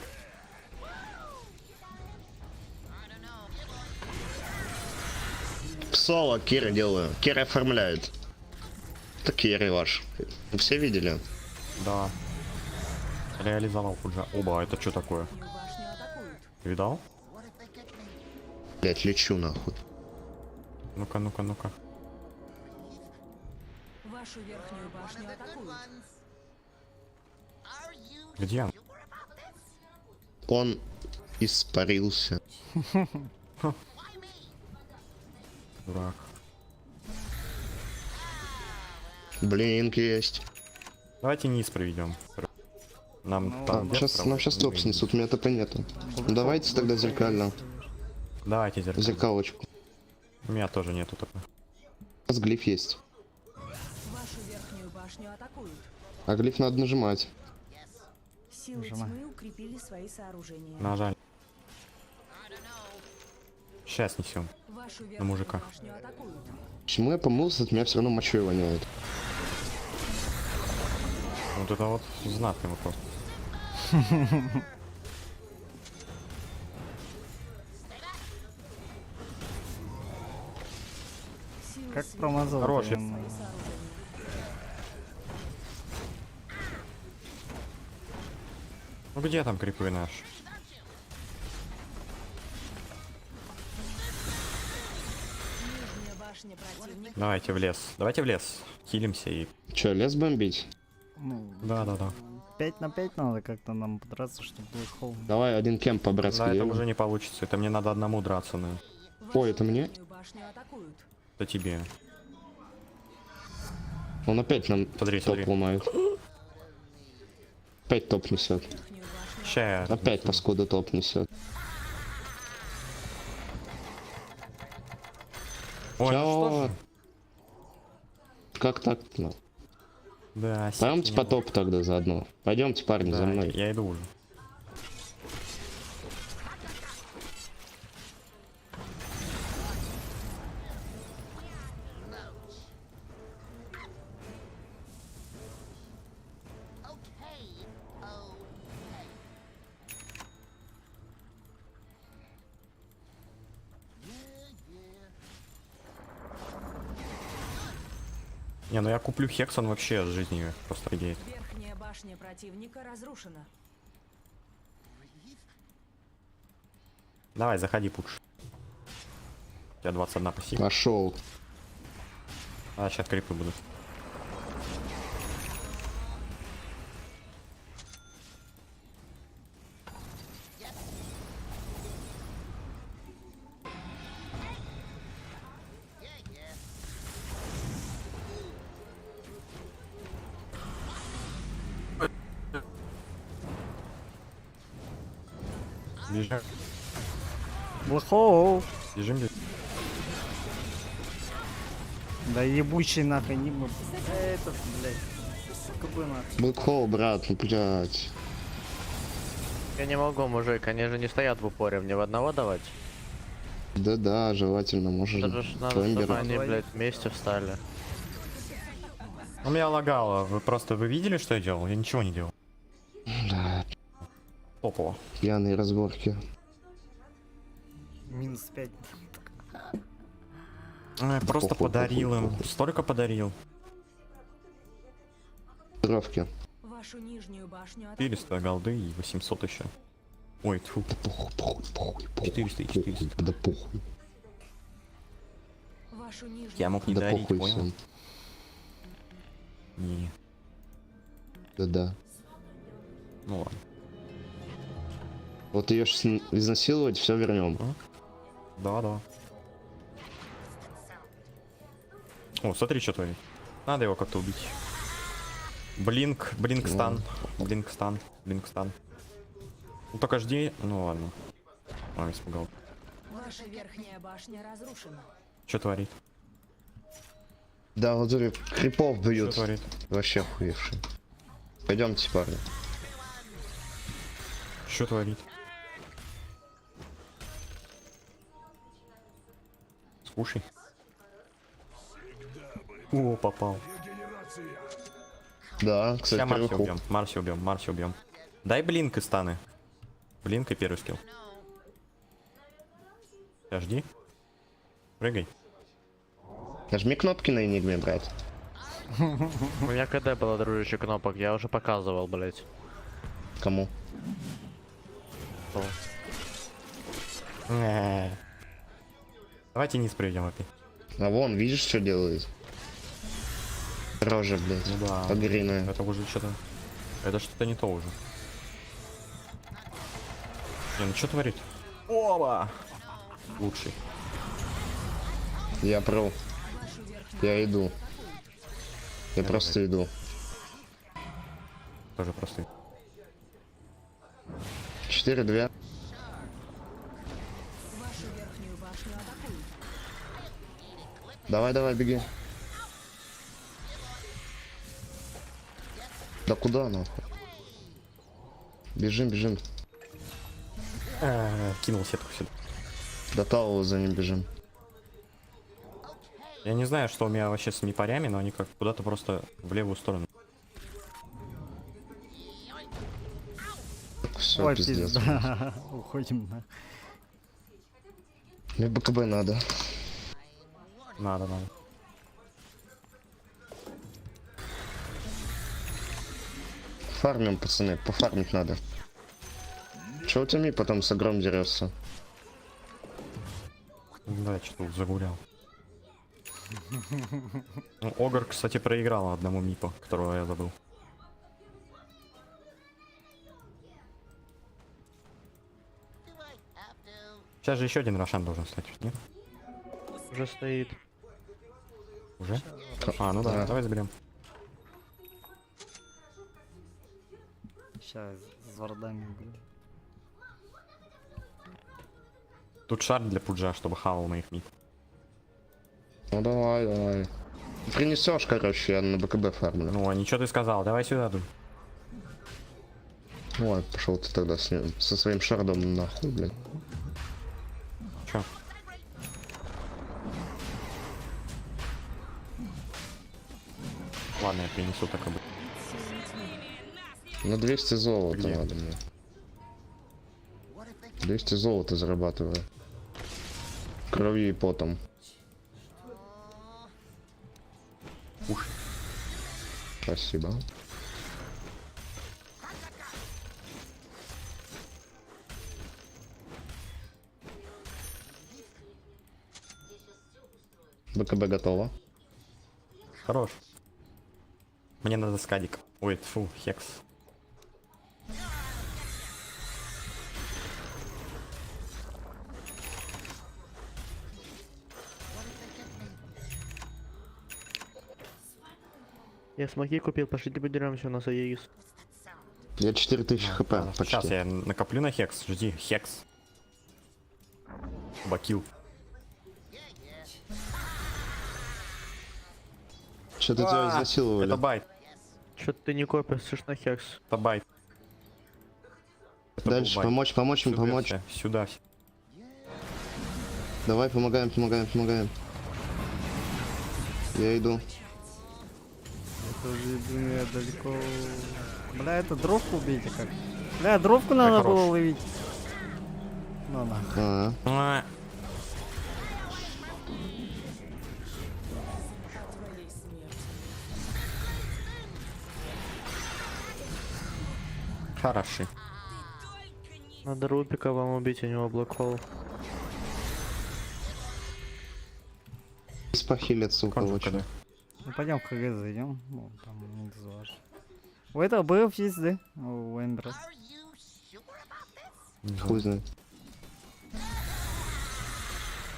[SPEAKER 9] Соло Кира делаю. Кира оформляет. Это Кира ваш. Все видели?
[SPEAKER 6] Да. Реализовал Худжа. Оба, это что такое?
[SPEAKER 2] Башню атакуют.
[SPEAKER 6] Видал?
[SPEAKER 9] Блять, лечу нахуй.
[SPEAKER 6] Ну-ка, ну-ка, ну-ка.
[SPEAKER 2] Вашу верхнюю башню атакуют.
[SPEAKER 6] Где он?
[SPEAKER 9] Он испарился.
[SPEAKER 6] Дурак.
[SPEAKER 9] Блинк есть.
[SPEAKER 6] Давайте низ проведем. Нам там вверх
[SPEAKER 9] Сейчас, нам
[SPEAKER 6] проводят,
[SPEAKER 9] сейчас
[SPEAKER 6] мы
[SPEAKER 9] топ
[SPEAKER 6] вниз.
[SPEAKER 9] снесут, у меня ТП нету. Давайте тогда зеркально.
[SPEAKER 6] Давайте зеркало.
[SPEAKER 9] Зеркалочку.
[SPEAKER 6] У меня тоже нету такой.
[SPEAKER 9] У нас глиф есть.
[SPEAKER 2] Вашу верхнюю башню атакуют.
[SPEAKER 9] А глиф надо нажимать.
[SPEAKER 2] Силы
[SPEAKER 1] Нажимай.
[SPEAKER 2] тьмы укрепили свои сооружения.
[SPEAKER 6] Нажали. Сейчас несем.
[SPEAKER 2] Вашу
[SPEAKER 6] на
[SPEAKER 2] верхнюю
[SPEAKER 6] мужика.
[SPEAKER 2] башню атакуют.
[SPEAKER 9] Почему я помылся, от меня все равно мочой воняет.
[SPEAKER 6] Вот это вот знатный вопрос.
[SPEAKER 1] Как промазал.
[SPEAKER 6] Хорош, я-
[SPEAKER 1] прям.
[SPEAKER 6] Ну где там крипы наш?
[SPEAKER 2] Нижняя башня противника.
[SPEAKER 6] Давайте в лес. Давайте в лес. Хилимся и...
[SPEAKER 9] Че, лес бомбить?
[SPEAKER 1] Ну,
[SPEAKER 6] Да.
[SPEAKER 1] 5 на 5 надо как-то нам подраться, чтобы Black Hole.
[SPEAKER 9] Давай один кемп по-братски
[SPEAKER 6] Да, это
[SPEAKER 9] делаем.
[SPEAKER 6] уже не получится. Это мне надо одному драться, ну.
[SPEAKER 9] Ой, это мне?
[SPEAKER 2] Нижнюю башню атакуют.
[SPEAKER 6] Это тебе.
[SPEAKER 9] Он опять нам
[SPEAKER 6] Смотри,
[SPEAKER 9] топ
[SPEAKER 6] смотри.
[SPEAKER 9] ломает. Опять топ несет.
[SPEAKER 2] Верхнюю башню
[SPEAKER 6] Ща я...
[SPEAKER 9] Опять паскуда топ несет.
[SPEAKER 6] Ой, ну что
[SPEAKER 9] Чё?
[SPEAKER 6] ж.
[SPEAKER 9] Как так? Ну,
[SPEAKER 6] Да,
[SPEAKER 9] пойдемте
[SPEAKER 6] сильно.
[SPEAKER 9] по топ тогда заодно. Пойдемте, парни,
[SPEAKER 6] Да,
[SPEAKER 9] за мной.
[SPEAKER 6] я иду уже.
[SPEAKER 3] Okay. Okay.
[SPEAKER 6] Не, ну я куплю Хекс, он вообще с жизнью просто идеет.
[SPEAKER 2] Верхняя башня противника разрушена.
[SPEAKER 6] Давай, заходи, пуш. У тебя 21 пассив.
[SPEAKER 9] Пошел.
[SPEAKER 6] А, сейчас крипы будут. Бежим,
[SPEAKER 1] Black Hole!
[SPEAKER 6] бежим.
[SPEAKER 1] Да ебучий нахуй, не мы. Этот, блядь. Сука бы нахуй.
[SPEAKER 9] Блэкхол, брат, ну блядь.
[SPEAKER 10] Я не могу, мужик, они же не стоят в упоре, мне в одного давать?
[SPEAKER 9] Да-да, желательно, может.
[SPEAKER 10] Это же надо,
[SPEAKER 9] Флэмбер.
[SPEAKER 10] чтобы они, блядь, вместе встали.
[SPEAKER 6] У меня лагало. Вы видели, что я делал? Я ничего не делал.
[SPEAKER 9] Да,
[SPEAKER 6] Топово.
[SPEAKER 9] пьяные разборки.
[SPEAKER 1] Минус 5.
[SPEAKER 6] Просто
[SPEAKER 9] Похуй,
[SPEAKER 6] подарил
[SPEAKER 9] похуй,
[SPEAKER 6] им.
[SPEAKER 9] похуй.
[SPEAKER 6] Столько подарил.
[SPEAKER 9] Травки.
[SPEAKER 2] Вашу нижнюю башню атакуют.
[SPEAKER 6] 400 голды и 800 еще. Ой, тьфу.
[SPEAKER 9] Да похуй.
[SPEAKER 6] 400 и 400.
[SPEAKER 9] Да похуй.
[SPEAKER 2] Вашу нижнюю
[SPEAKER 6] Я мог не
[SPEAKER 9] Да
[SPEAKER 6] дарить,
[SPEAKER 9] похуй
[SPEAKER 6] понял?
[SPEAKER 9] всем.
[SPEAKER 6] Не.
[SPEAKER 9] Да-да.
[SPEAKER 6] Ну ладно.
[SPEAKER 9] Вот ее изнасиловать, все вернем.
[SPEAKER 6] Да. О, смотри, что творит. Надо его как-то убить. Блинк стан. Блинк стан. Ну только жди. Ну ладно. А, испугал.
[SPEAKER 2] Ваша верхняя башня разрушена.
[SPEAKER 6] Что творит?
[SPEAKER 9] Да, вот смотри, крипов
[SPEAKER 6] Что
[SPEAKER 9] бьют.
[SPEAKER 6] творит?
[SPEAKER 9] Вообще охуевшие. Пойдемте, парни.
[SPEAKER 6] Что творит? Слушай. О, попал.
[SPEAKER 9] Да,
[SPEAKER 6] Сейчас
[SPEAKER 9] кстати,
[SPEAKER 6] Марси
[SPEAKER 9] первый
[SPEAKER 6] убьем. Марси убьем. Дай блинк и станы. Блинк и первый скилл. Сейчас жди. Прыгай.
[SPEAKER 9] Нажми кнопки на Энигме, брат.
[SPEAKER 10] У меня КД было, дружище, кнопок, я уже показывал, блядь.
[SPEAKER 9] Кому?
[SPEAKER 6] Давайте низ пройдем опять.
[SPEAKER 9] А вон, видишь, что делает? Рожа, блядь.
[SPEAKER 6] Ну да.
[SPEAKER 9] Погриная.
[SPEAKER 6] Это уже что-то... Это что-то не то уже. Не, ну что творит? Оба! Лучший.
[SPEAKER 9] Я про. Я иду. Я просто иду.
[SPEAKER 6] Тоже простой.
[SPEAKER 9] 4-2.
[SPEAKER 2] Вашу верхнюю башню атакуют.
[SPEAKER 9] Давай, беги. Да куда нахуй? Бежим.
[SPEAKER 6] Кинул сетку сюда.
[SPEAKER 9] До Таула за ним бежим.
[SPEAKER 6] Я не знаю, что у меня вообще с непарями, но они как куда-то просто в левую сторону.
[SPEAKER 9] Все,
[SPEAKER 1] Ой,
[SPEAKER 9] пиздец.
[SPEAKER 1] пизда. Уходим на.
[SPEAKER 9] Мне БКБ надо.
[SPEAKER 6] Надо.
[SPEAKER 9] Фармим, пацаны, пофармить надо. Чего ты ми потом с огром дерется?
[SPEAKER 6] Да, что тут загулял. Ну, Огр, кстати, проиграл одному мипу, которого я забыл.
[SPEAKER 3] Do I have to?
[SPEAKER 6] Сейчас же еще один Рошан должен стать, нет?
[SPEAKER 10] Уже стоит.
[SPEAKER 6] Уже? А, ну да,
[SPEAKER 9] Да.
[SPEAKER 6] давай заберем.
[SPEAKER 1] Сейчас с вардами, блин.
[SPEAKER 6] Тут шар для пуджа, чтобы хавал моих мип.
[SPEAKER 9] Ну давай, давай. Принесешь, короче, я на БКБ фармлю.
[SPEAKER 6] Ну, а ничего ты сказал, давай сюда, Дунь.
[SPEAKER 9] Ну ладно, пошел ты тогда с ним, со своим шардом нахуй, блядь.
[SPEAKER 6] Чё? Ладно, я принесу так обычно.
[SPEAKER 9] На 200 золота
[SPEAKER 6] Где?
[SPEAKER 9] надо мне. 200 золота зарабатываю. Кровью и потом.
[SPEAKER 6] Уж.
[SPEAKER 9] Спасибо. БКБ готово.
[SPEAKER 6] Хорош. Мне надо скадик. Ой, фу, хекс.
[SPEAKER 10] Я смоки купил, пошлите подеремся, у нас Аегис.
[SPEAKER 9] Я 4000 хп почти.
[SPEAKER 6] Сейчас я накоплю на хекс. Жди, хекс. Бакил.
[SPEAKER 9] Что-то тебя изнасиловали.
[SPEAKER 6] Это байт.
[SPEAKER 10] Чё ты не копишь на хекс?
[SPEAKER 6] Это байт. Это
[SPEAKER 9] Дальше
[SPEAKER 6] был байт.
[SPEAKER 9] помочь им,
[SPEAKER 6] Сюда
[SPEAKER 9] помочь.
[SPEAKER 6] все, сюда все.
[SPEAKER 9] Давай, помогаем. Я иду.
[SPEAKER 1] Это же, я далеко. Бля, это дровку убейте как. Бля, дровку надо
[SPEAKER 6] хорош.
[SPEAKER 1] было ловить. Ну на.
[SPEAKER 9] А,
[SPEAKER 6] А, Хороши.
[SPEAKER 10] Надо Рубика вам убить, у него блокхол.
[SPEAKER 9] похилят, сука,
[SPEAKER 6] Конжур
[SPEAKER 9] очень.
[SPEAKER 6] КД.
[SPEAKER 1] Ну пойдем в КГ зайдем. Ну, там не зажь. У этого был есть, да? У Эндера.
[SPEAKER 3] Are you sure about this?
[SPEAKER 6] Не знаю.
[SPEAKER 9] Хуй знает.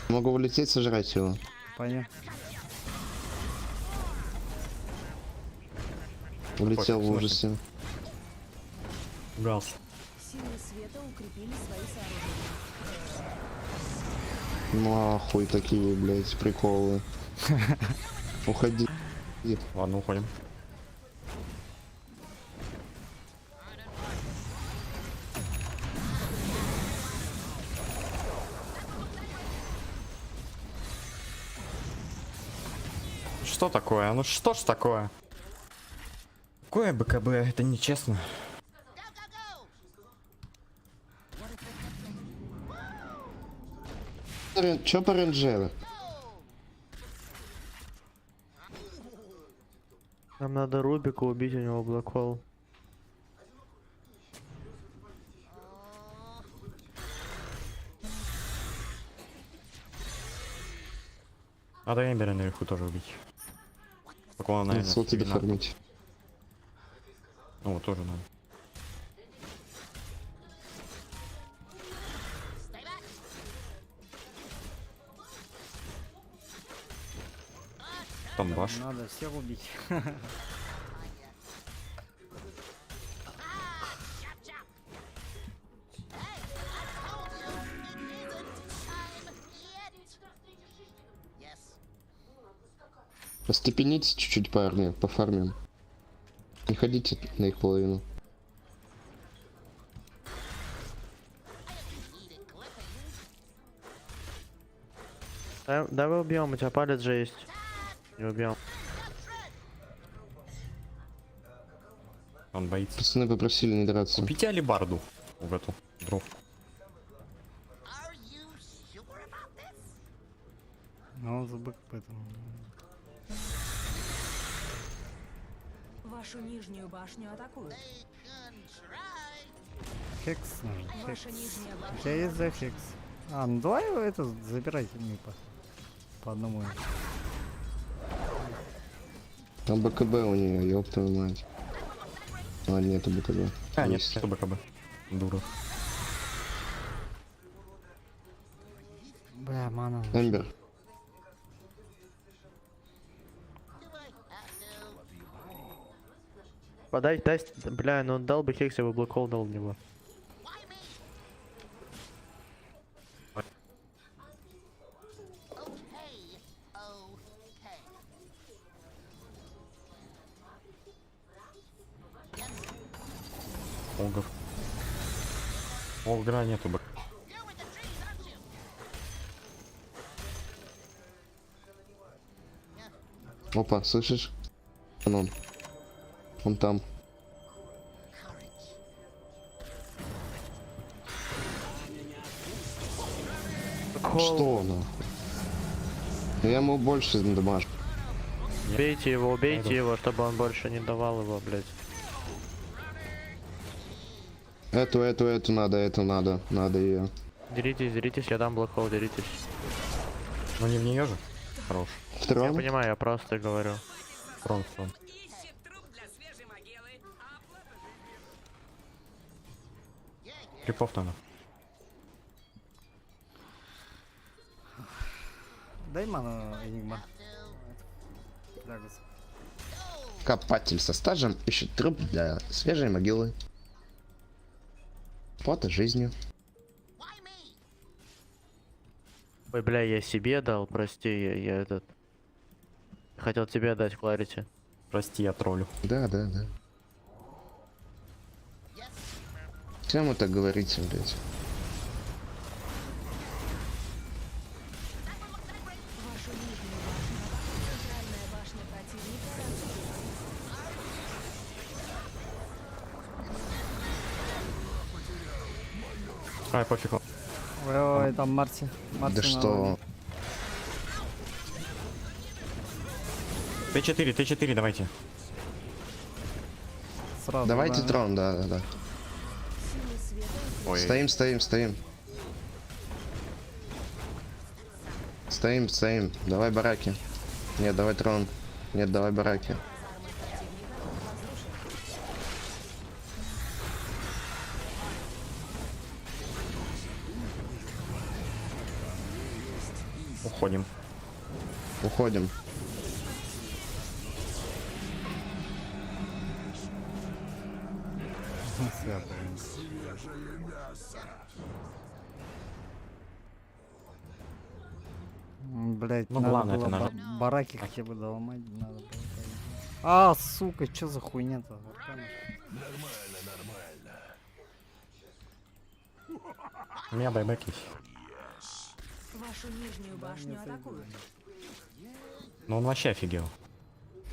[SPEAKER 9] Могу улететь, сожрать его.
[SPEAKER 1] Пойдем.
[SPEAKER 9] Улетел в
[SPEAKER 6] Пофиг,
[SPEAKER 9] ужасе.
[SPEAKER 6] Угался.
[SPEAKER 2] Силы света укрепили свои сооружения.
[SPEAKER 9] Нахуй такие, блядь, приколы. Уходи.
[SPEAKER 6] Ладно, уходим. Что такое? Ну что ж такое? Какое БКБ? Это нечестно.
[SPEAKER 9] Чё по рейнджеру?
[SPEAKER 10] Нам надо Рубика убить, у него блокхол.
[SPEAKER 6] Надо Эмбера наверху тоже убить. Так он, наверное,
[SPEAKER 9] Вот тебе
[SPEAKER 6] не надо.
[SPEAKER 9] фармить.
[SPEAKER 6] Ну, тоже надо. Там баш.
[SPEAKER 1] Надо всех убить.
[SPEAKER 9] Остепенитесь чуть-чуть, парни, пофармим. Не ходите на их половину.
[SPEAKER 10] Давай убьем, у тебя палец же есть. Не убьем.
[SPEAKER 6] Он боится.
[SPEAKER 9] Пацаны попросили не драться.
[SPEAKER 6] Купите алибарду в эту дров.
[SPEAKER 3] Are you sure about this?
[SPEAKER 1] Ну, он забыл поэтому.
[SPEAKER 2] Вашу нижнюю башню атакуют.
[SPEAKER 1] Хекс нужен.
[SPEAKER 2] Ваша нижняя башня
[SPEAKER 1] Где есть за хекс? А, ну давай его это забирайте мне по одному.
[SPEAKER 9] Там БКБ у нее, ёб твою мать. А, нету БКБ.
[SPEAKER 6] А, нет,
[SPEAKER 9] Есть.
[SPEAKER 6] нету БКБ. Дура.
[SPEAKER 1] Бля, мана.
[SPEAKER 9] Эмбер.
[SPEAKER 10] Подай, дай, бля, ну дал бы Хекс, я бы блокол дал в него.
[SPEAKER 3] Okay, okay.
[SPEAKER 6] Олгов. Олгра нету БКБ.
[SPEAKER 3] You're with the trees, aren't you?
[SPEAKER 9] Опа, слышишь? Он там. Что нахуй? Я ему больше дамажу.
[SPEAKER 10] Убейте его, убейте его, чтобы он больше не давал его, блядь.
[SPEAKER 9] Эту надо ее.
[SPEAKER 10] Деритесь, я дам блокол, деритесь.
[SPEAKER 6] Ну не в нее же. Хорош.
[SPEAKER 10] Я
[SPEAKER 9] Втором?
[SPEAKER 10] понимаю, я просто говорю.
[SPEAKER 6] Фронт. Крипов надо.
[SPEAKER 1] Дай ману, Энигма. Драгос.
[SPEAKER 9] Копатель со стажем ищет труп для свежей могилы. Фото жизнью.
[SPEAKER 10] Ой, бля, я себе дал, прости, я этот... Хотел тебе дать, Кларити.
[SPEAKER 6] Прости, я троллю.
[SPEAKER 9] Да. Всем вы так говорите, блядь.
[SPEAKER 2] Вашу нижнюю башню атакует центральная башня противника.
[SPEAKER 6] Ай, пофиг.
[SPEAKER 1] Ой, там Марти. Марти
[SPEAKER 9] Да что?
[SPEAKER 6] Т4, давайте.
[SPEAKER 1] Сразу,
[SPEAKER 9] Давайте
[SPEAKER 1] да.
[SPEAKER 9] трон, да.
[SPEAKER 2] Силы света
[SPEAKER 6] Ой.
[SPEAKER 9] Стоим. Давай бараки. Нет, давай трон. Нет, давай бараки.
[SPEAKER 6] Уходим.
[SPEAKER 9] Уходим.
[SPEAKER 1] Свято. Блять,
[SPEAKER 6] Ну,
[SPEAKER 1] надо
[SPEAKER 6] главное,
[SPEAKER 1] было
[SPEAKER 6] это надо.
[SPEAKER 1] бараки хотя бы доломать, надо было. А, сука, чё за хуйня-то?
[SPEAKER 6] У меня байбек есть.
[SPEAKER 2] Вашу нижнюю башню атакуют.
[SPEAKER 6] Ну он вообще офигел.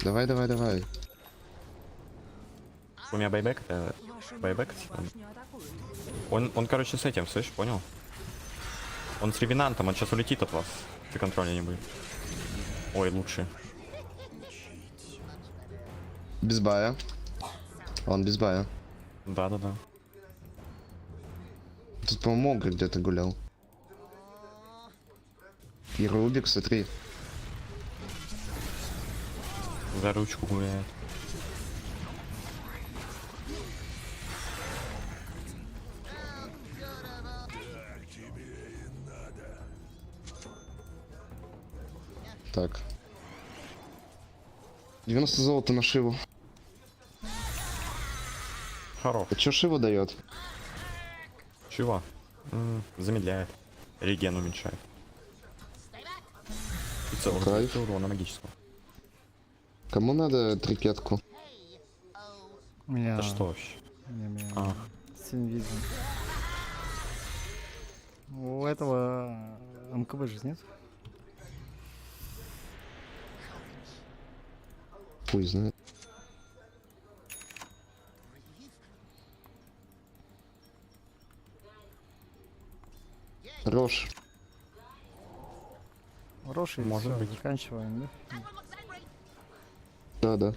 [SPEAKER 9] Давай.
[SPEAKER 6] У меня байбек, это
[SPEAKER 2] Вашу
[SPEAKER 6] байбек.
[SPEAKER 2] нижнюю башню атакуют.
[SPEAKER 6] Он, короче, с этим, слышь, понял? Он с ревенантом, он сейчас улетит от вас. Ты контроля не будет. Ой, лучше.
[SPEAKER 9] Без бая. Он без бая.
[SPEAKER 6] Да.
[SPEAKER 9] Тут, по-моему, Огр где-то гулял. И Рубик, смотри.
[SPEAKER 6] За ручку гуляет.
[SPEAKER 9] Так. 90 золота на Шиву.
[SPEAKER 6] Хорош.
[SPEAKER 9] А чё Шива дает?
[SPEAKER 6] Чего? Замедляет. Реген уменьшает. 500
[SPEAKER 9] Кайф.
[SPEAKER 6] урона магического.
[SPEAKER 9] Кому надо трикетку?
[SPEAKER 1] У меня...
[SPEAKER 6] Это что вообще? А.
[SPEAKER 1] Синвизм. У этого МКБ же нет?
[SPEAKER 9] Хуй знает. Рош.
[SPEAKER 1] Хороший,
[SPEAKER 6] Может
[SPEAKER 1] всё,
[SPEAKER 6] быть.
[SPEAKER 1] заканчиваем, да?
[SPEAKER 9] Да.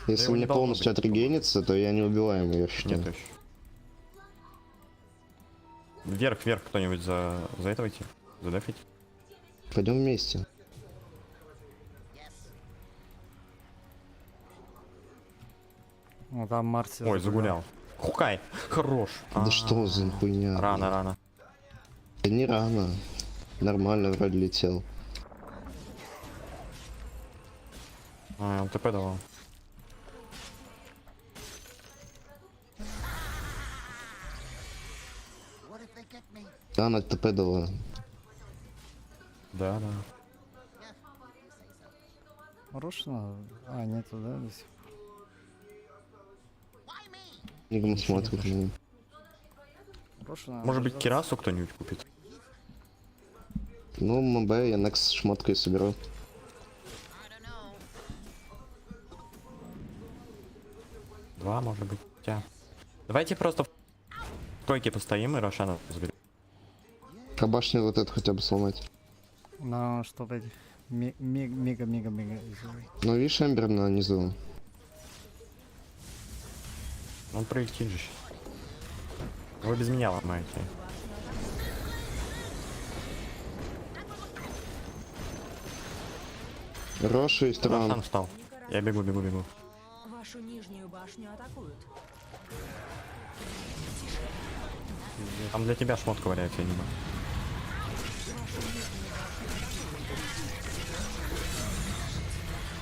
[SPEAKER 9] Если
[SPEAKER 6] его не
[SPEAKER 9] мне
[SPEAKER 6] должно
[SPEAKER 9] полностью
[SPEAKER 6] быть.
[SPEAKER 9] отрегенится, то я неубиваемый, я считаю.
[SPEAKER 6] Нет еще. Вверх, вверх кто-нибудь за этого идти? Задефить?
[SPEAKER 9] Пойдем вместе.
[SPEAKER 1] Ну там Марси.
[SPEAKER 6] Ой, загулял. Хукай, хорош.
[SPEAKER 9] Да что за хуйня?
[SPEAKER 6] Рано, рано.
[SPEAKER 9] Да не рано. Нормально вроде летел.
[SPEAKER 6] Он ТП давал.
[SPEAKER 3] What if they get me?
[SPEAKER 9] Да, на ТП дала.
[SPEAKER 6] Да, да.
[SPEAKER 1] Рушно? А, нету, да, до сих пор?
[SPEAKER 3] Why me?
[SPEAKER 9] Нигма смотрит на него.
[SPEAKER 1] Рушно.
[SPEAKER 6] Может быть, Кирасу кто-нибудь купит?
[SPEAKER 9] Ну, МБ я Некс шмоткой соберу.
[SPEAKER 3] I don't know.
[SPEAKER 6] 2, может быть. Тя. Давайте просто в койке постоим и Рошана заберем.
[SPEAKER 9] А башню вот эту хотя бы сломать.
[SPEAKER 1] Ну, чтобы этих мега-мега-мега.
[SPEAKER 9] Ну, видишь, Эмбер на низу.
[SPEAKER 6] Он пролетит же сейчас. Вы без меня ломаете.
[SPEAKER 9] Роша и
[SPEAKER 6] Рошан
[SPEAKER 9] Стран.
[SPEAKER 6] встал. Я бегу, бегу, бегу.
[SPEAKER 2] Вашу нижнюю башню атакуют.
[SPEAKER 6] Там для тебя шмотка валяется, я не могу.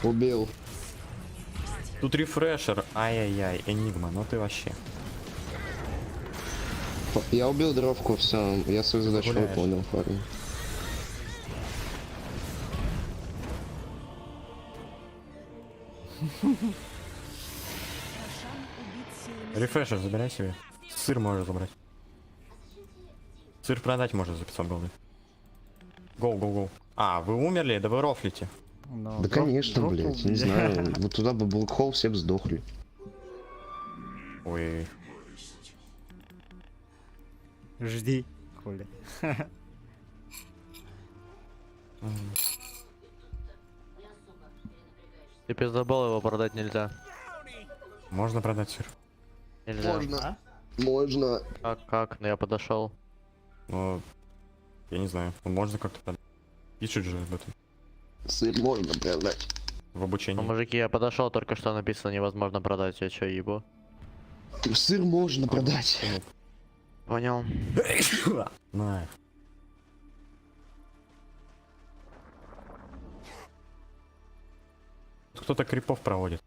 [SPEAKER 9] Убил.
[SPEAKER 6] Тут рефрешер. Ай-яй-яй, Энигма, ну ты вообще.
[SPEAKER 9] Я убил дровку, все. Я свою задачу
[SPEAKER 6] Гуляешь.
[SPEAKER 9] выполнил, парень.
[SPEAKER 2] Рошан убит силами
[SPEAKER 6] Рефрешер забирай себе. Сыр можешь забрать. Сыр продать можно за 500 голды. Гоу, гоу, гоу. А, вы умерли? Да вы рофлите.
[SPEAKER 9] Да конечно, блядь, не знаю. Вот туда бы Блэкхолл, все бы сдохли.
[SPEAKER 6] Ой.
[SPEAKER 1] Жди, хули.
[SPEAKER 10] Ты пиздобол, его продать нельзя.
[SPEAKER 6] Можно продать сыр.
[SPEAKER 10] Нельзя.
[SPEAKER 9] Можно. Можно.
[SPEAKER 10] Как? Ну я подошел.
[SPEAKER 6] Но я не знаю. Ну, можно как-то продать. Пишут же об этом.
[SPEAKER 9] Сыр можно продать.
[SPEAKER 6] В обучении.
[SPEAKER 10] Ну, мужики, я подошел, только что написано невозможно продать. Я чё, ебу?
[SPEAKER 9] Сыр можно продать.
[SPEAKER 10] Понял.
[SPEAKER 6] На. Кто-то крипов проводит.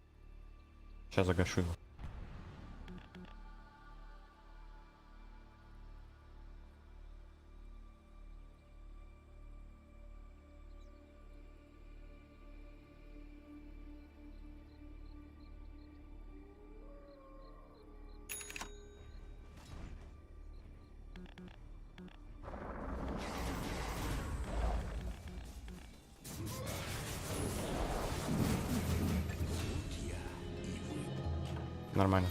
[SPEAKER 6] Сейчас загашу его. Нормально.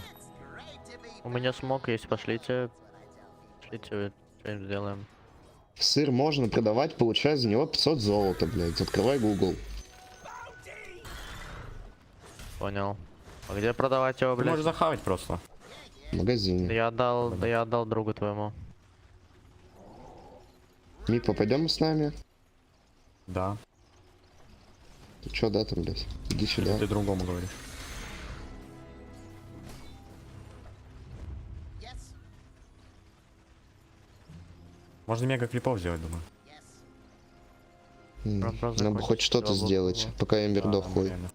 [SPEAKER 3] Great to be
[SPEAKER 10] У меня смог есть, пошлите. Пошлите, что-нибудь сделаем.
[SPEAKER 9] Сыр можно продавать, получая за него 500 золота, блядь. Открывай Google.
[SPEAKER 10] Понял. А где продавать его,
[SPEAKER 6] Ты
[SPEAKER 10] блядь?
[SPEAKER 6] можешь захавать просто.
[SPEAKER 9] В магазине.
[SPEAKER 10] Да я отдал другу твоему.
[SPEAKER 9] Мипа, пойдем с нами?
[SPEAKER 6] Да.
[SPEAKER 9] Ты чё, да, там, блядь? Иди сюда.
[SPEAKER 6] Ты другому говоришь.
[SPEAKER 3] yes,
[SPEAKER 6] Можно мега клипов сделать, думаю.
[SPEAKER 3] yes.
[SPEAKER 10] Просто
[SPEAKER 9] Надо бы
[SPEAKER 10] закончить
[SPEAKER 9] хоть что-то
[SPEAKER 10] его.
[SPEAKER 9] сделать, пока Эмбер
[SPEAKER 6] Да,
[SPEAKER 9] дохлый.
[SPEAKER 6] реально.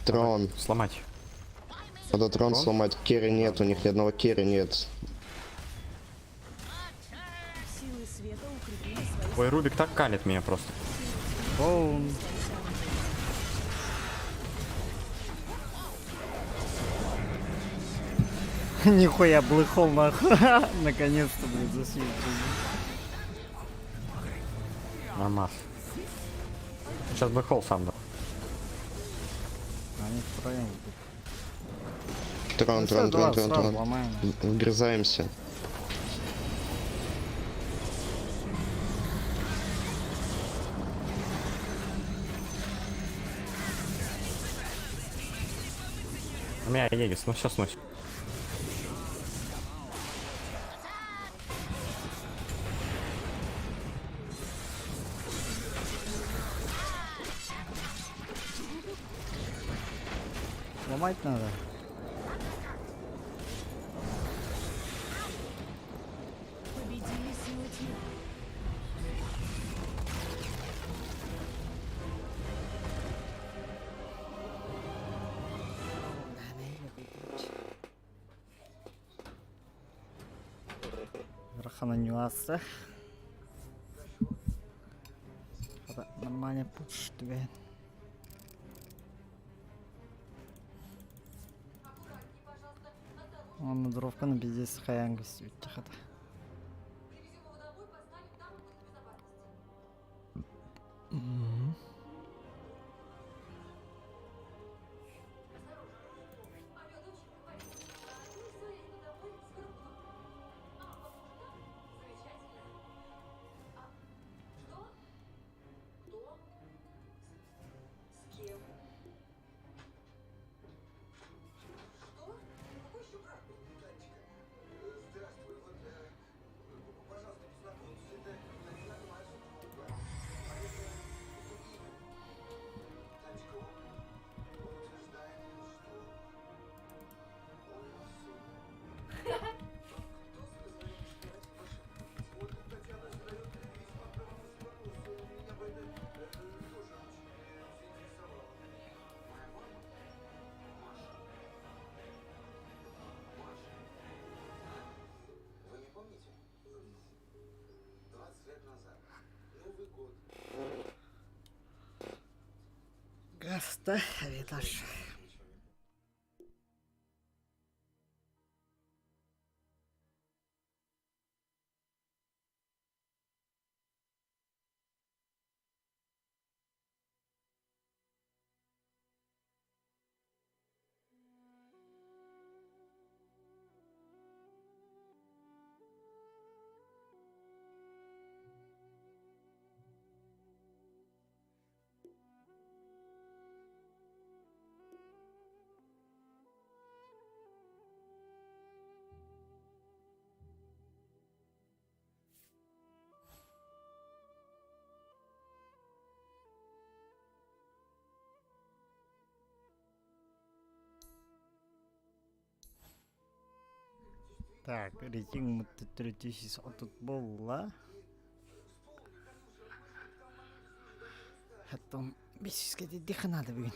[SPEAKER 9] Трон.
[SPEAKER 6] Сломать.
[SPEAKER 9] Надо трон сломать. Керри нет, у них ни одного керри нет.
[SPEAKER 2] силы света укрепили свои
[SPEAKER 6] Ой, Рубик так калит меня просто.
[SPEAKER 1] Боун. Нихуя, блэхол нахуй. Наконец-то, блядь, засвет.
[SPEAKER 6] Нормас. Сейчас бы холл сам дал.
[SPEAKER 1] Они втроем.
[SPEAKER 9] Трон, трон, трон, трон,
[SPEAKER 1] сразу
[SPEAKER 9] трон.
[SPEAKER 1] ломаем.
[SPEAKER 9] Вгрызаемся.
[SPEAKER 6] У меня Егис, ну все сносит.
[SPEAKER 1] Ломать надо.
[SPEAKER 2] Победили силы тьмы.
[SPEAKER 1] Рахана нюансы. Надо нормально пуш тебе. Он дровка на пиздец хаянга сидит. Тихо-то. Гаста, витаж. Так, рейтинг 3000 тут была. Потом бесиская дыха надо будет.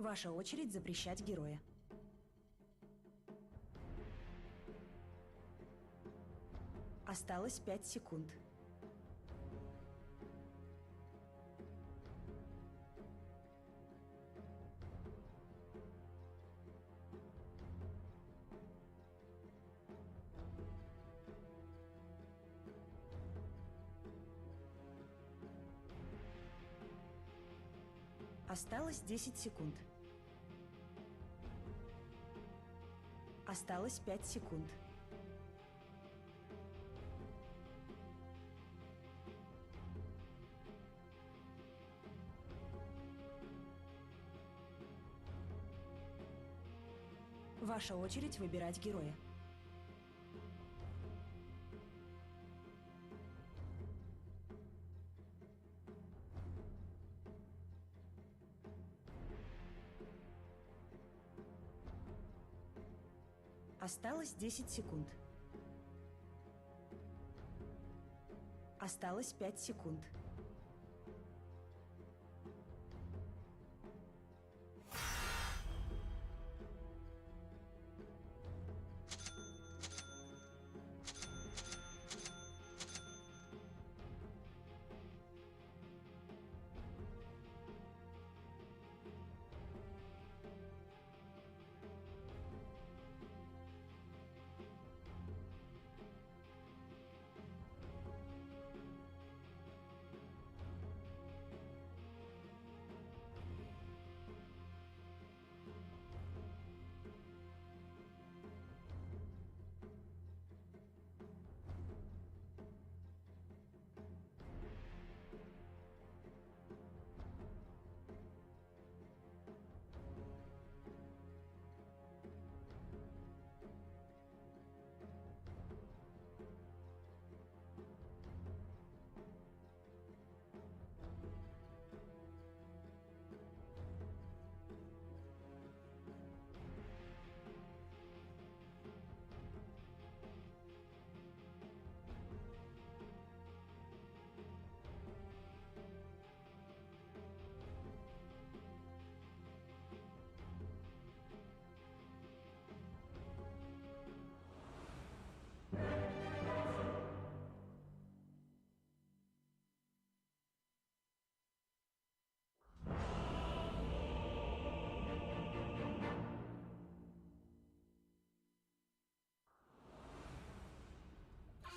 [SPEAKER 2] Ваша очередь запрещать героя. Осталось 5 секунд. Осталось 10 секунд. Осталось 5 секунд. Ваша очередь выбирать героя. Осталось 10 секунд. Осталось 5 секунд.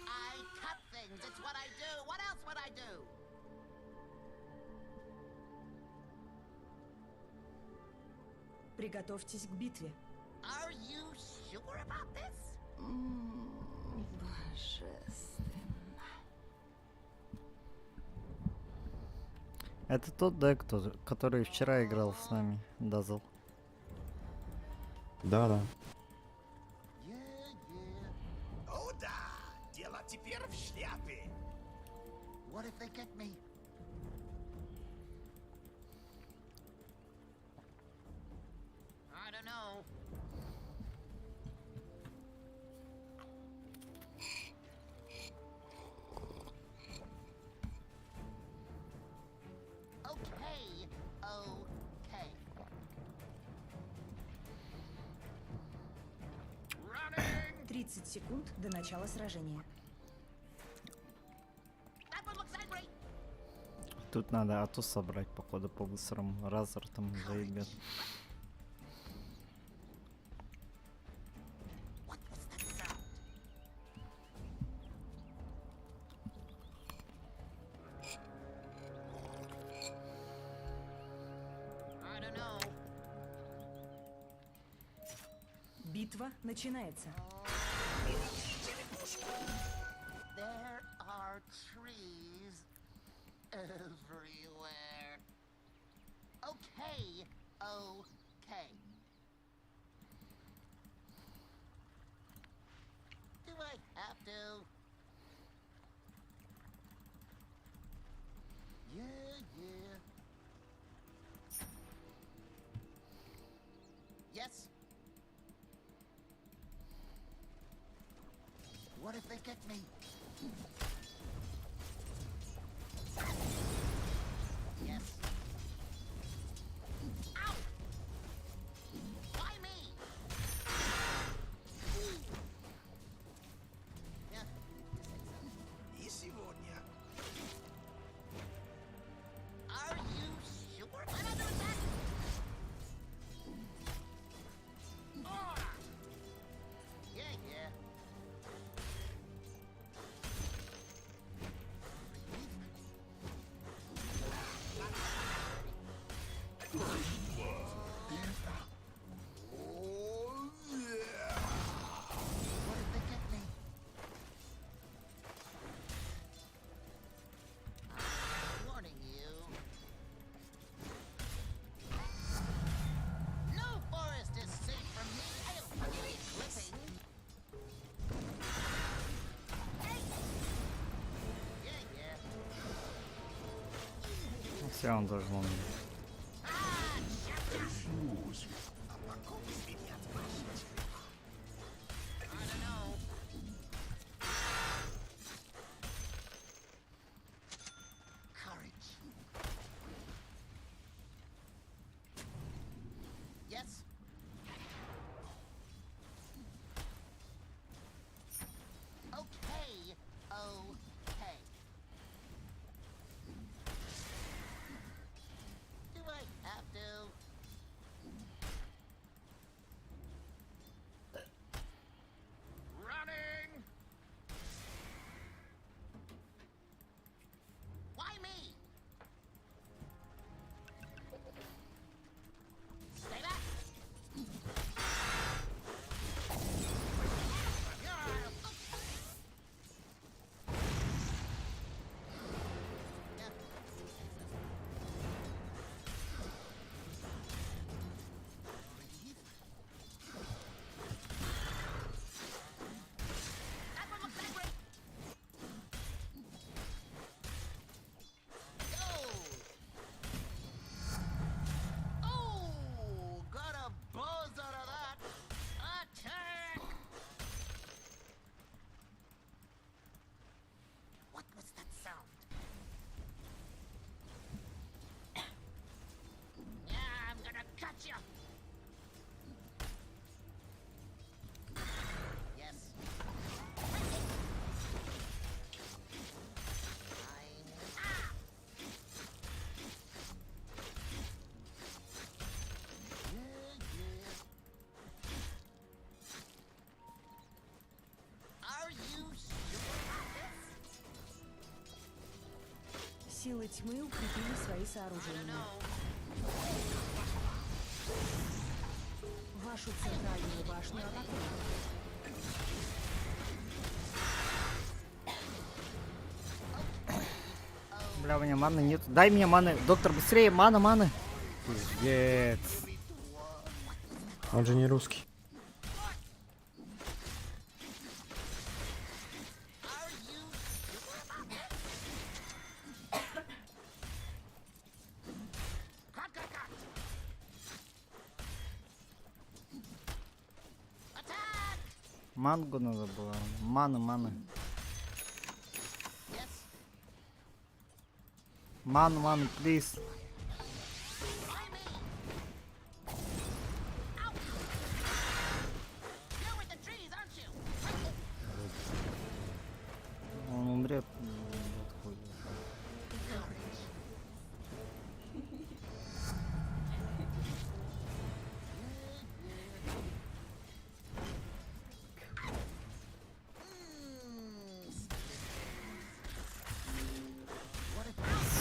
[SPEAKER 3] I cut things. It's what I do. What else would I do?
[SPEAKER 2] Приготовьтесь к битве.
[SPEAKER 3] Are you sure about this?
[SPEAKER 1] Это тот, да, который вчера играл с нами, Дазл.
[SPEAKER 6] Да.
[SPEAKER 4] О да, дело теперь в шляпе.
[SPEAKER 3] What if they get me? I don't know. Okay, okay. Running!
[SPEAKER 2] 30 секунд до начала сражения.
[SPEAKER 3] That one looks angry.
[SPEAKER 1] Тут надо ату собрать, походу, по-быстрому. Разор там заебет.
[SPEAKER 3] What was that sound? I don't know.
[SPEAKER 2] Битва начинается.
[SPEAKER 3] There are trees everywhere. Okay, okay. Do I have to? Yeah. Yes. What if they get me? Yes. Ow!
[SPEAKER 1] Все, он должен умереть.
[SPEAKER 3] Courage. Yes. Okay. Okay. Do I have to? Running. Why me? Stay back. That one looks angry. Go. Oh, got a buzz out of that. Attack. What was that sound? Yeah, I'm gonna cut you. Yes. Ah! Are you sure about this?
[SPEAKER 2] Силы тьмы укрепили свои сооружения. Вашу центральную башню атакуют.
[SPEAKER 1] Бля, у меня маны нет. Дай мне маны. Доктор, быстрее, маны. Пиздец.
[SPEAKER 6] Он же не русский.
[SPEAKER 3] Are you sure about this? Cut. Attack!
[SPEAKER 1] Мангу надо было. Маны.
[SPEAKER 3] Yes.
[SPEAKER 1] Маны, плиз.
[SPEAKER 3] Why me? Ow! You're with the trees, aren't you?
[SPEAKER 1] Он умрет.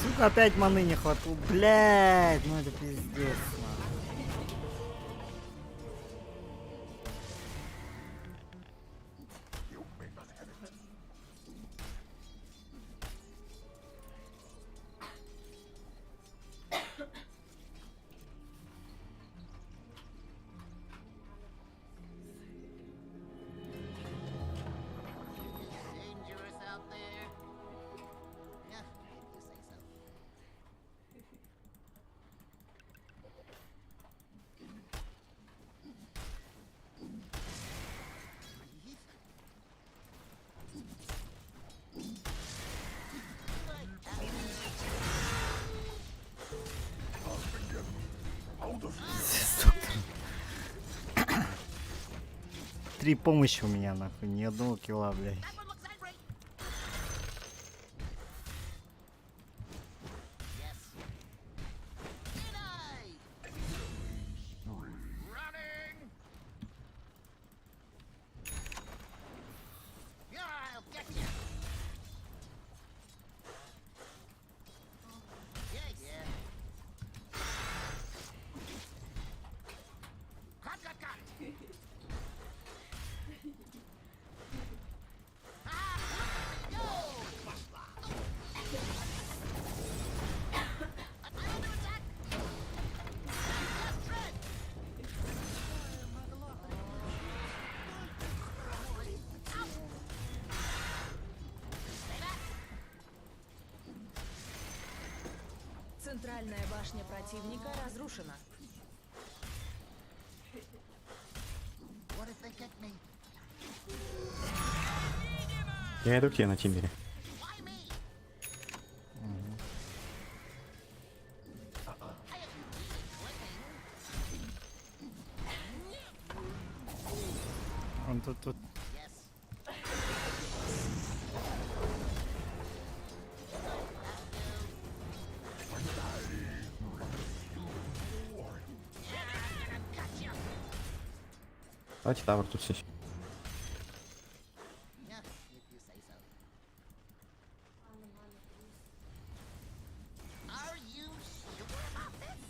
[SPEAKER 1] Сука, опять маны не хватило. Блядь, ну это пиздец.
[SPEAKER 3] Dangerous out there. Yeah, you say so.
[SPEAKER 1] Три помощи у меня, нахуй, ни одного килла, блядь.
[SPEAKER 3] That one looks angry. Yes. Deny. Running. Yeah, I'll get you. Yeah. Cut.
[SPEAKER 2] Центральная башня противника разрушена.
[SPEAKER 3] What if they get me?
[SPEAKER 6] Я иду к тебе на тимбере.
[SPEAKER 3] Why me?
[SPEAKER 1] Он тут.
[SPEAKER 3] Yes.
[SPEAKER 6] Давайте тавр тут здесь.
[SPEAKER 3] Yeah, if you say so. Are you sure about this?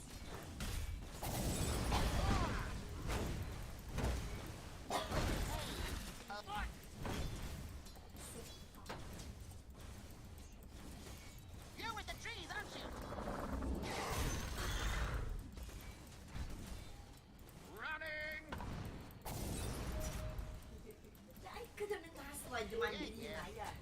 [SPEAKER 3] You're with the trees, aren't you? Running! Yeah, yeah.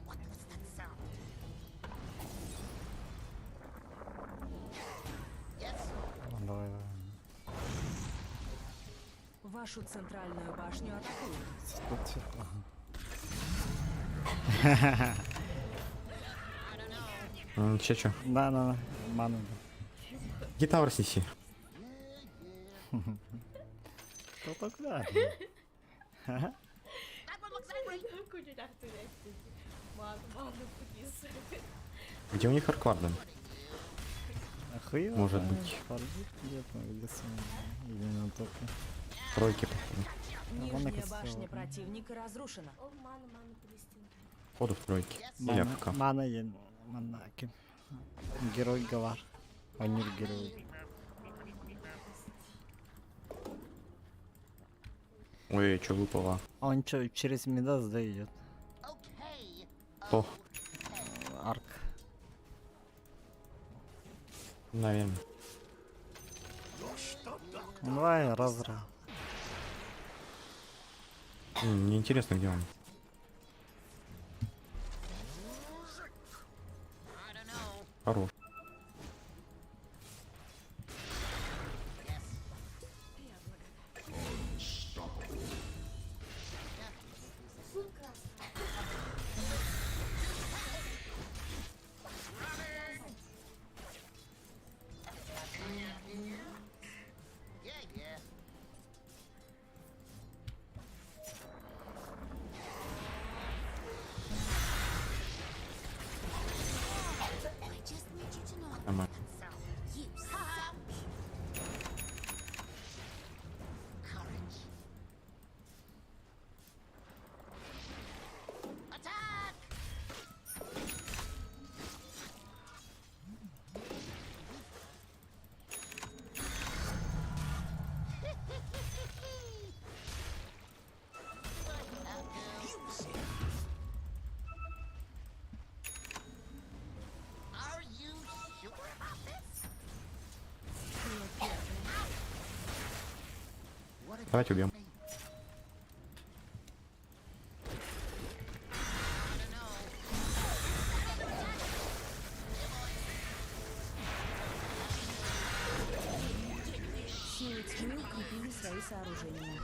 [SPEAKER 3] What was that sound? Yes.
[SPEAKER 1] Давай.
[SPEAKER 2] Вашу центральную башню атакуют.
[SPEAKER 1] Тут.
[SPEAKER 6] Че?
[SPEAKER 1] На. Ману.
[SPEAKER 6] Иди тавр снеси.
[SPEAKER 1] Кто тогда?
[SPEAKER 3] That one looks angry.
[SPEAKER 6] Где у них Аркварден?
[SPEAKER 1] Охуел?
[SPEAKER 6] Может быть.
[SPEAKER 1] Фарбит где-то в лесу. Или на топе.
[SPEAKER 6] Тройки, походу.
[SPEAKER 2] Нижняя
[SPEAKER 1] накосила,
[SPEAKER 2] башня
[SPEAKER 1] да.
[SPEAKER 2] противника разрушена.
[SPEAKER 6] Походу в тройке. Или
[SPEAKER 1] Мана,
[SPEAKER 6] АФК.
[SPEAKER 1] мана є, манаки. Герой Гавар. Анир герой.
[SPEAKER 6] Ой, что выпало?
[SPEAKER 1] Он чё, через меда сдает?
[SPEAKER 3] Okay.
[SPEAKER 6] Кто?
[SPEAKER 1] Арк.
[SPEAKER 6] Наверное.
[SPEAKER 1] Давай, разра.
[SPEAKER 6] Мне интересно, где он.
[SPEAKER 3] I don't know.
[SPEAKER 6] Хорош.
[SPEAKER 3] Yeah, yeah.
[SPEAKER 6] Нормально.
[SPEAKER 3] Courage. Attack! Are you sure about this? What if
[SPEAKER 6] Давайте убьем.
[SPEAKER 2] Силы тьмы укрепили свои сооружения.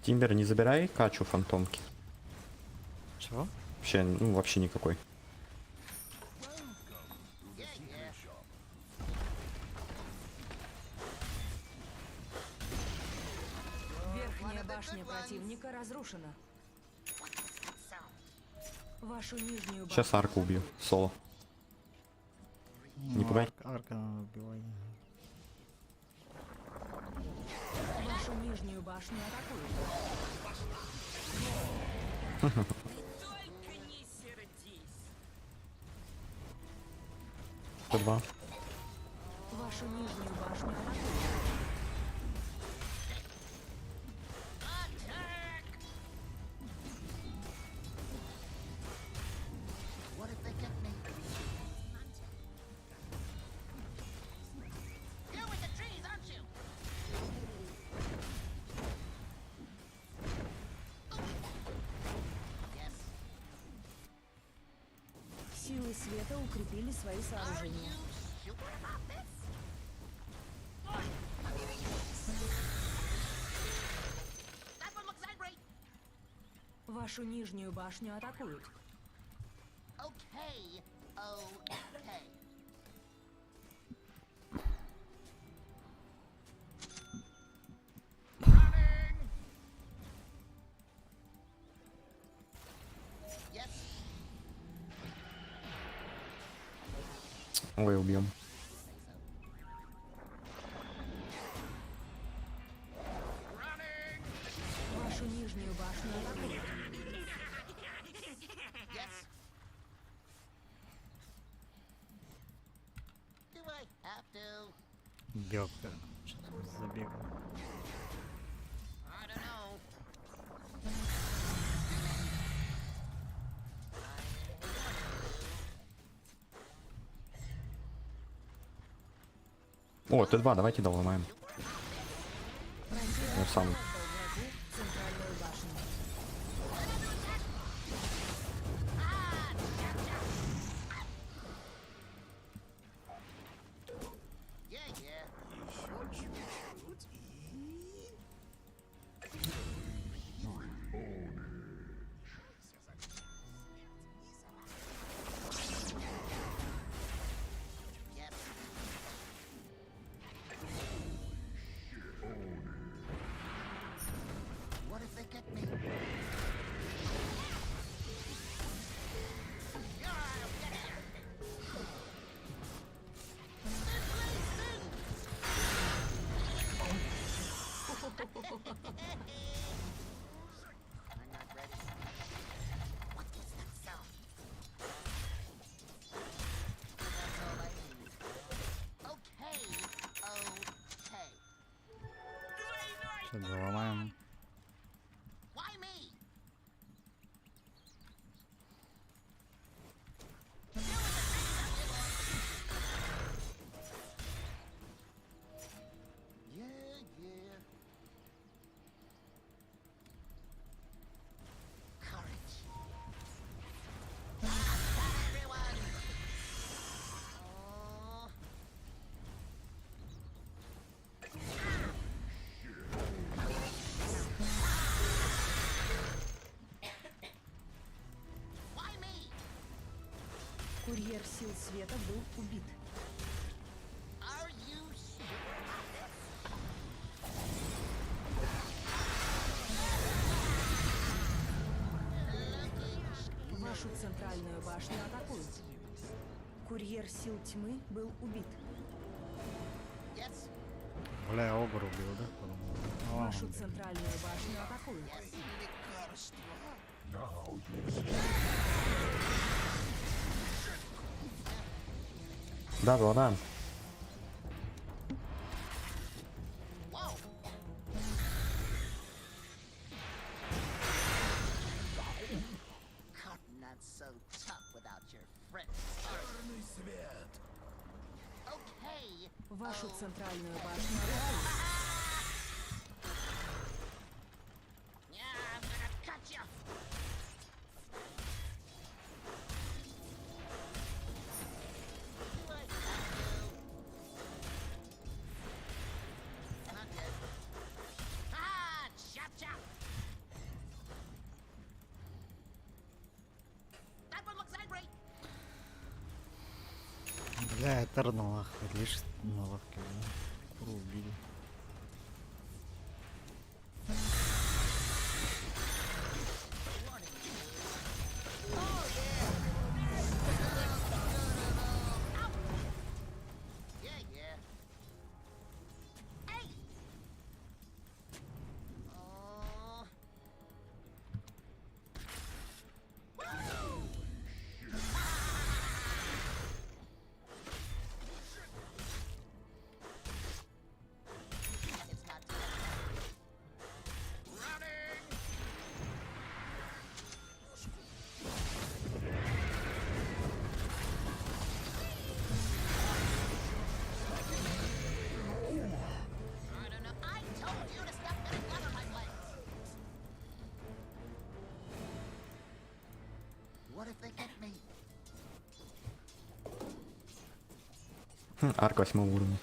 [SPEAKER 6] Тимбер, не забирай качу фантомки.
[SPEAKER 1] Чего?
[SPEAKER 6] Вообще, ну вообще никакой.
[SPEAKER 2] Верхняя башня противника разрушена. Вашу нижнюю башню...
[SPEAKER 6] Сейчас арку убью. Соло. Не пугай.
[SPEAKER 1] Арка надо убивать.
[SPEAKER 2] Вашу нижнюю башню атакуют.
[SPEAKER 6] Т2.
[SPEAKER 2] Вашу нижнюю башню атакуют.
[SPEAKER 3] What if they get me? You're with the trees, aren't you? Yes.
[SPEAKER 2] Силы света укрепили свои
[SPEAKER 3] Are
[SPEAKER 2] сооружения.
[SPEAKER 3] you sure about this? That one looks angry.
[SPEAKER 2] Вашу нижнюю башню атакуют.
[SPEAKER 3] Okay. Okay. Running. Yes.
[SPEAKER 6] Ой, убьем.
[SPEAKER 2] Вашу нижнюю башню атакуют.
[SPEAKER 3] Yes. Do I have to?
[SPEAKER 1] Бег, да. Сейчас мы забегаем.
[SPEAKER 3] I don't know.
[SPEAKER 6] О, Т2, давайте доломаем. Ну, сам.
[SPEAKER 2] Врагу центральную башню.
[SPEAKER 3] Yeah, yeah. Yes. What if they get me? Yeah, I'll get here. I'm not ready. What is that sound? That's all I need. Okay. Okay.
[SPEAKER 1] Сейчас заломаем.
[SPEAKER 3] Why me? Yeah, yeah. Courage. Everyone. Oh. Why me?
[SPEAKER 2] Курьер сил света был убит.
[SPEAKER 3] Are you sure about this?
[SPEAKER 2] Вашу центральную башню атакуют. Курьер сил тьмы был убит.
[SPEAKER 3] Yes.
[SPEAKER 1] Бля, я огр убил, да? По-моему. А,
[SPEAKER 2] Вашу
[SPEAKER 1] блин.
[SPEAKER 2] центральную башню атакуют.
[SPEAKER 3] Yes. Лекарство.
[SPEAKER 6] Да, да.
[SPEAKER 3] Whoa. Cotton, that's so tough without your friends. Okay.
[SPEAKER 2] Вашу центральную башню атакуют.
[SPEAKER 3] Yeah, I'm gonna cut you. Do I have to? Not yet. Ah, chop chop. That one looks angry.
[SPEAKER 1] Бля, это на лавке, лишь на лавке, да? Куру убили.
[SPEAKER 3] Yeah, yeah. Hey. Oh. What if they get me?
[SPEAKER 6] Арк 8 уровня.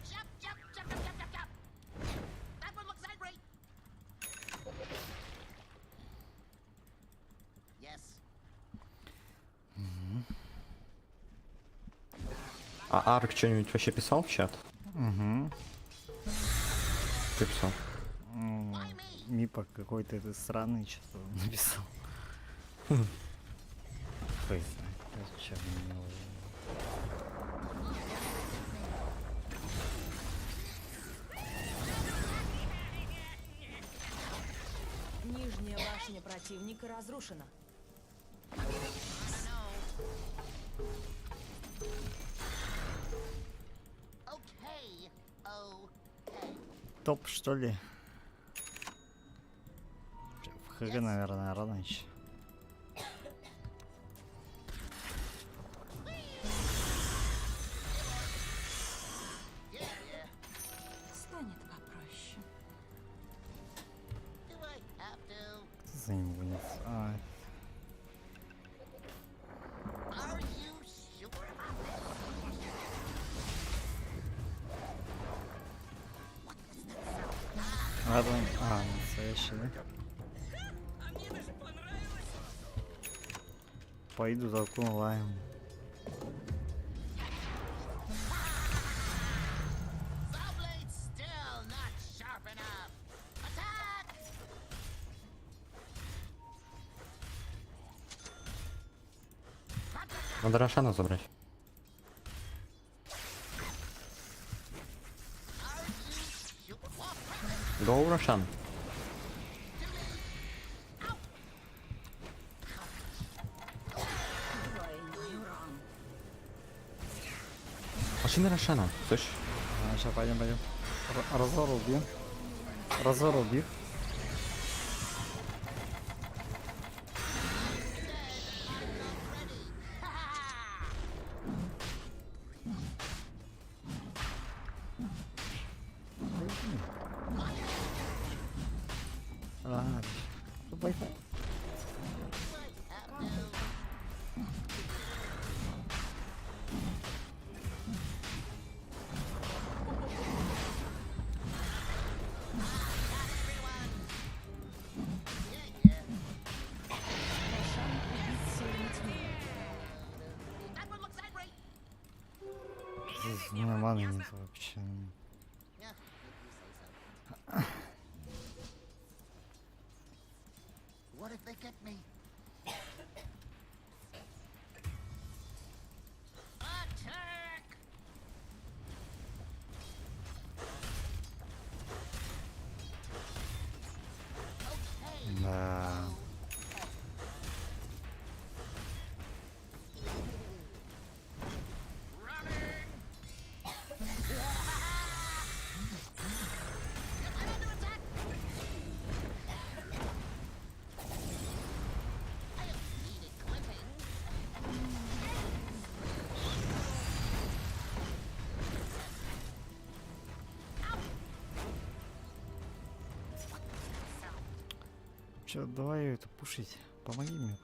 [SPEAKER 3] Jump, jump, jump, jump, jump, jump, jump. That one looks angry. Yes.
[SPEAKER 6] А Арк что-нибудь вообще писал в чат?
[SPEAKER 1] Угу.
[SPEAKER 6] Ты писал?
[SPEAKER 1] Мипа какой-то этот странный что-то написал. Хуй знает, зачем мне его.
[SPEAKER 2] Нижняя башня противника разрушена.
[SPEAKER 3] Okay. Okay.
[SPEAKER 1] Топ, что ли? В ХГ, наверное, рано еще.
[SPEAKER 2] Станет попроще.
[SPEAKER 3] Do I have to?
[SPEAKER 1] Кто за ним гонится? А,
[SPEAKER 3] Are you sure about this?
[SPEAKER 1] Ладно. А, настоящий, да? Пойду толкну лаем.
[SPEAKER 3] Zoblade's still not sharp enough. Attack!
[SPEAKER 6] Надо Рошана забрать. Гоу, Рошан. Пошли на Рошана, слышь?
[SPEAKER 1] А, сейчас пойдем. Разор убьем. Разор убив. Ладно. Wi-Fi.
[SPEAKER 3] That one looks angry.
[SPEAKER 1] Здесь ни маны нет вообще.
[SPEAKER 3] Yeah, if you say so. What if they get me? Attack! Okay.
[SPEAKER 1] Да. Чё, давай это пушить. Помоги мне.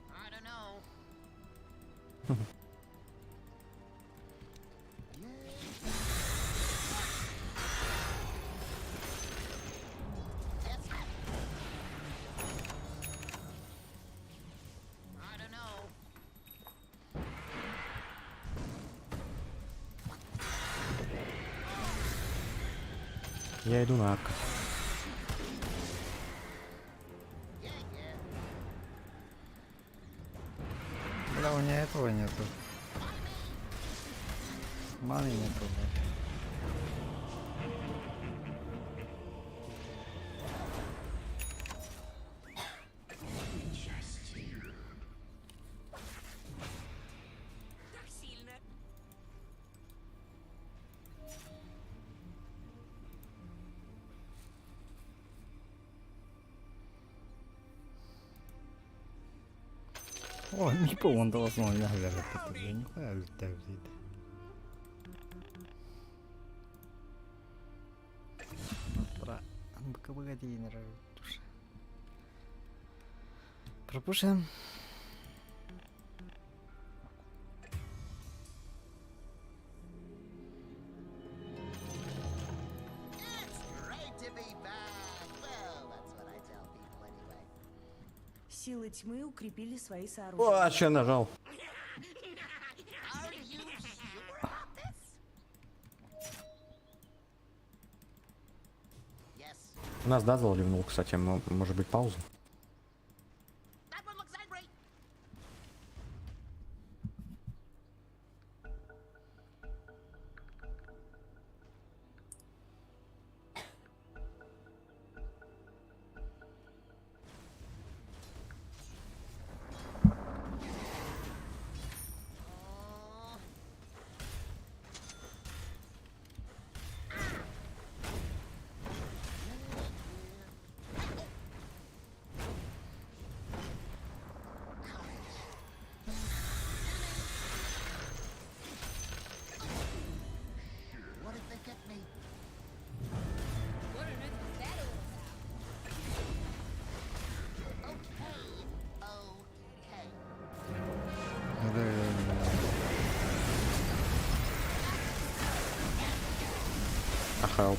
[SPEAKER 3] I don't know. Yes. I don't know.
[SPEAKER 6] Я иду на Арка.
[SPEAKER 1] Бля, у меня этого нету. Маны нету, да. О, мипа он до основного наверное, я нихуя летаю где-то. Погоди, не нравится. Пропушим.
[SPEAKER 3] It's great to be back. Well, that's what I tell people anyway.
[SPEAKER 2] Силы тьмы укрепили свои сооружения.
[SPEAKER 6] О, что я нажал?
[SPEAKER 3] Are you sure about this? Yes.
[SPEAKER 6] Нас, да, заливнул, кстати, может быть, паузу?
[SPEAKER 3] That one looks angry. What if they get me? Okay.
[SPEAKER 6] Ахау.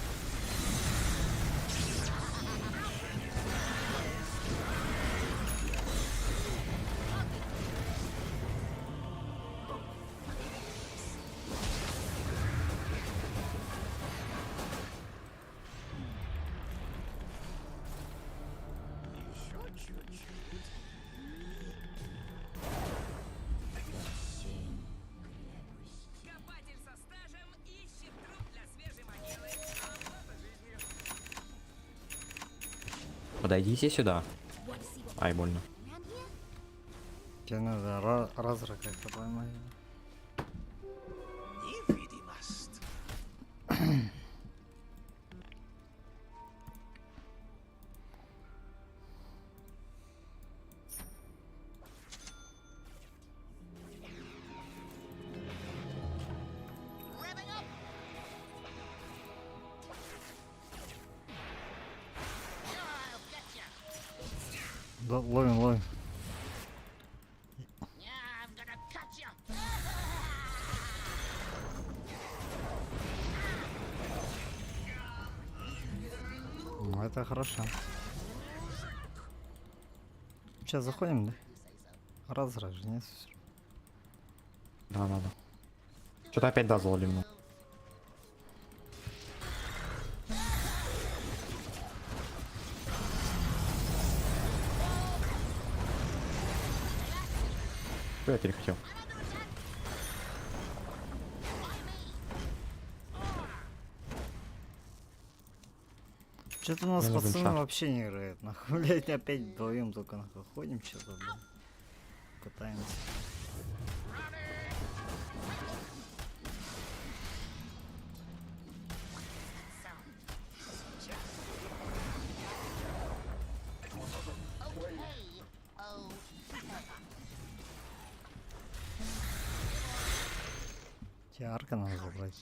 [SPEAKER 5] Копатель со стажем ищет труп для свежей могилы.
[SPEAKER 6] Подойдите сюда. Ай, больно.
[SPEAKER 1] Тебе надо разра как-то поймать.
[SPEAKER 4] Невидимость.
[SPEAKER 3] Revving up. I'll get ya.
[SPEAKER 1] Да, ловим.
[SPEAKER 3] Yeah, I'm gonna cut ya.
[SPEAKER 1] Ну, это хорошо. Сейчас заходим, да? Разра же, нет?
[SPEAKER 6] Да, надо. Что-то опять да заливнул. Что я перехотел?
[SPEAKER 1] Что-то у нас
[SPEAKER 6] Мне нужен
[SPEAKER 1] пацаны
[SPEAKER 6] шар.
[SPEAKER 1] вообще не играют. Нахуй, блядь, опять вдвоем только нахуй ходим, что-то, блядь. Катаемся. Тебе арка надо забрать.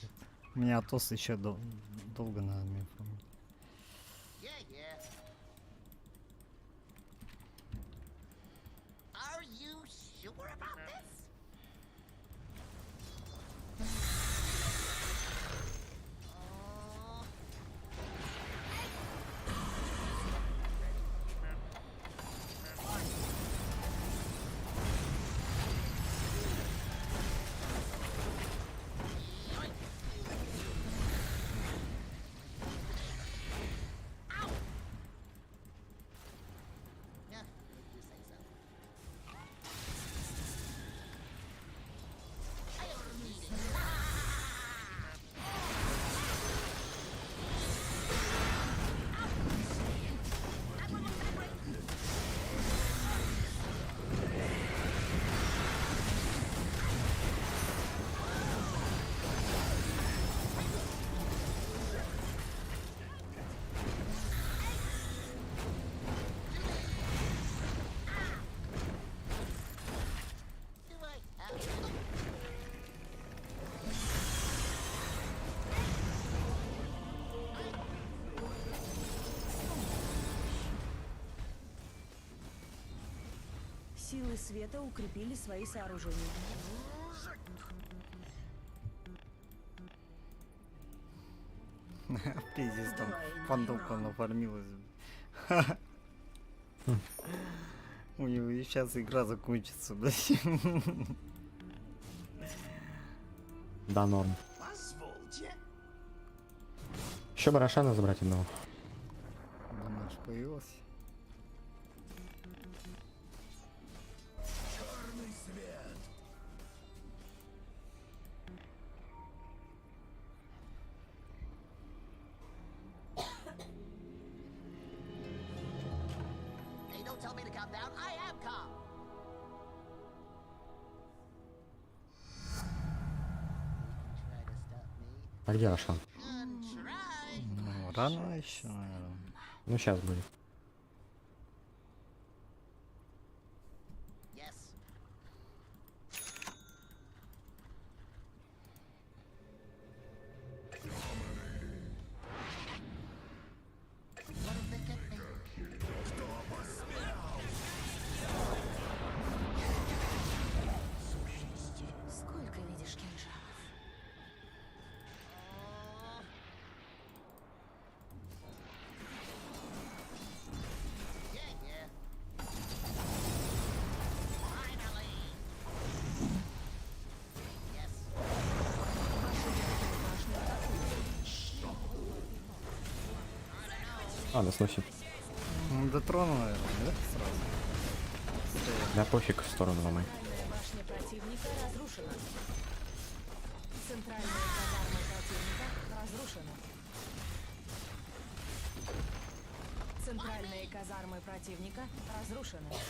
[SPEAKER 1] У меня Атос еще долго надо мне помнить.
[SPEAKER 3] Yeah. Are you sure about this?
[SPEAKER 2] Силы света укрепили свои сооружения.
[SPEAKER 1] Пиздец, там фандомка нафармилась. У него и сейчас игра закончится, блядь.
[SPEAKER 6] Да, норм.
[SPEAKER 3] Позвольте.
[SPEAKER 6] Еще бы Рошана забрать одного.
[SPEAKER 1] Думаешь, появился?
[SPEAKER 3] Hey, don't tell me to calm down. I am calm. Try to stop me.
[SPEAKER 6] А где Рошан?
[SPEAKER 3] Good try.
[SPEAKER 1] Ну, рано еще, наверное.
[SPEAKER 6] Ну, сейчас будет.
[SPEAKER 3] Yes. What if they get me?
[SPEAKER 2] Сколько видишь кинжалов?
[SPEAKER 3] Yeah, yeah. Finally. Yes.
[SPEAKER 6] А, да, сносит.
[SPEAKER 1] Ну, дотрону, наверное, да? Сразу.
[SPEAKER 6] Да пофиг, в сторону ломай.
[SPEAKER 2] Башня противника разрушена. Центральная казарма противника разрушена. Центральные казармы противника разрушены. Вашу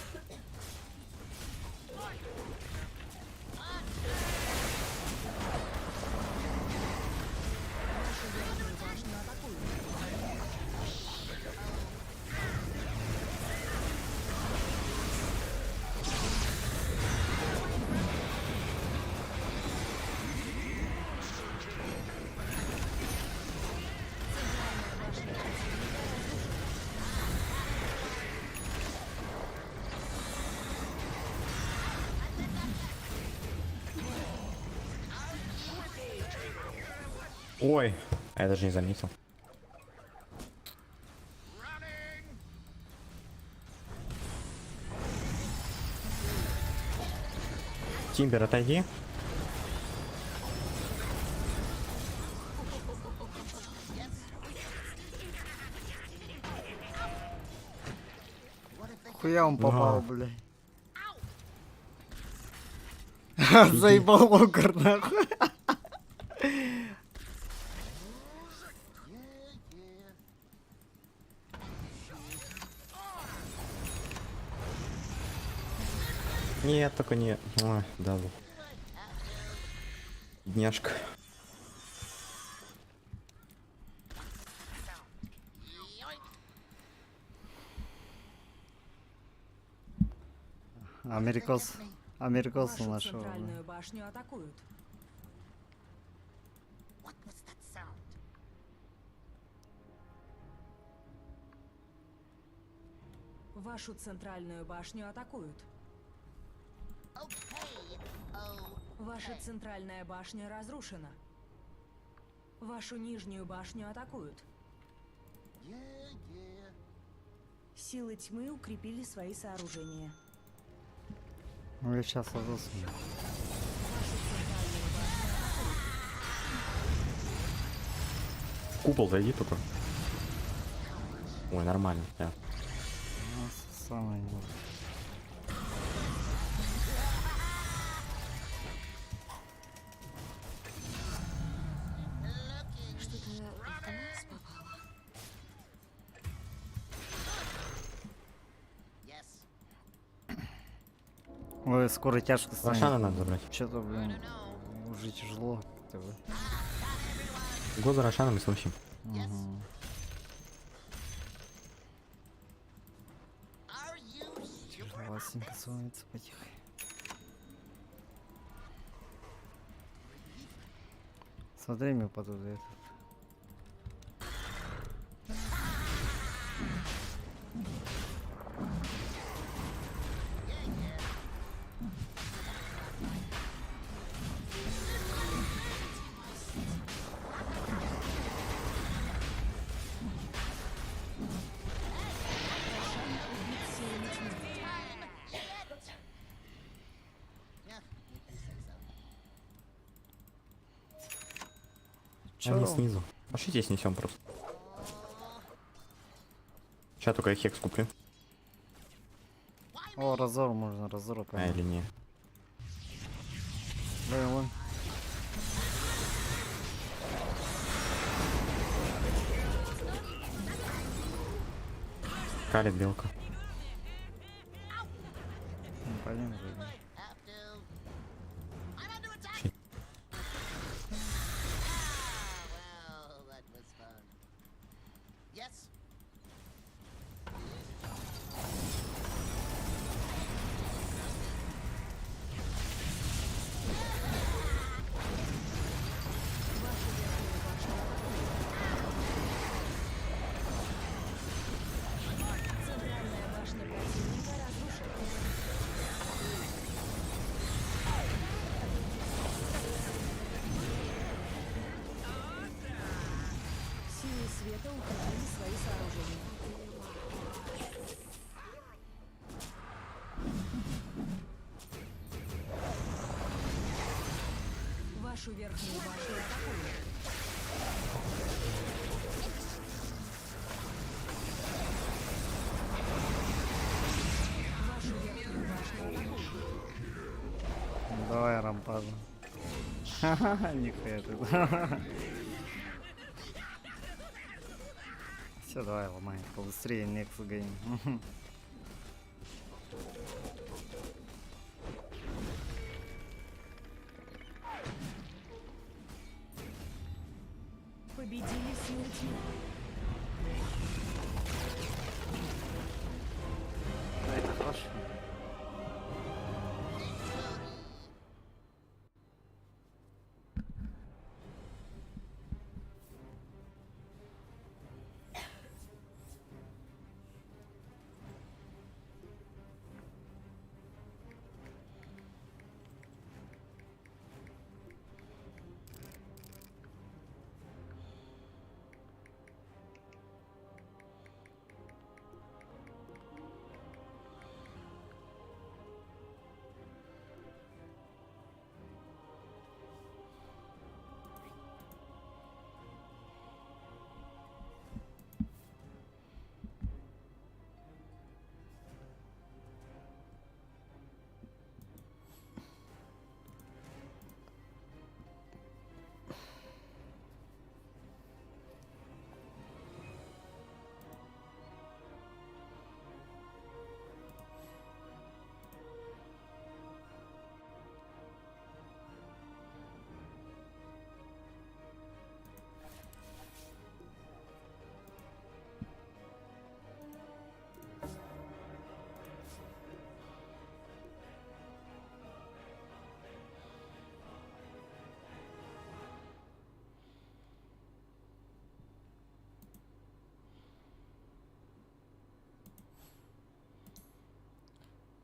[SPEAKER 2] главную башню атакуют.
[SPEAKER 6] Ой, а я даже не заметил. Тимбер, отойди.
[SPEAKER 1] Хуя он попал, блядь. Заебал Локар, нахуй.
[SPEAKER 6] Нет, только не... Ой, да. Бедняжка.
[SPEAKER 1] Америкос
[SPEAKER 2] Вашу
[SPEAKER 1] нашел.
[SPEAKER 2] центральную башню атакуют.
[SPEAKER 3] What was that sound?
[SPEAKER 2] Вашу центральную башню атакуют.
[SPEAKER 3] Okay. Oh.
[SPEAKER 2] Ваша центральная башня разрушена. Вашу нижнюю башню атакуют.
[SPEAKER 3] Yeah, yeah.
[SPEAKER 2] Силы тьмы укрепили свои сооружения.
[SPEAKER 1] Ну я сейчас ложился.
[SPEAKER 2] Вашу центральную башню атакуют.
[SPEAKER 6] Купол зайди только. Ой, нормально. Да.
[SPEAKER 1] Самое
[SPEAKER 2] Что-то в глаз попало.
[SPEAKER 3] Yes.
[SPEAKER 1] Ой, скоро тяжко
[SPEAKER 6] Рошана
[SPEAKER 1] станет.
[SPEAKER 6] надо забрать.
[SPEAKER 1] Что-то, блин, уже тяжело.
[SPEAKER 6] Го за Рошаном и сносим.
[SPEAKER 1] Угу.
[SPEAKER 3] Are you sure?
[SPEAKER 1] Тяжелосенько становится потихо. Смотри, мне потом этот.
[SPEAKER 6] Они снизу. Пошлите снесем просто. Сейчас только я хекс куплю.
[SPEAKER 1] О, разор можно, разор
[SPEAKER 6] А,
[SPEAKER 1] поймать.
[SPEAKER 6] или не.
[SPEAKER 1] Да, вон.
[SPEAKER 6] Калит белка.
[SPEAKER 1] Пойдем, пойдем.
[SPEAKER 3] Have to. I'm under attack.
[SPEAKER 6] Shit.
[SPEAKER 3] Well, that was fun. Yes.
[SPEAKER 2] Центральная башня противника разрушена. Силы света укрепили свои сооружения. Вашу верхнюю башню атакуют. Вашу верхнюю башню атакуют.
[SPEAKER 1] Давай, рампажу. Ха-ха-ха, нихуя тут. Все, давай, ломай. Побыстрее некс гоним.
[SPEAKER 2] Победили силы тьмы.
[SPEAKER 10] Это хорошо.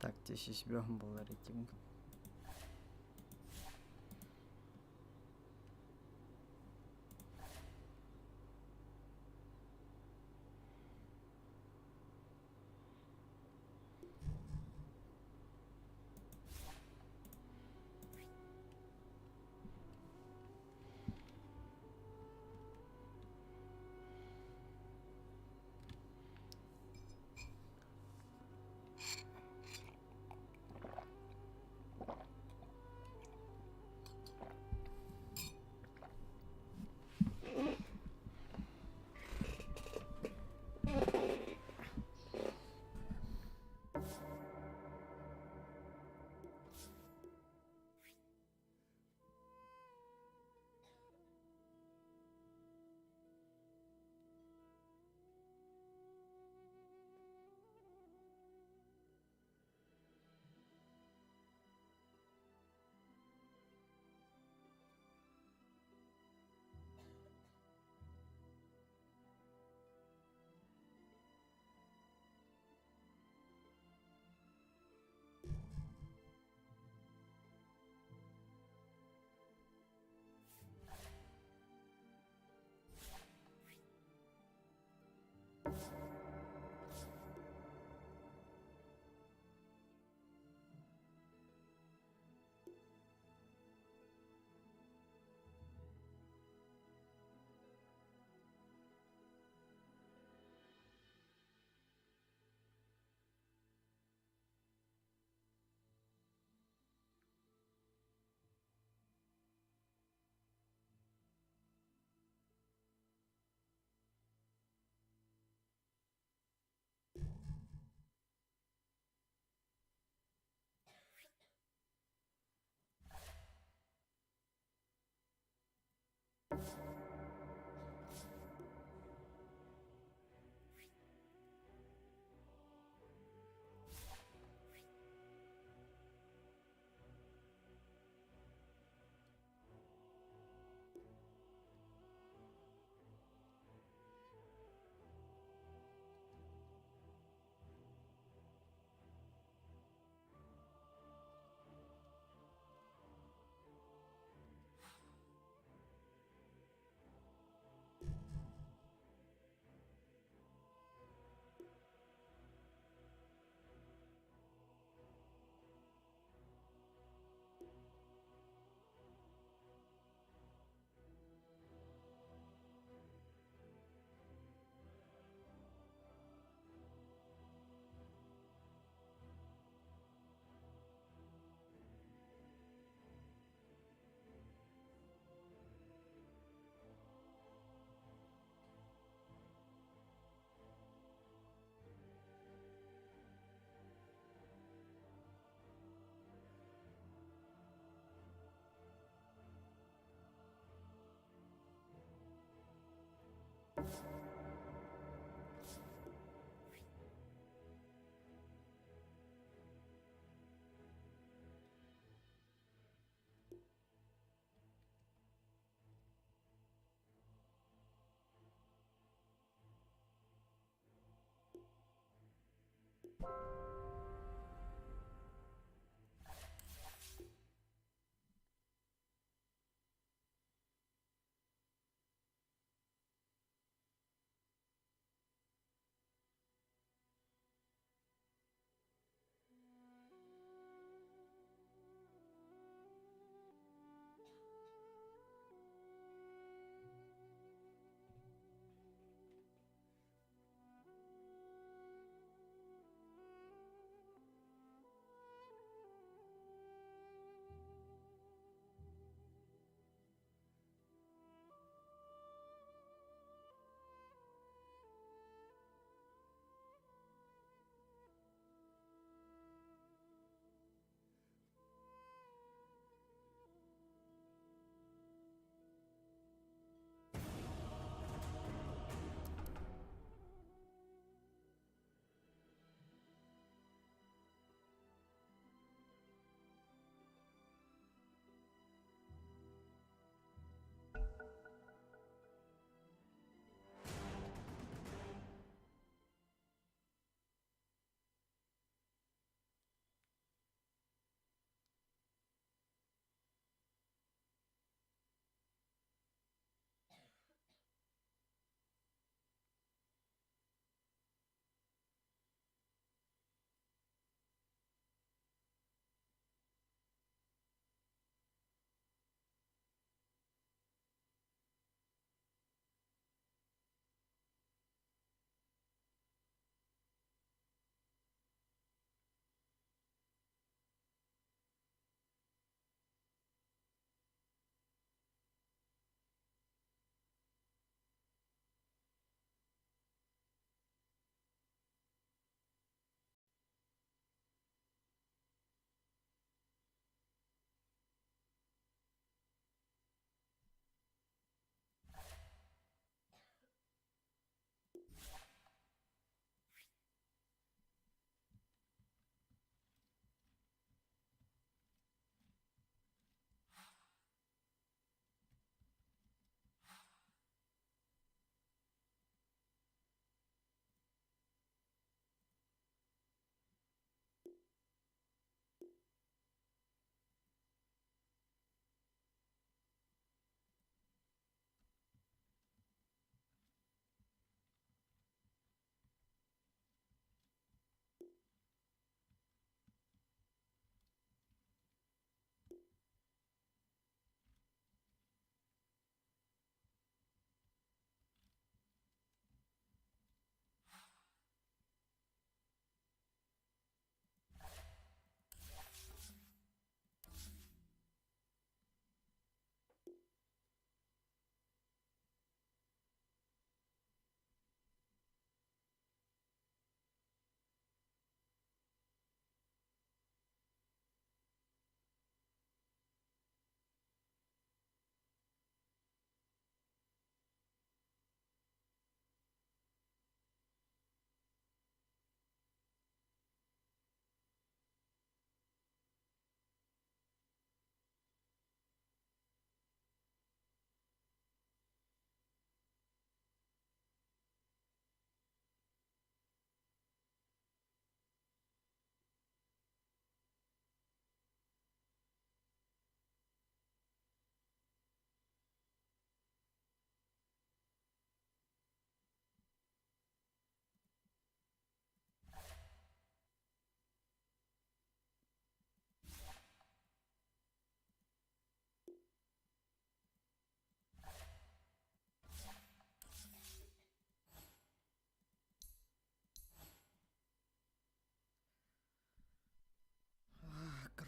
[SPEAKER 1] Так, тешиш бьем был рейтинг.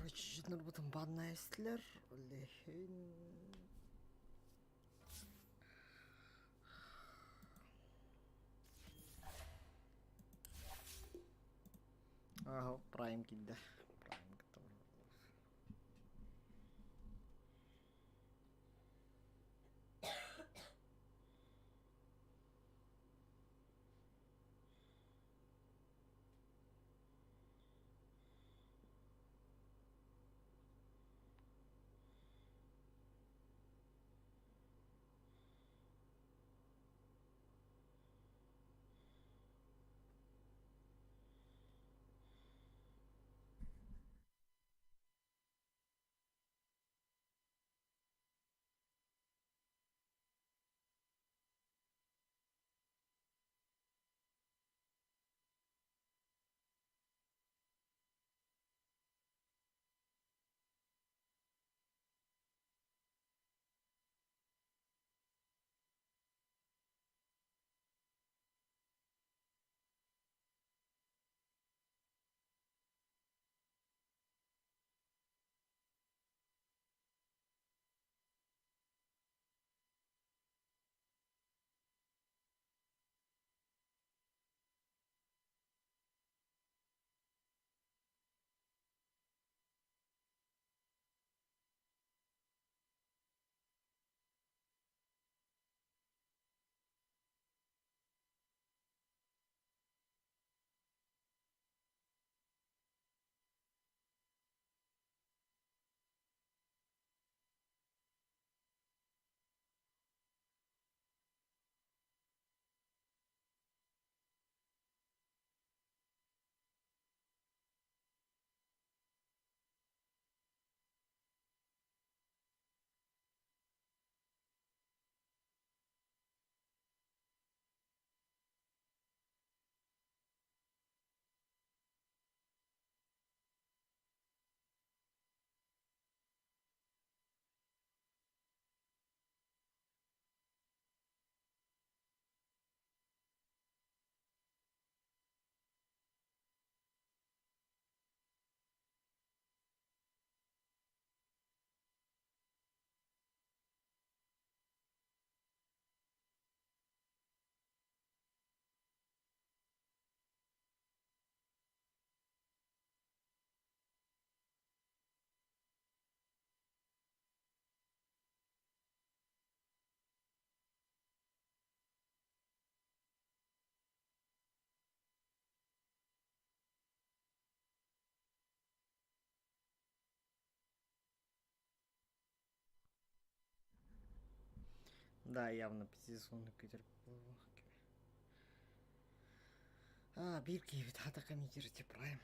[SPEAKER 1] Короче, нырбы тымбанна эстилер. Лехин. Ага, прайм килде. Прайм который. Да, явно позиционный катер. А, бирки, витата комментируйте прайм.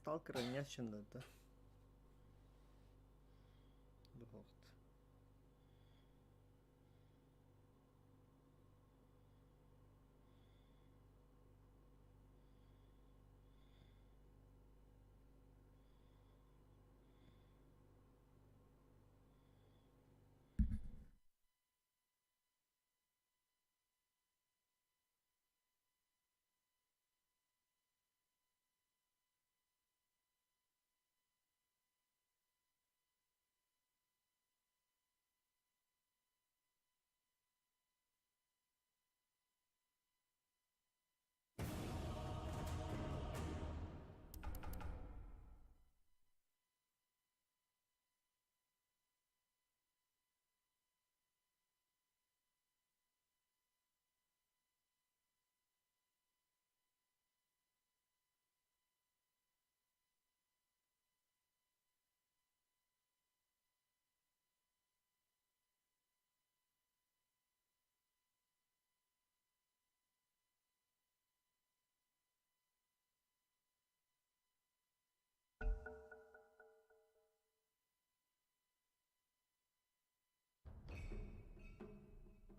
[SPEAKER 1] Сталкера не şimdi да. Вот.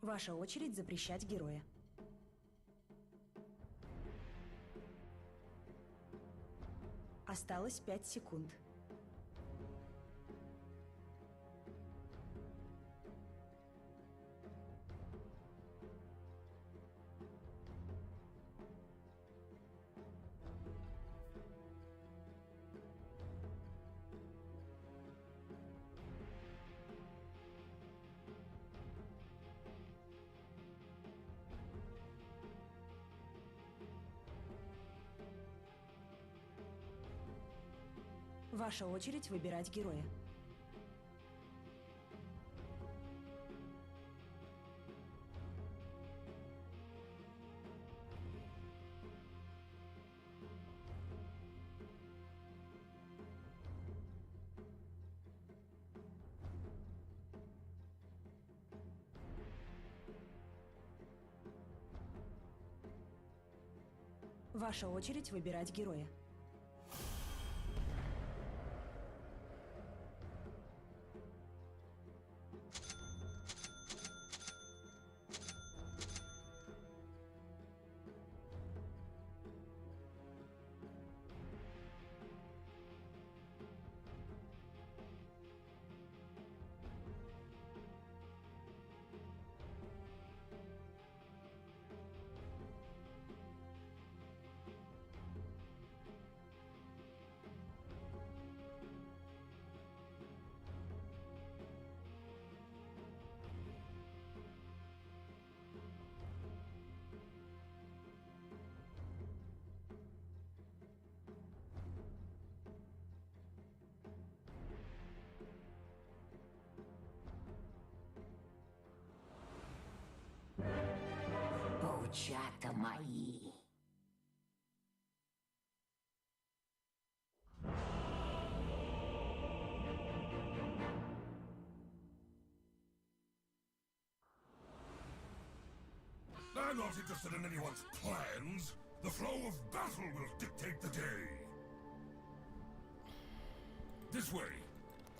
[SPEAKER 2] Ваша очередь запрещать героя. Осталось 5 секунд. Ваша очередь выбирать героя. Ваша очередь выбирать героя.
[SPEAKER 5] Паучата мои.
[SPEAKER 4] I'm not interested in anyone's plans. The flow of battle will dictate the day. This way.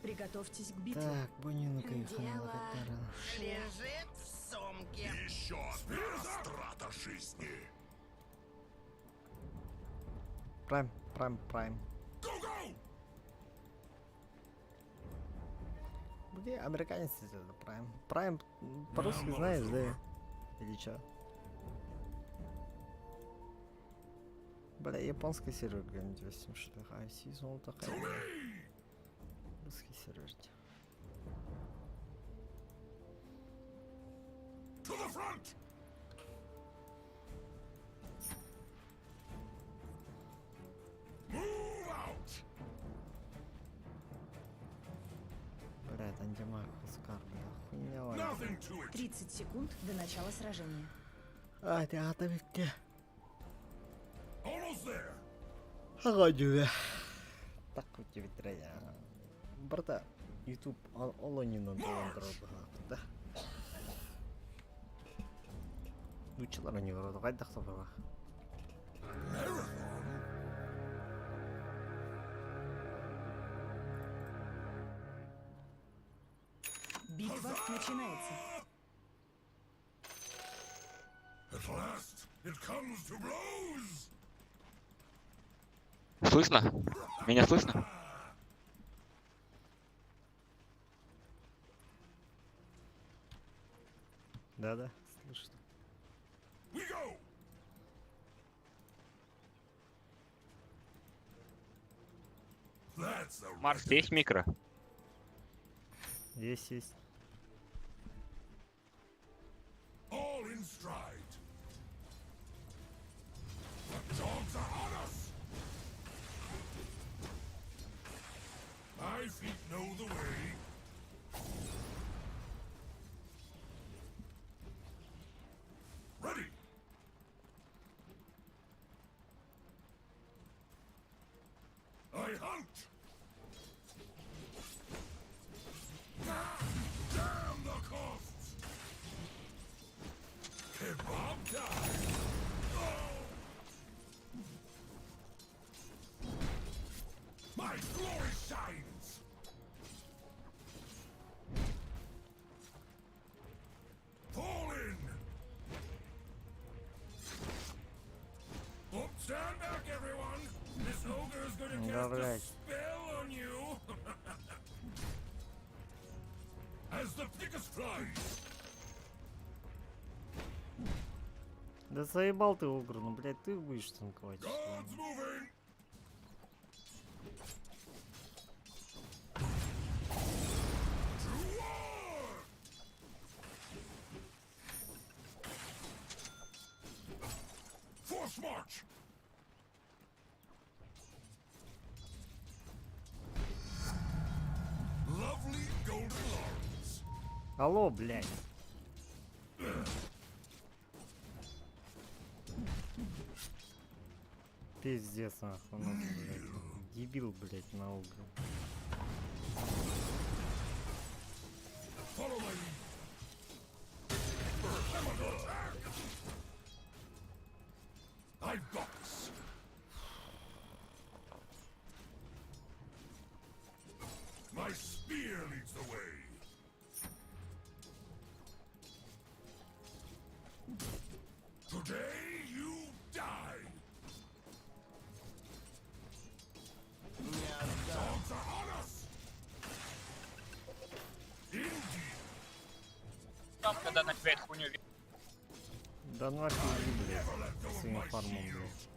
[SPEAKER 2] Приготовьтесь к битве.
[SPEAKER 1] Так, Бонину кайфанула катара.
[SPEAKER 3] Лежит в сумке.
[SPEAKER 4] Еще одна растрата жизни.
[SPEAKER 1] Прайм, прайм, прайм.
[SPEAKER 4] Go, go!
[SPEAKER 1] Где американец это Прайм? Прайм по-русски знаешь, да? Или чё? Бля, японский сервер где-нибудь возьмем, что ли? IC золото хай. Русский сервер.
[SPEAKER 4] To the front! Move out!
[SPEAKER 1] Бля, это антимаг, Хускар, бля, хуйня ладно.
[SPEAKER 4] Nothing to it!
[SPEAKER 2] 30 секунд до начала сражения.
[SPEAKER 1] А, ты атовики.
[SPEAKER 4] Almost there!
[SPEAKER 1] Ага, так у тебя трая. Брата, YouTube олонина доландырады, да? Училар не говорят, қайда қтабыға.
[SPEAKER 2] Битва начинается.
[SPEAKER 4] At last, it comes to blows!
[SPEAKER 10] Слышно? Меня слышно?
[SPEAKER 1] Да-да, слышно.
[SPEAKER 4] We go! That's the
[SPEAKER 10] Марс, есть микро?
[SPEAKER 1] Есть.
[SPEAKER 4] all in stride. The dogs are on us! My feet know the way. Ready! I hunt! Damn the costs! Kebab time! My glory shines! Fall in! Oh, stand back, everyone! This ogre is going to cast a
[SPEAKER 1] Блядь.
[SPEAKER 4] spell on you! As the Pickus flies!
[SPEAKER 1] Да заебал ты Огр, ну блядь, ты будешь танковать. что ли?
[SPEAKER 4] God's moving! To war! Force march! Lovely golden lawns!
[SPEAKER 1] Алло, блядь. Пиздец, нахуй, ну, блядь. Дебил, блядь, на угол.
[SPEAKER 4] Follow my lead! I'm under attack! I've got this! My spear leads the way! Today you die! Dogs are on us! Indeed!
[SPEAKER 10] Когда начинает хуйню.
[SPEAKER 1] Да ну нахуй, блядь,
[SPEAKER 4] Never let go of
[SPEAKER 1] своим
[SPEAKER 4] my
[SPEAKER 1] фармом,
[SPEAKER 4] shield!
[SPEAKER 1] блядь.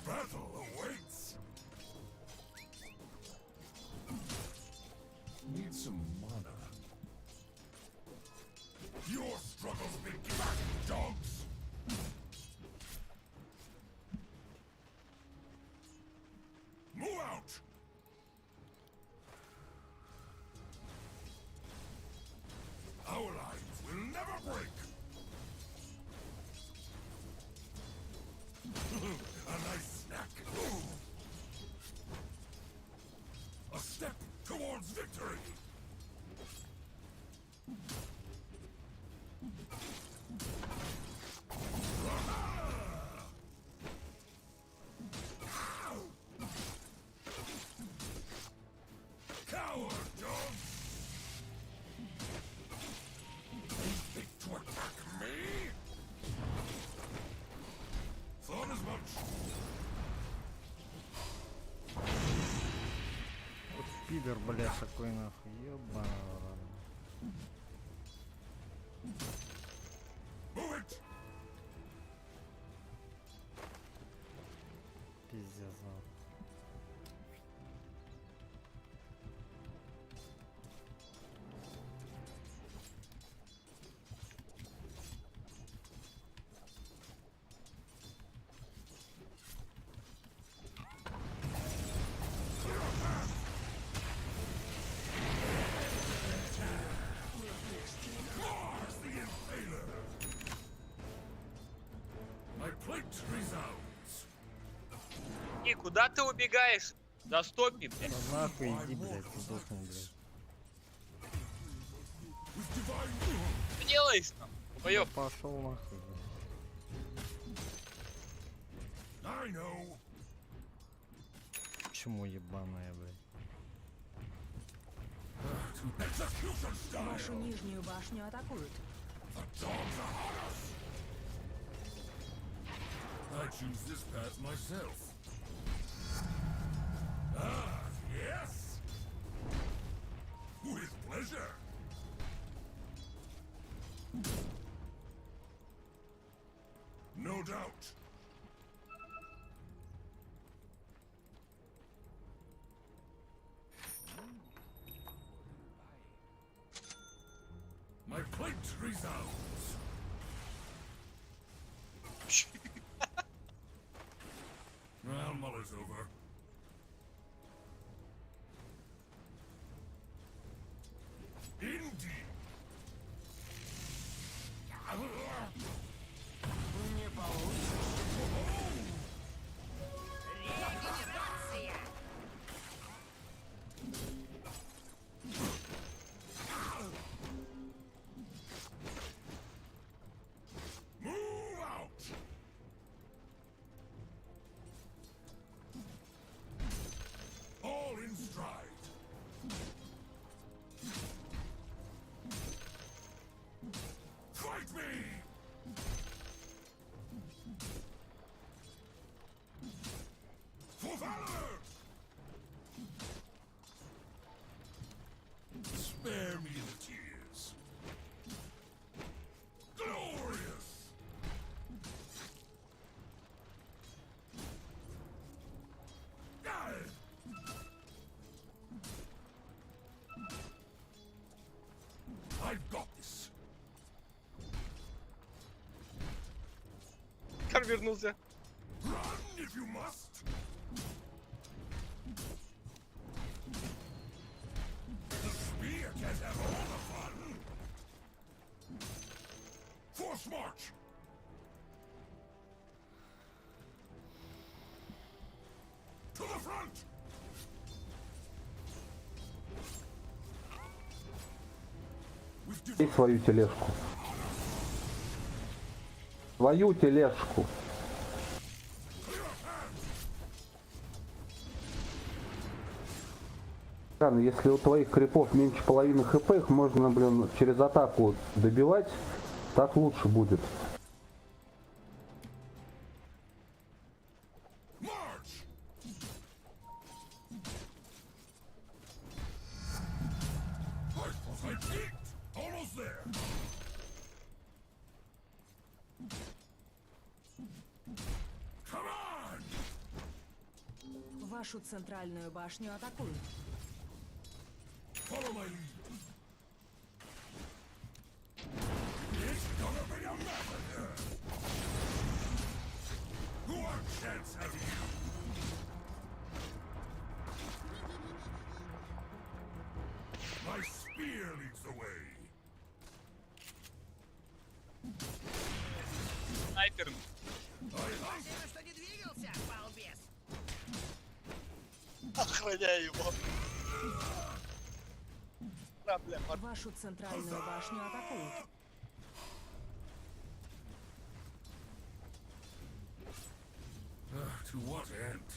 [SPEAKER 4] Battle awaits! Need some mana. Your struggles begin, dogs! Move out! Our lines will never break! A nice snack. A step towards victory.
[SPEAKER 1] Пидор, блядь, такой нахуй. Ёбаный в рот.
[SPEAKER 4] Move it!
[SPEAKER 1] Пиздец, нахуй.
[SPEAKER 4] My plate resounds.
[SPEAKER 7] И куда ты убегаешь? Застопи, блядь.
[SPEAKER 1] Да нахуй иди, блядь, сдохни, блядь.
[SPEAKER 7] Что делаешь там? Боёб.
[SPEAKER 1] Пошел нахуй, блядь.
[SPEAKER 4] I know.
[SPEAKER 1] Почему ебаная, блядь?
[SPEAKER 4] Execution style.
[SPEAKER 2] Вашу нижнюю башню атакуют.
[SPEAKER 4] The dogs are on us. I choose this path myself. Ah, yes. With pleasure. No doubt. My plate resounds. Well, Muller's over. Indeed.
[SPEAKER 5] Не получится.
[SPEAKER 4] Move out. All in stride. Fight me! For valor! Spare me the tears. Glorious! Ah! I've got this.
[SPEAKER 7] Кар вернулся.
[SPEAKER 4] Run if you must. The spear can't have all the fun. Force march. To the front.
[SPEAKER 11] И свою тележку. Свою тележку. Рано, если у твоих крипов меньше половины хп, их можно, блин, через атаку добивать, так лучше будет.
[SPEAKER 4] March. I peaked. Almost there. Come on.
[SPEAKER 2] Вашу центральную башню атакуют.
[SPEAKER 4] Follow my lead. It's gonna be a massacre. What chance have you? My spear leads the way.
[SPEAKER 7] Снайпер.
[SPEAKER 5] Что не двигался, балбес?
[SPEAKER 7] Охраняй его. Да, бля,
[SPEAKER 2] Вашу центральную башню атакуют.
[SPEAKER 4] To what end?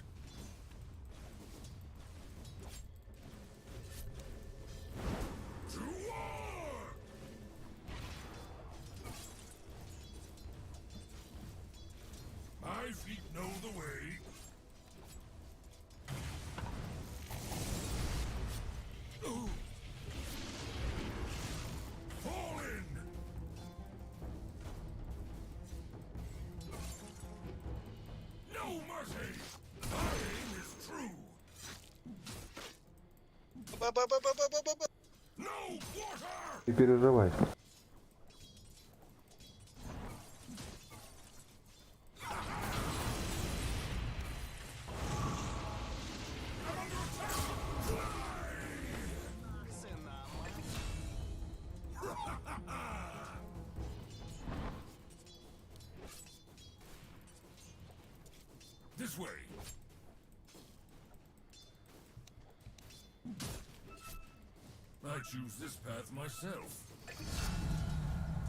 [SPEAKER 4] To war! My feet know the way.
[SPEAKER 11] Не переживай.
[SPEAKER 4] This way. I choose this path myself.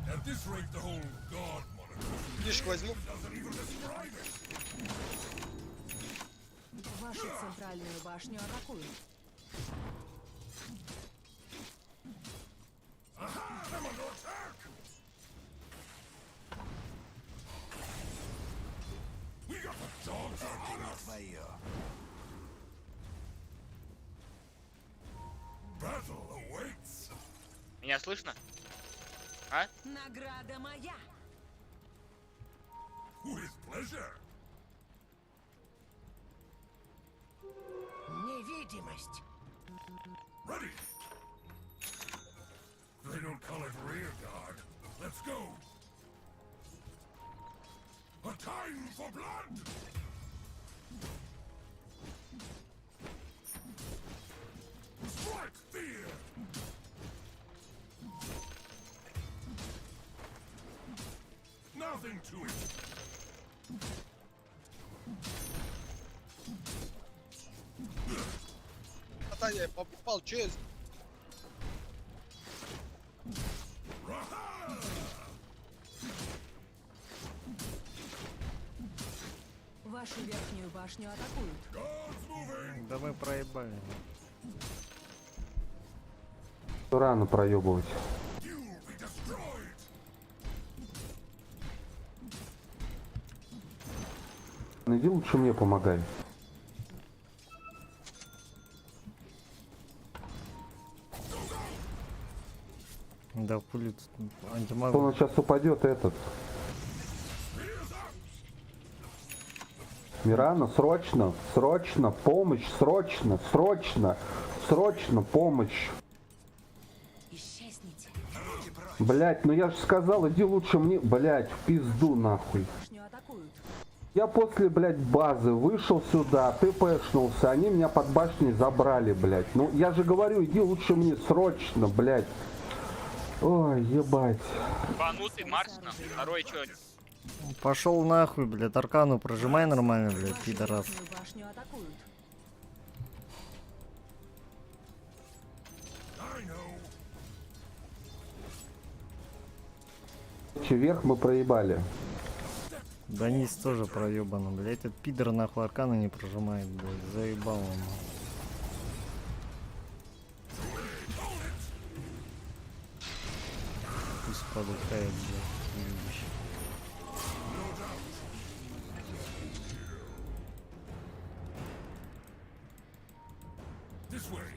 [SPEAKER 4] At this rate, the whole god moniker doesn't even describe it.
[SPEAKER 2] Вашу центральную башню атакуют.
[SPEAKER 4] Aha! I'm under attack! We got the dogs out there. Battle awaits.
[SPEAKER 12] Меня слышно? А?
[SPEAKER 2] Награда моя.
[SPEAKER 4] With pleasure.
[SPEAKER 5] Невидимость.
[SPEAKER 4] Ready. They don't call it rear guard. Let's go. A time for blood. Strike fear. Nothing to it.
[SPEAKER 12] Попал, что я...
[SPEAKER 2] Вашу верхнюю башню атакуют.
[SPEAKER 1] Да мы проебали.
[SPEAKER 11] Рано проебывать. Иди лучше мне помогай.
[SPEAKER 1] Да хули тут антимаг.
[SPEAKER 11] Он сейчас упадет этот. Мирана, срочно, срочно, помощь, срочно, срочно, срочно, помощь.
[SPEAKER 2] Исчезните.
[SPEAKER 11] Блять, ну я же сказал, иди лучше мне, блять, в пизду нахуй.
[SPEAKER 2] Башню атакуют.
[SPEAKER 11] Я после, блять, базы вышел сюда, ты пэшнулся, они меня под башней забрали, блять. Ну я же говорю, иди лучше мне срочно, блять. Ой, ебать.
[SPEAKER 12] Банутый Марс, нахуй. Второй чё?
[SPEAKER 1] Пошел нахуй, блядь, аркану прожимай нормально, блядь, пидорас.
[SPEAKER 2] Вашу башню атакуют.
[SPEAKER 11] Вверх мы проебали.
[SPEAKER 1] Да низ тоже проебано, блядь, этот пидор нахуй аркана не прожимает, блядь, заебал он. Пусть подыхает, блядь, любящий.
[SPEAKER 4] This way.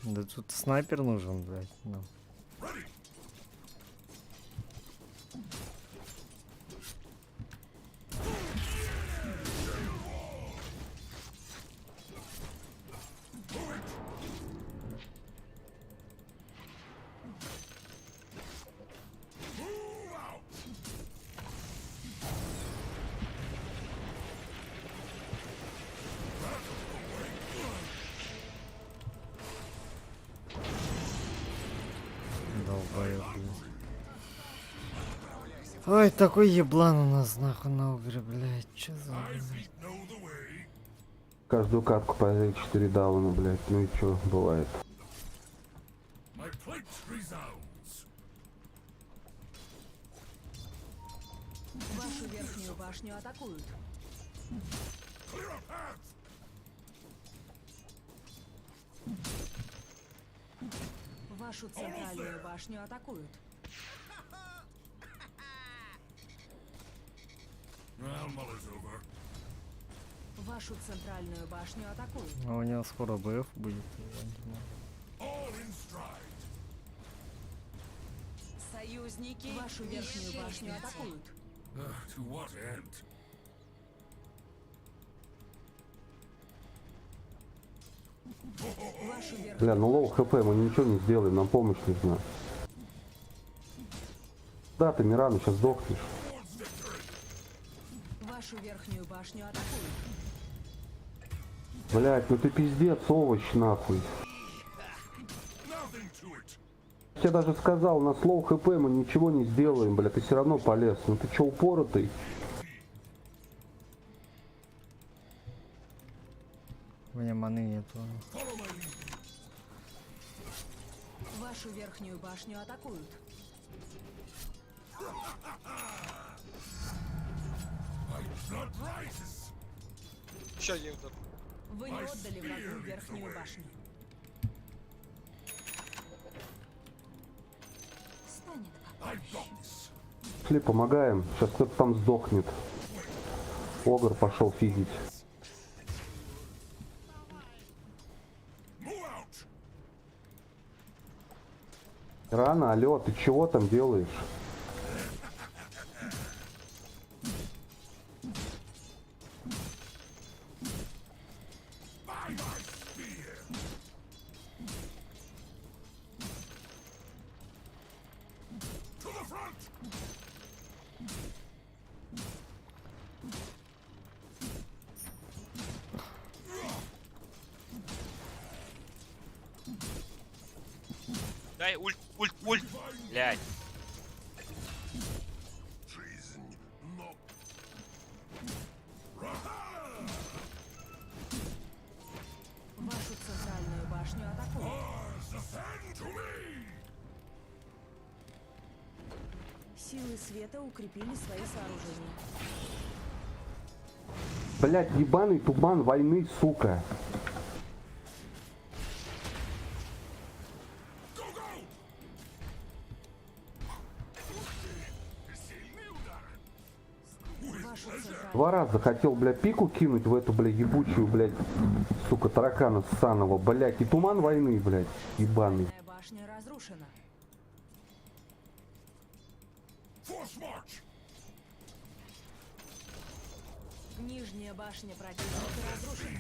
[SPEAKER 1] Да тут снайпер нужен, блядь, нам.
[SPEAKER 4] Ready. Move out.
[SPEAKER 1] Долбоёб, блядь. Ой, такой еблан у нас нахуй на угре, блядь, чё за...
[SPEAKER 4] Feet know the way.
[SPEAKER 11] Каждую катку по 4 дауна, блять. Ну и чё, бывает.
[SPEAKER 4] My plate resounds.
[SPEAKER 2] Вашу верхнюю башню атакуют.
[SPEAKER 4] Clear a path.
[SPEAKER 2] Вашу центральную башню атакуют.
[SPEAKER 4] Well, mull is over.
[SPEAKER 2] Вашу центральную башню атакуют.
[SPEAKER 1] А у него скоро БФ будет.
[SPEAKER 4] All in stride.
[SPEAKER 2] Союзники. Вашу верхнюю башню атакуют.
[SPEAKER 4] To what end?
[SPEAKER 2] Вашу верхнюю
[SPEAKER 11] Бля, ну лоу хп, мы ничего не сделаем, нам помощь нужна. Да, ты, Мирана, сейчас сдохнешь.
[SPEAKER 2] Вашу верхнюю башню атакуют.
[SPEAKER 11] Блять, ну ты пиздец, овощ нахуй. Я тебе даже сказал, на слоу хп мы ничего не сделаем, бля, ты все равно полез. Ну ты че, упоротый?
[SPEAKER 1] У меня маны нету.
[SPEAKER 2] Вашу верхнюю башню атакуют.
[SPEAKER 12] Сейчас я удар.
[SPEAKER 2] Вы не отдали врагу верхнюю башню.
[SPEAKER 11] Шли, помогаем. Сейчас кто-то там сдохнет. Огр пошел фигить. Рано, алло, ты чего там делаешь?
[SPEAKER 12] Дай ульт, ульт, ульт. Блядь.
[SPEAKER 2] Вашу центральную башню атакуют. Силы света укрепили свои сооружения.
[SPEAKER 11] Блять, ебаный туман войны, сука. Два раза хотел, бля, пику кинуть в эту, бля, ебучую, блядь, сука, таракана ссаного, блядь, и туман войны, блядь, ебаный.
[SPEAKER 2] Башня разрушена. Нижняя башня противника разрушена.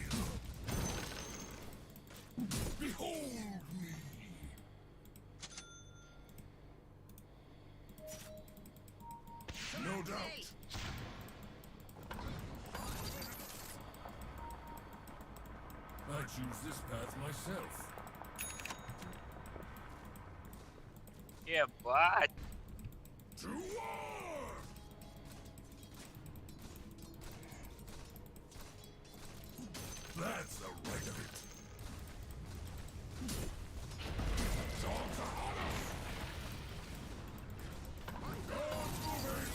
[SPEAKER 4] No doubt. I choose this path myself.
[SPEAKER 12] Ебать.
[SPEAKER 4] To war! That's the right of it. Dogs are on us! Dogs moving!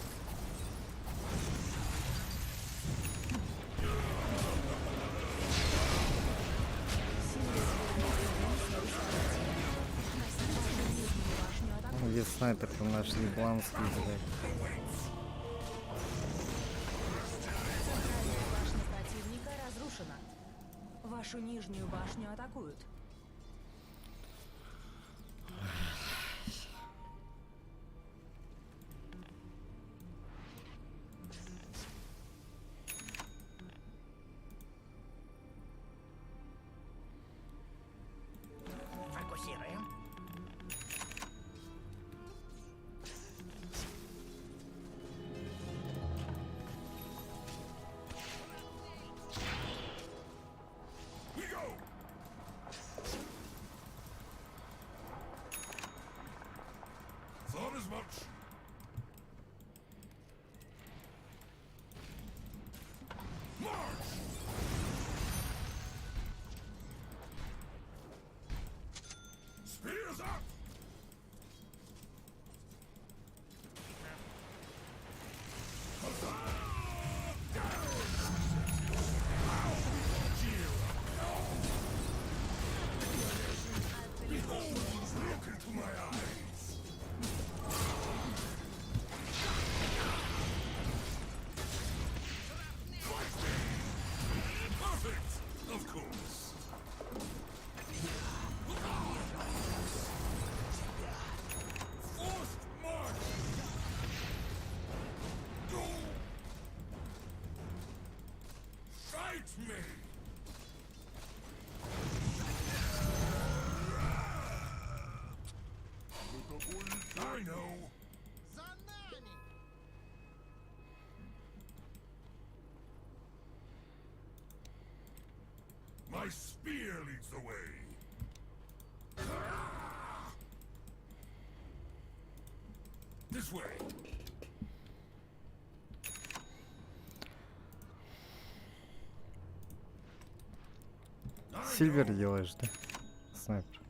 [SPEAKER 1] Где снайпер там наш ебланский, блядь.
[SPEAKER 2] Башня противника разрушена. Вашу нижнюю башню атакуют.
[SPEAKER 5] Фокусируем.
[SPEAKER 4] We go! Thought as much. March! Spears up! Look into my eyes. Perfect, of course. Forced march. Go. Fight me. I know. My spear leads the way. This way.
[SPEAKER 1] Сильвер делаешь, да? Снайпер.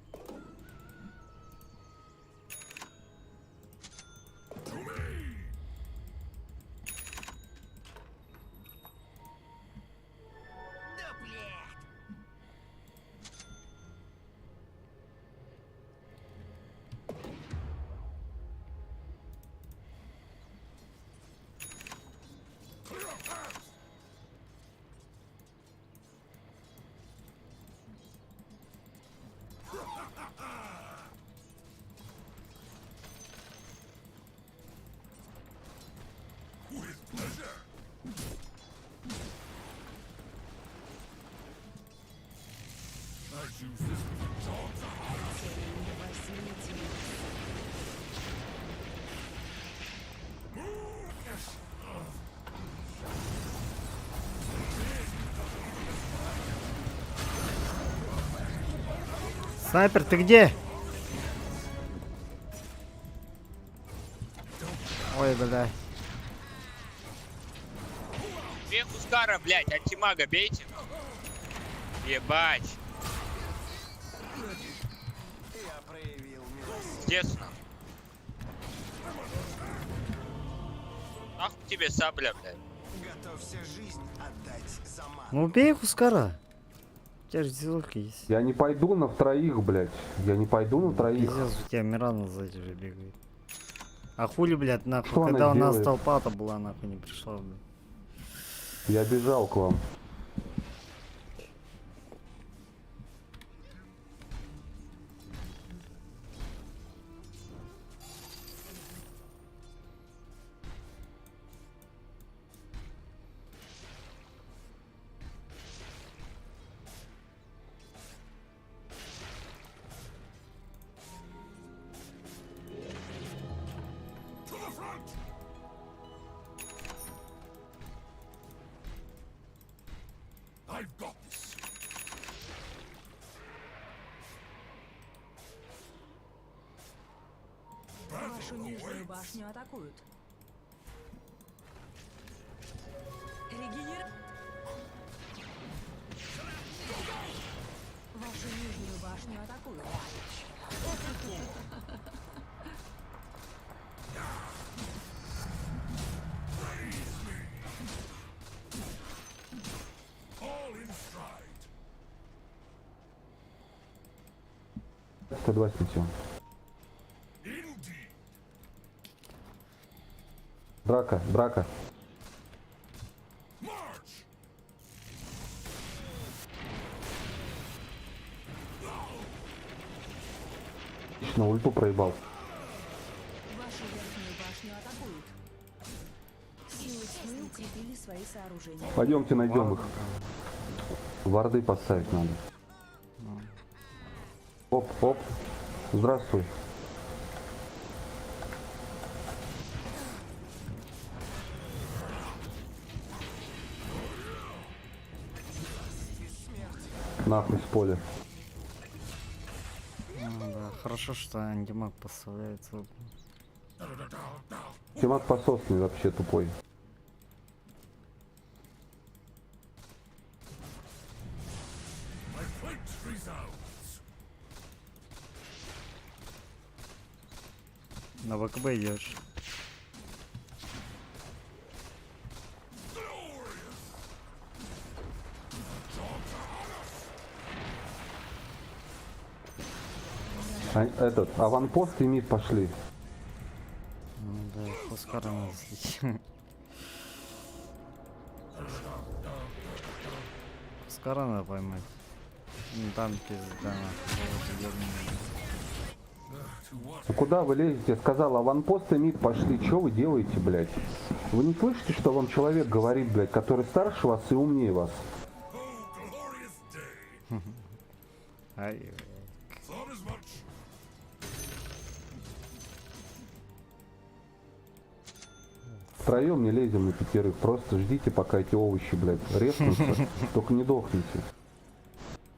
[SPEAKER 4] With pleasure. I choose this with the dogs out.
[SPEAKER 1] Снайпер, ты где? Ой, бля.
[SPEAKER 12] Бей Хускара, блядь, антимага бейте. Ебать. Естественно. Нахуй тебе сабля, блядь.
[SPEAKER 1] Ну убей Хускара. У тебя же дизелка есть.
[SPEAKER 11] Я не пойду на втроих, блядь. Я не пойду на троих.
[SPEAKER 1] Пиздец, у тебя Мирана сзади же бегает. А хули, блядь, нахуй,
[SPEAKER 11] Что
[SPEAKER 1] когда
[SPEAKER 11] она
[SPEAKER 1] у нас
[SPEAKER 11] делает?
[SPEAKER 1] толпа-то была, нахуй не пришла, блядь.
[SPEAKER 11] Я бежал к вам.
[SPEAKER 4] To the front. I've got this.
[SPEAKER 2] Вашу нижнюю башню атакуют. Регенер... Вашу нижнюю башню атакуют.
[SPEAKER 4] All in stride.
[SPEAKER 11] 127.
[SPEAKER 4] Indeed.
[SPEAKER 11] Драка, драка.
[SPEAKER 4] March.
[SPEAKER 11] Отлично, ульту проебал.
[SPEAKER 2] Вашу верхнюю башню атакуют. Силы тьмы укрепили свои сооружения.
[SPEAKER 11] Пойдемте найдем их. Варды поставить надо. Оп, оп. Здравствуй. Нахуй с поля.
[SPEAKER 1] Да, хорошо, что антимаг поставляется.
[SPEAKER 11] Тимат пососный вообще тупой.
[SPEAKER 4] My flight resounds.
[SPEAKER 1] На ВКБ идешь.
[SPEAKER 11] Этот, аванпост и мид пошли.
[SPEAKER 1] Ну да, Хускара надо слить. Хускара надо поймать. Ну там пизда, нахуй.
[SPEAKER 11] Ну куда вы лезете? Я сказал, аванпост и мид пошли. Что вы делаете, блядь? Вы не слышите, что вам человек говорит, блядь, который старше вас и умнее вас?
[SPEAKER 4] Oh, glorious day.
[SPEAKER 1] Ай,
[SPEAKER 4] Thought as much.
[SPEAKER 11] Втроем не лезем на пятерых. Просто ждите, пока эти овощи, блядь, режутся. Только не дохните.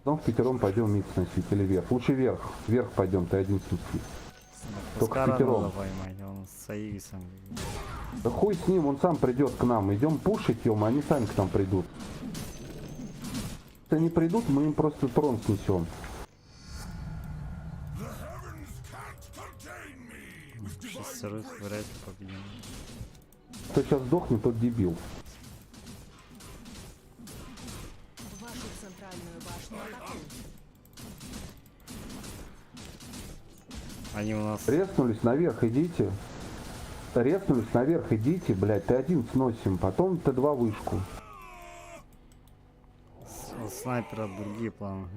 [SPEAKER 11] Потом в пятером пойдем микс носить или вверх. Лучше вверх. Вверх пойдем, ты один снеси. Только
[SPEAKER 1] Пускара
[SPEAKER 11] пятером.
[SPEAKER 1] надо поймать, он с Аигисом.
[SPEAKER 11] Да хуй с ним, он сам придет к нам. Идем пушить его, они сами к нам придут. Если они придут, мы им просто трон снесем.
[SPEAKER 1] Шестерых вряд ли победим.
[SPEAKER 11] Кто сейчас сдохнет, тот дебил.
[SPEAKER 2] Вашу центральную башню атакуют.
[SPEAKER 1] Они у нас...
[SPEAKER 11] Резнулись наверх, идите. Резнулись наверх, идите, блядь. Т1 сносим, потом Т2 вышку.
[SPEAKER 1] У снайпера другие планы.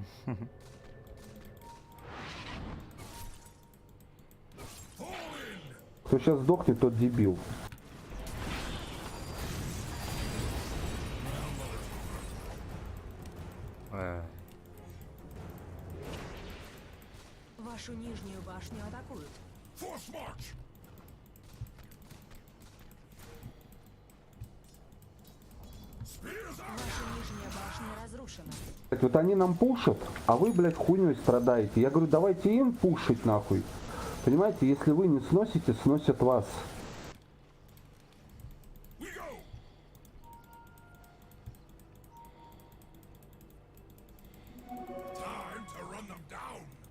[SPEAKER 11] Кто сейчас сдохнет, тот дебил.
[SPEAKER 2] Вашу нижнюю башню атакуют. Ваша нижняя башня разрушена.
[SPEAKER 11] Вот они нам пушат, а вы, блядь, хуйней страдаете. Я говорю, давайте им пушить нахуй. Понимаете, если вы не сносите, сносят вас.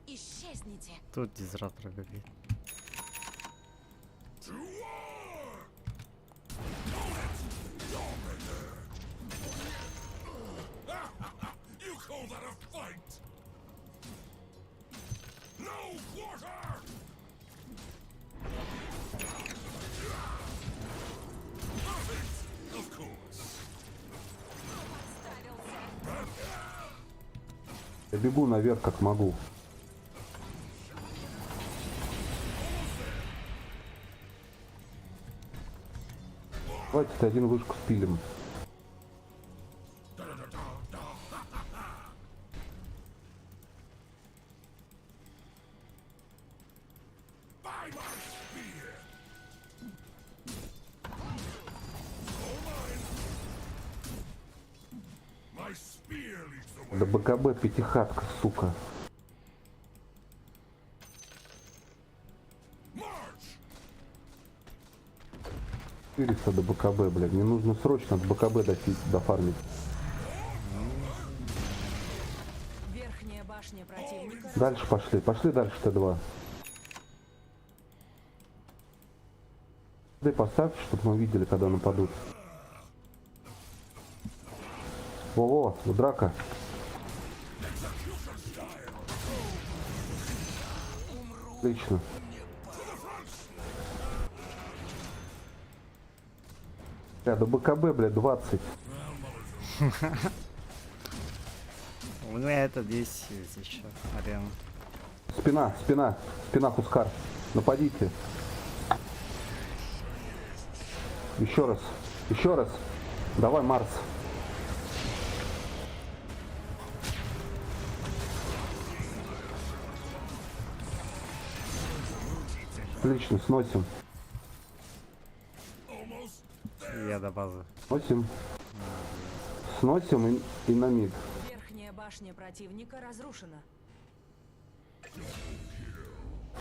[SPEAKER 2] Исчезните.
[SPEAKER 1] Тут дизраптор горит.
[SPEAKER 11] Я бегу наверх как могу. Давайте Т1 вышку спилим. Да БКБ пятихатка, сука. До БКБ, блядь. Мне нужно срочно от БКБ дофармить.
[SPEAKER 2] Верхняя башня противника.
[SPEAKER 11] Дальше пошли. Пошли дальше Т2. Да и поставьте, чтобы мы видели, когда нападут. Во-во, драка. Отлично. До БКБ, блядь, 20.
[SPEAKER 1] У меня это 10 еще арена.
[SPEAKER 11] Спина Хускар. Нападите. Еще раз. Давай, Марс. Отлично, сносим.
[SPEAKER 1] Я до базы.
[SPEAKER 11] Сносим и на мид.
[SPEAKER 2] Верхняя башня противника разрушена.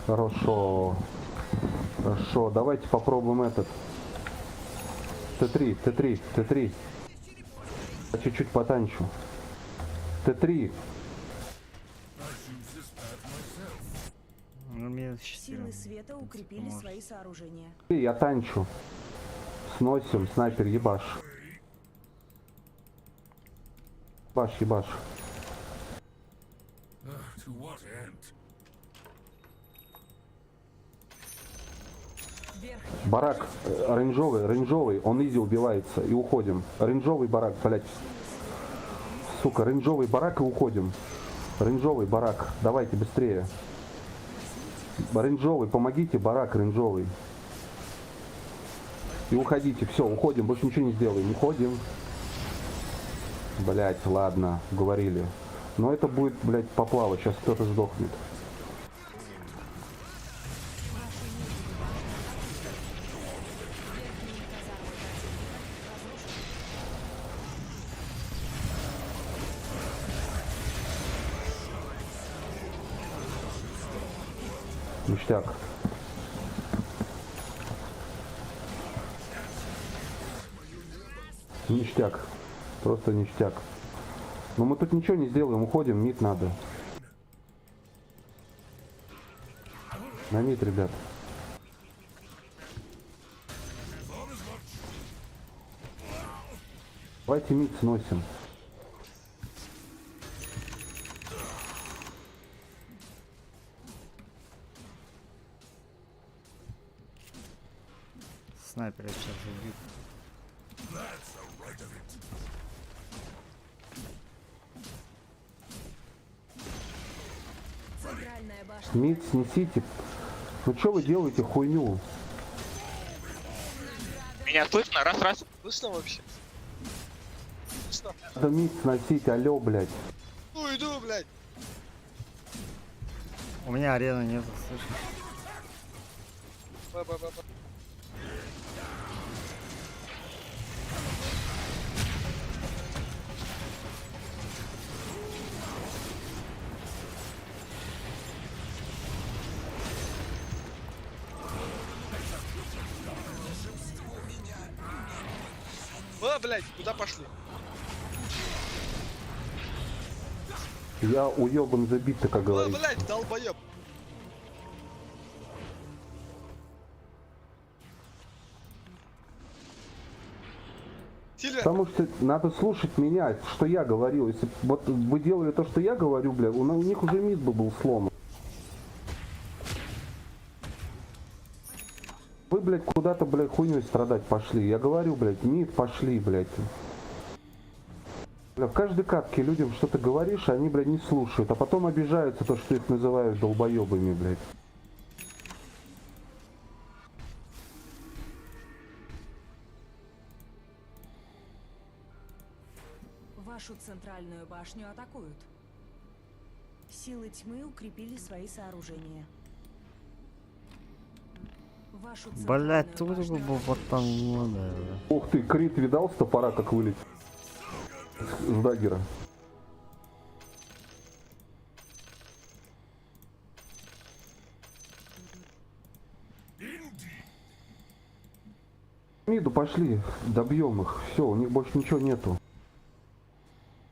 [SPEAKER 11] Хорошо. Давайте попробуем этот. Т3. Я чуть-чуть потанчу. Т3.
[SPEAKER 2] Силы света укрепили свои сооружения.
[SPEAKER 11] Я танчу. Сносим, снайпер, ебаш. Ебаш. Барак, рейнджовый, он изи убивается, и уходим. Рейнджовый барак, блять. Сука, рейнджовый барак и уходим. Рейнджовый барак, давайте быстрее. Рейнджовый, помогите, барак рейнджовый. И уходите, все, уходим, больше ничего не сделаем, уходим. Блять, ладно, говорили. Но это будет, блять, поплава, сейчас кто-то сдохнет. Ништяк. Ништяк. Просто ништяк. Но мы тут ничего не сделаем, уходим, мид надо. На мид, ребят. Давайте мид сносим.
[SPEAKER 1] Снайпер сейчас убит.
[SPEAKER 2] Центральная башня.
[SPEAKER 11] Мид снесите. Ну что вы делаете хуйню?
[SPEAKER 12] Меня слышно? Раз. Слышно вообще? Слышно?
[SPEAKER 11] Надо мид сносить, алё, блядь.
[SPEAKER 12] Ну иду, блядь.
[SPEAKER 1] У меня арены нет, слышишь?
[SPEAKER 12] Ба-ба-ба-ба. О, блядь, куда пошли?
[SPEAKER 11] Я уёбан забит, как
[SPEAKER 12] О,
[SPEAKER 11] говорится.
[SPEAKER 12] блядь, долбоёб. Сильвер,
[SPEAKER 11] Потому что надо слушать меня, что я говорил. Если вот вы делали то, что я говорю, бля, у них уже мид бы был сломан. Вы, блядь, куда-то, блядь, хуйней страдать пошли. Я говорю, блядь, мид пошли, блядь. Бля, в каждой катке людям что-то говоришь, а они, блядь, не слушают. А потом обижаются то, что их называют долбоебами, блядь.
[SPEAKER 2] Вашу центральную башню атакуют. Силы тьмы укрепили свои сооружения. Вашу
[SPEAKER 1] Блять,
[SPEAKER 2] центральную
[SPEAKER 1] тут
[SPEAKER 2] башню
[SPEAKER 1] был вот там надо.
[SPEAKER 11] Ух ты, крит видал с топора, как вылетел? С даггера. Миду пошли, добьем их. Все, у них больше ничего нету.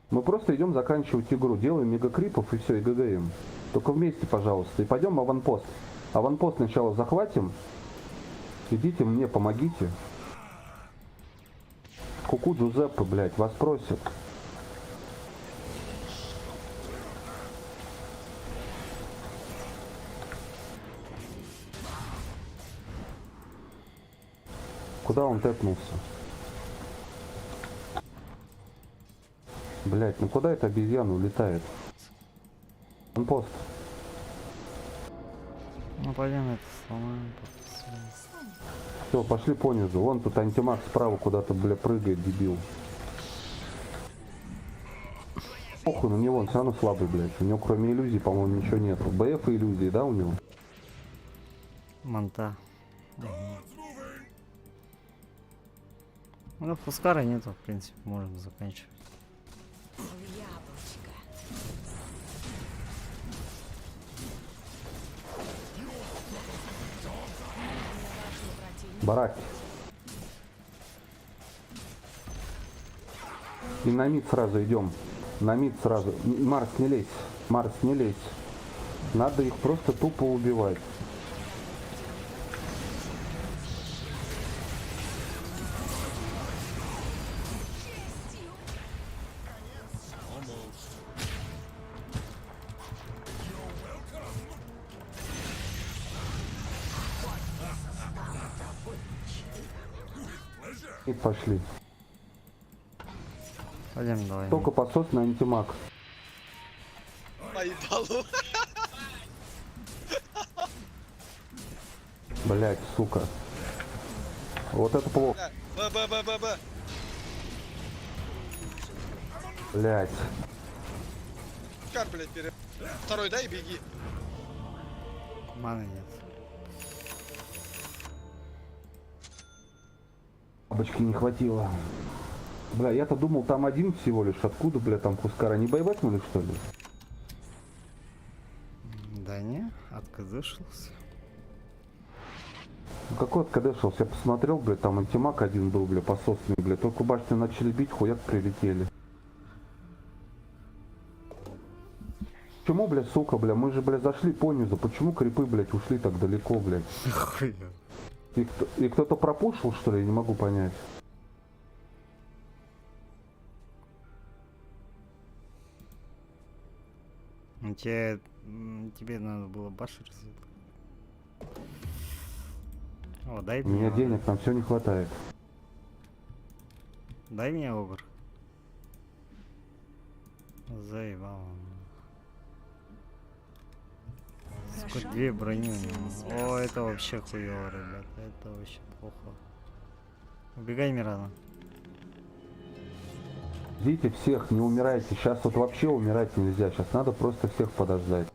[SPEAKER 11] Мы просто идем заканчивать игру, делаем мегакрипов и все, и ГГМ. Только вместе, пожалуйста. И пойдем в аванпост. Аванпост сначала захватим. Идите мне, помогите. Куку Джузеппе, блядь, вас просят. Куда он тэпнулся? Блять, ну куда эта обезьяна улетает? Аванпост.
[SPEAKER 1] Ну пойдем это сломаем.
[SPEAKER 11] Все, пошли понизу. Вон тут антимаг справа куда-то, бля, прыгает, дебил. Похуй на него, он все равно слабый, блядь. У него кроме иллюзий, по-моему, ничего нету. БФ и иллюзии, да, у него?
[SPEAKER 1] Манта. Ну, пускара нету, в принципе, можно заканчивать.
[SPEAKER 11] Барак. И на мид сразу идем. На мид сразу. Марс, не лезь. Марс, не лезь. Надо их просто тупо убивать. И пошли.
[SPEAKER 1] Пойдем, давай.
[SPEAKER 11] Только посос на антимаг.
[SPEAKER 12] Поебалу.
[SPEAKER 11] Блять, сука. Вот это плохо.
[SPEAKER 12] Ба-ба-ба-ба-ба.
[SPEAKER 11] Блять.
[SPEAKER 12] Кар, блядь, пере... Второй дай и беги.
[SPEAKER 1] Маны нет.
[SPEAKER 11] Бабочки не хватило. Бля, я-то думал, там один всего лишь. Откуда, бля, там Пускара? Не байбекнули, что ли?
[SPEAKER 1] Да не, отказывался.
[SPEAKER 11] Ну, какой откадешился? Я посмотрел, блядь, там антимаг один был, блядь, пососный, блядь. Только башню начали бить, хуяк прилетели. Почему, блядь, сука, блядь? Мы же, блядь, зашли по низу. Почему крипы, блядь, ушли так далеко, блядь? И кто-то пропушил, что ли? Я не могу понять.
[SPEAKER 1] Тебе надо было баши развить. О, дай
[SPEAKER 11] У меня денег там все не хватает.
[SPEAKER 1] Дай мне огр. Заебал. Сколько две брони у него. О, это вообще хуёво, ребят. Это вообще плохо. Убегай, Мирана.
[SPEAKER 11] Ждите всех, не умирайте. Сейчас вот вообще умирать нельзя. Сейчас надо просто всех подождать.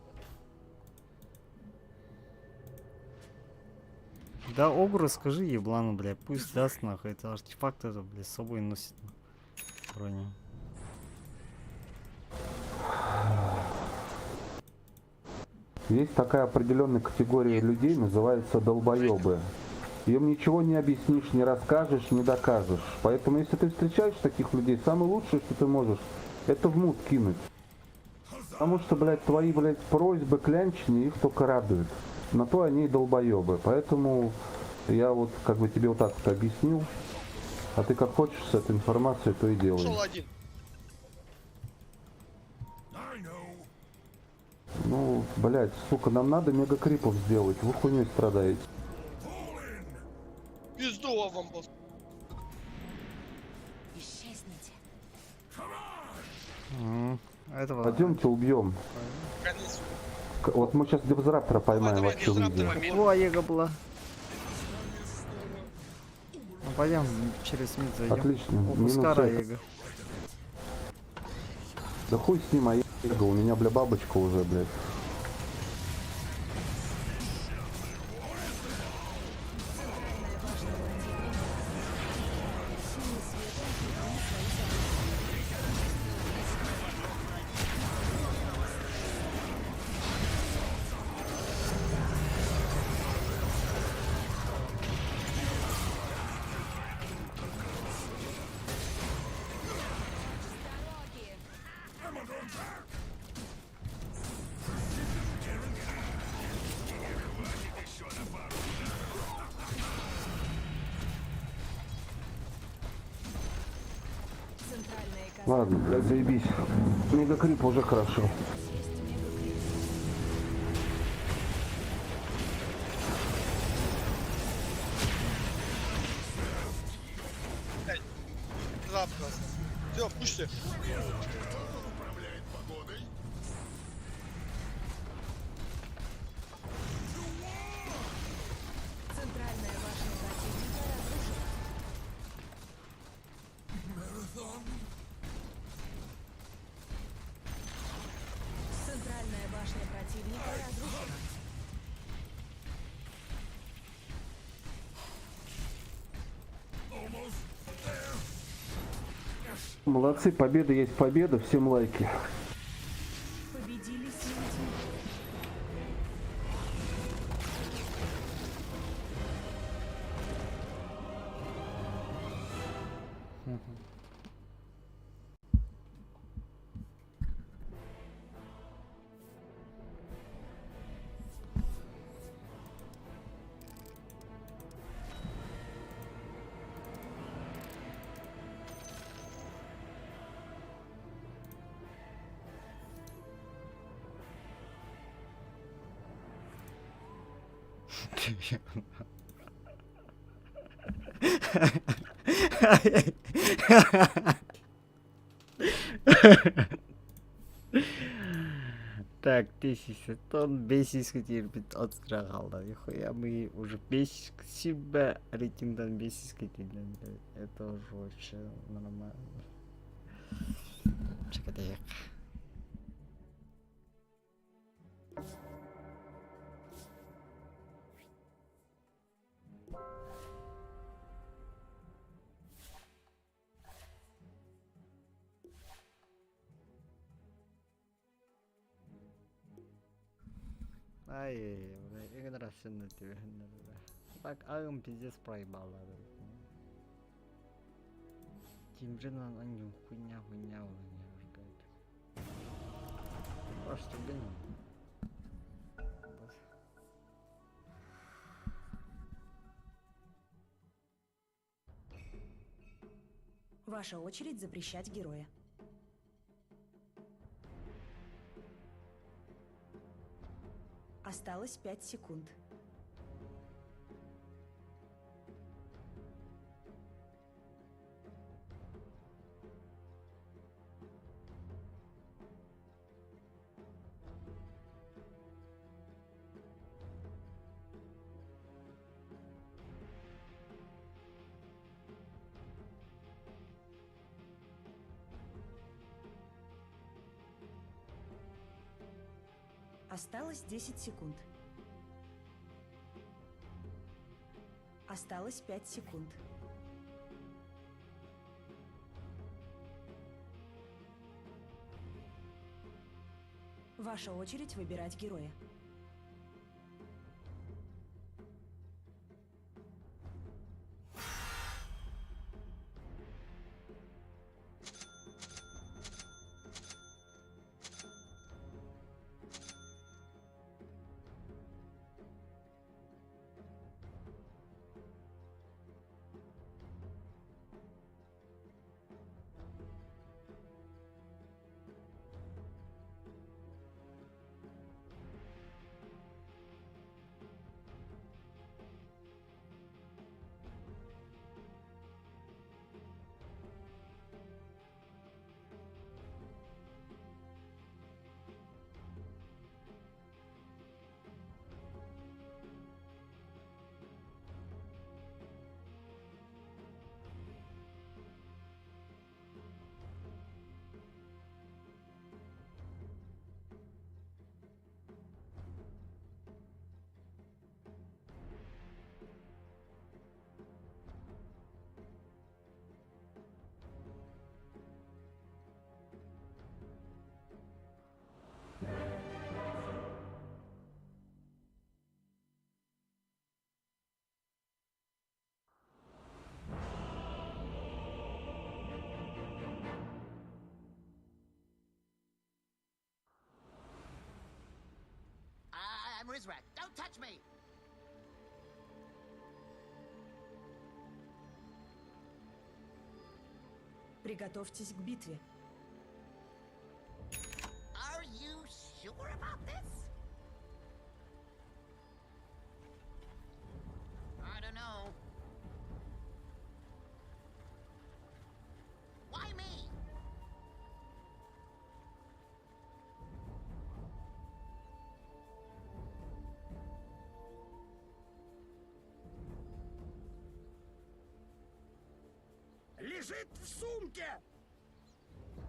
[SPEAKER 1] Да огру скажи еблану, бля, пусть даст нахуй. Это артефакт это, бля, с собой носит броню.
[SPEAKER 11] Есть такая определенная категория людей, называется долбоебы. Им ничего не объяснишь, не расскажешь, не докажешь. Поэтому, если ты встречаешь таких людей, самое лучшее, что ты можешь, это в мут кинуть. Потому что, блядь, твои, блядь, просьбы клянчные, их только радуют. На то они и долбоебы. Поэтому я вот как бы тебе вот так вот объяснил. А ты как хочешь с этой информацией, то и делай. Ну, блядь, сука, нам надо мегакрипов сделать. Вы хуйней страдаете.
[SPEAKER 12] Пизду вам, босс.
[SPEAKER 2] Исчезните.
[SPEAKER 1] Этого...
[SPEAKER 11] Пойдемте убьем. Вот мы сейчас Дипзраптора поймаем, вообще выйдем.
[SPEAKER 1] О, Ага была. Ну, пойдем через мид зайдем.
[SPEAKER 11] Отлично.
[SPEAKER 1] О, Пускара Ега.
[SPEAKER 11] Да хуй с ним, а Ега, у меня, бля, бабочка уже, блядь. Ладно, блядь, заебись. Мегакрип уже хорошо.
[SPEAKER 12] Все, пушьте.
[SPEAKER 2] Центральная башня противника разрушена. Центральная башня противника разрушена.
[SPEAKER 11] Молодцы, победа есть победа, всем лайки.
[SPEAKER 2] Победили силы тьмы.
[SPEAKER 1] Так, 1000 тонн, 500 тербит от қалды. Нихуя мы уже 5 себя рейтингдан 500 кетілден. Это уже вообще нормально. Чекадек. Ай, игра сильно тебе. Bak ağım bize spray bağladı. Тимжина на нем хуйня какая-то. Просто блин.
[SPEAKER 2] Ваша очередь запрещать героя. Осталось 5 секунд. Осталось 10 секунд. Осталось 5 секунд. Ваша очередь выбирать героя.
[SPEAKER 3] I'm Rizrak. Don't touch me!
[SPEAKER 2] Приготовьтесь к битве.
[SPEAKER 3] Are you sure about this? I don't know. Why me?
[SPEAKER 7] Лежит в сумке!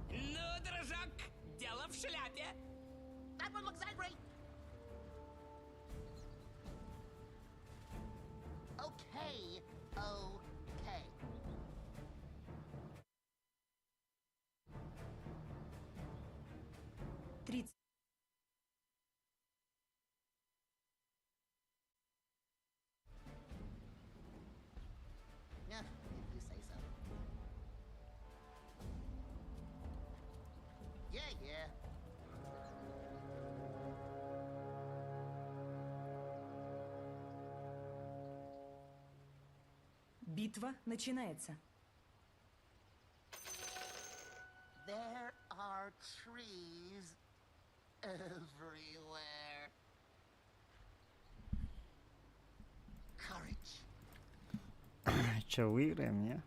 [SPEAKER 5] Ну, дружок, дело в шляпе.
[SPEAKER 3] That one looks angry. Okay, okay.
[SPEAKER 2] Тридцать.
[SPEAKER 3] Yeah, if you say so. Yeah.
[SPEAKER 2] Битва начинается.
[SPEAKER 3] There are trees everywhere. Courage.
[SPEAKER 1] Че, выиграем, не?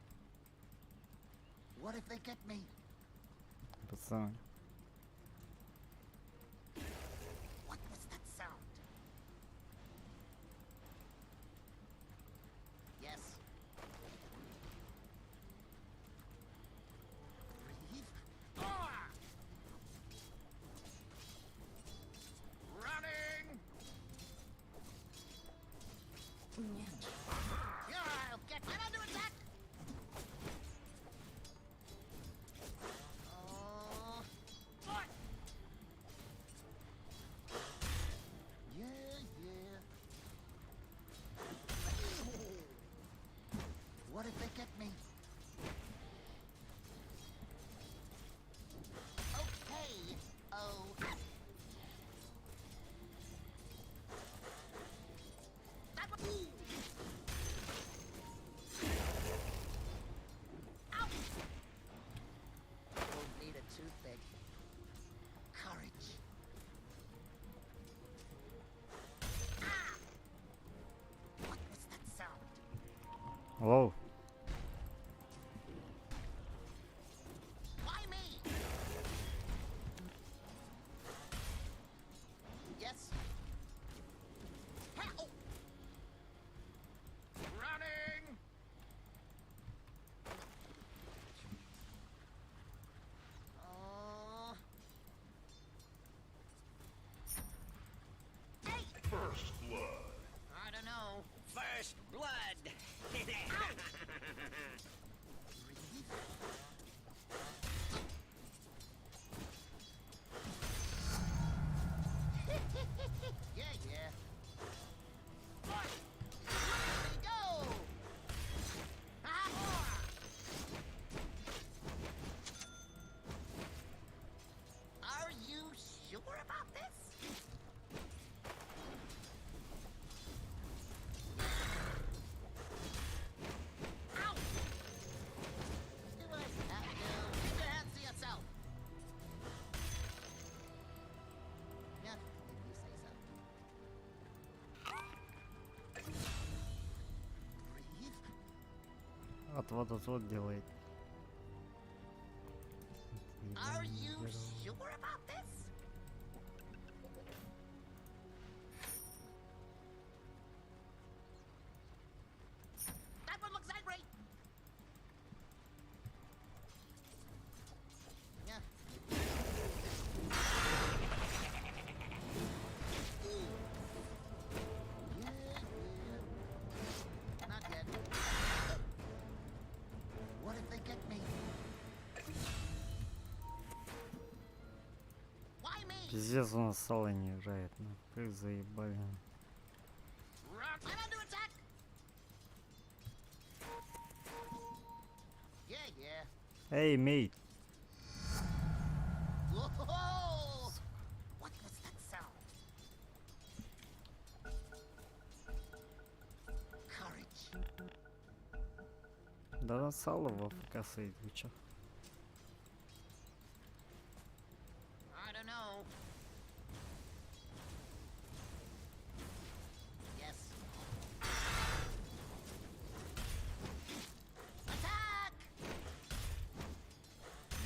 [SPEAKER 3] What if they get me?
[SPEAKER 1] Пацаны.
[SPEAKER 3] What was that sound? Yes. Breathe. Ah! Running! Yeah, I'll get them under attack! Oh.
[SPEAKER 1] Воу.
[SPEAKER 3] Why me? Yes. Help! Running! Oh. Hey!
[SPEAKER 4] First blood.
[SPEAKER 3] I don't know.
[SPEAKER 5] First blood.
[SPEAKER 3] Yeah, yeah. Here we go! Ah! Are you sure about this? Ow! Do I have to? Keep your hands to yourself. Yeah, if you say so. Breathe.
[SPEAKER 1] Отвод делает.
[SPEAKER 3] Are you sure about this? That one looks angry. Yeah. Yeah, yeah. Not yet. What if they get me? Why me?
[SPEAKER 1] Пиздец, у нас сало не играет. Ну, как заебали.
[SPEAKER 3] I'm under attack. Yeah, yeah.
[SPEAKER 1] Эй, мейт.
[SPEAKER 3] Whoa! What was that sound? Courage.
[SPEAKER 1] Да на сало в АФК стоит, вы чё?
[SPEAKER 3] I don't know. Yes. Attack!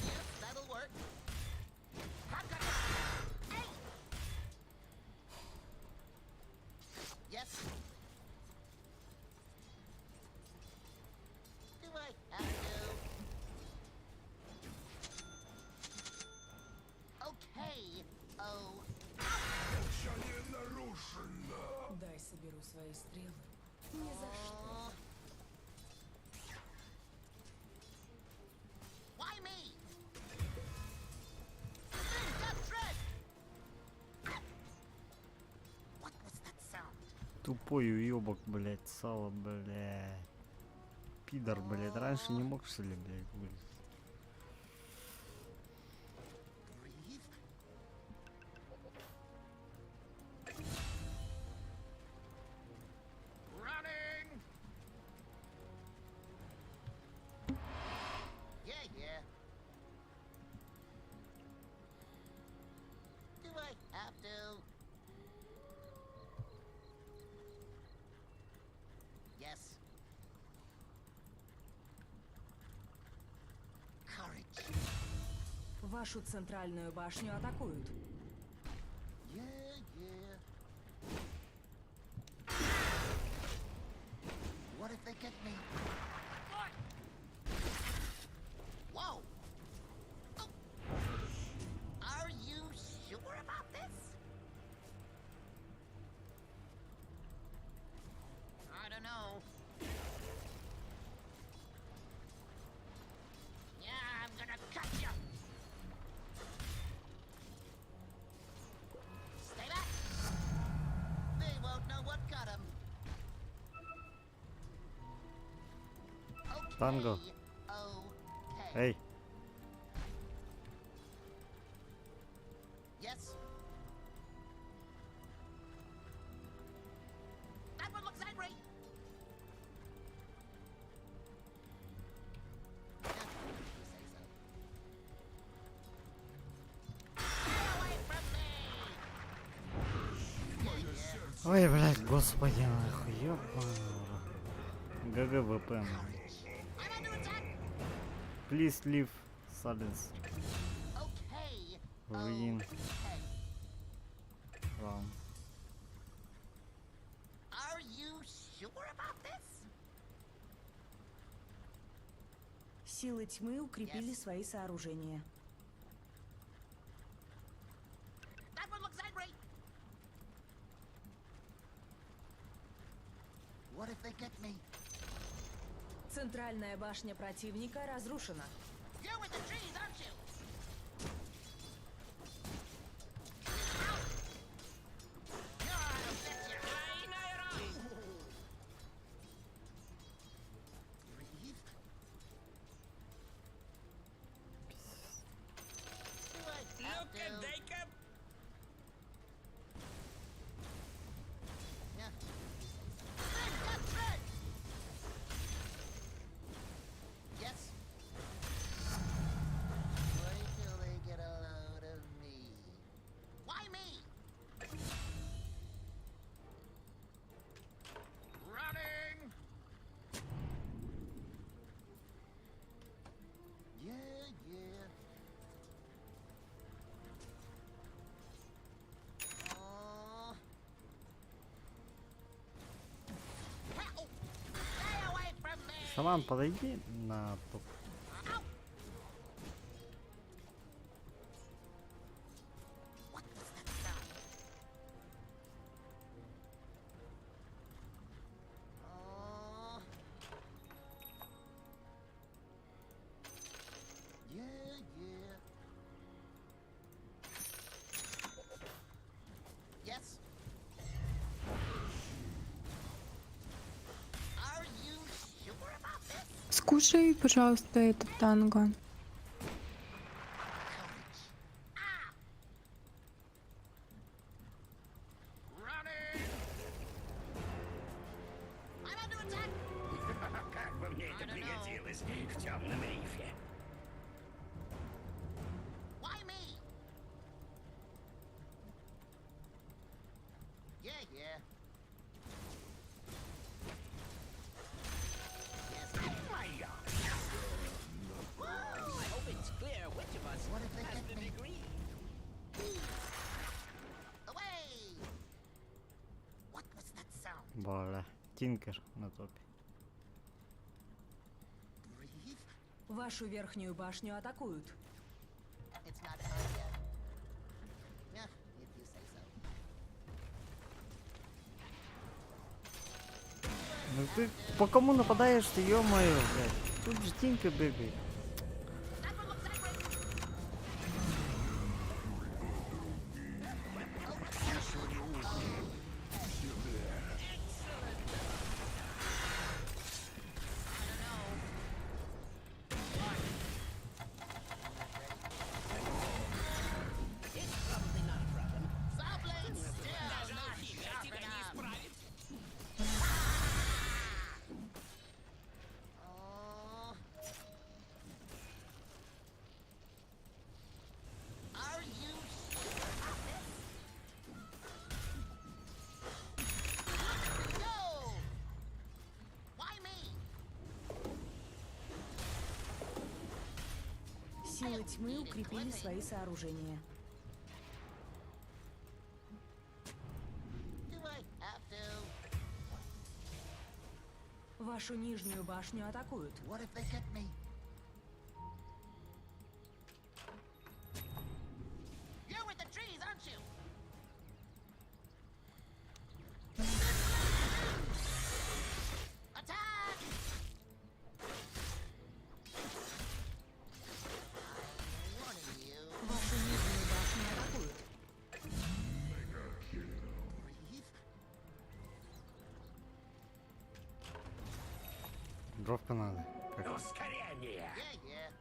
[SPEAKER 3] Yes, that'll work. I've got it. Hey! Yes. Do I have to? Okay. Oh.
[SPEAKER 4] Молчание нарушено.
[SPEAKER 2] Дай соберу свои стрелы. Ни за что.
[SPEAKER 3] Why me? Death Dread! What was that sound?
[SPEAKER 1] Тупой уёбок, блядь, сало, блядь. Пидор, блядь. Раньше не мог, что ли, блядь, вылезть?
[SPEAKER 3] Breathe. Running! Yeah, yeah. Do I have to? Yes. Courage.
[SPEAKER 2] Вашу центральную башню атакуют.
[SPEAKER 3] Yeah, yeah. What if they get me? Whoa! Oh. Are you sure about this? I don't know. Yeah, I'm gonna cut you. Stay back. They won't know what got him. Okay.
[SPEAKER 1] Танго.
[SPEAKER 3] Okay.
[SPEAKER 1] Эй,
[SPEAKER 3] Yes. That one looks angry. Yeah, you say so. Get away from me! Yeah, yeah.
[SPEAKER 1] ой, блядь, господи, нахуй, ёбаный в рот. ГГ ВП. Please leave silence.
[SPEAKER 3] Okay.
[SPEAKER 1] Win. Round.
[SPEAKER 3] Are you sure about this?
[SPEAKER 2] Силы тьмы укрепили свои сооружения.
[SPEAKER 3] That one looks angry. What if they get me?
[SPEAKER 2] Центральная башня противника разрушена.
[SPEAKER 3] You're with the trees, aren't you? Yes. Wait till they get a load of me. Why me? Running. Yeah, yeah. Aw. Help! Stay away from me!
[SPEAKER 1] Шаман, подойди на топ.
[SPEAKER 3] What was that sound? Aw. Yeah, yeah. Yes. Are you sure about this?
[SPEAKER 13] Скушай, пожалуйста, этот танго.
[SPEAKER 3] Running! I'm under attack!
[SPEAKER 4] Как бы мне это пригодилось в темном рифе.
[SPEAKER 3] Why me? Yeah, yeah. Yes,
[SPEAKER 5] I hope it's clear which of us
[SPEAKER 3] what if they
[SPEAKER 5] has
[SPEAKER 3] get
[SPEAKER 5] the
[SPEAKER 3] me?
[SPEAKER 5] degree.
[SPEAKER 3] Away! What was that sound?
[SPEAKER 1] Бля, Тинкер на топе.
[SPEAKER 3] Breathe?
[SPEAKER 2] Вашу верхнюю башню атакуют.
[SPEAKER 3] It's not time yet. Yeah, if you say so.
[SPEAKER 1] Ну ты по кому нападаешь-то, ё-моё, блядь? Тут же Тинка бегает.
[SPEAKER 3] That one looks angry! Saw blades still not sharp enough. Aw. Are you sure about this? No! Why me?
[SPEAKER 2] Силы тьмы укрепили свои сооружения.
[SPEAKER 3] Do I have to?
[SPEAKER 2] Вашу нижнюю башню атакуют.
[SPEAKER 3] What if they get me? You're with the trees, aren't you? Attack! I'm warning you.
[SPEAKER 2] Вашу нижнюю башню атакуют.
[SPEAKER 3] Breathe.
[SPEAKER 1] Дровка надо. Как?
[SPEAKER 4] Ускорение!
[SPEAKER 3] Yeah, yeah.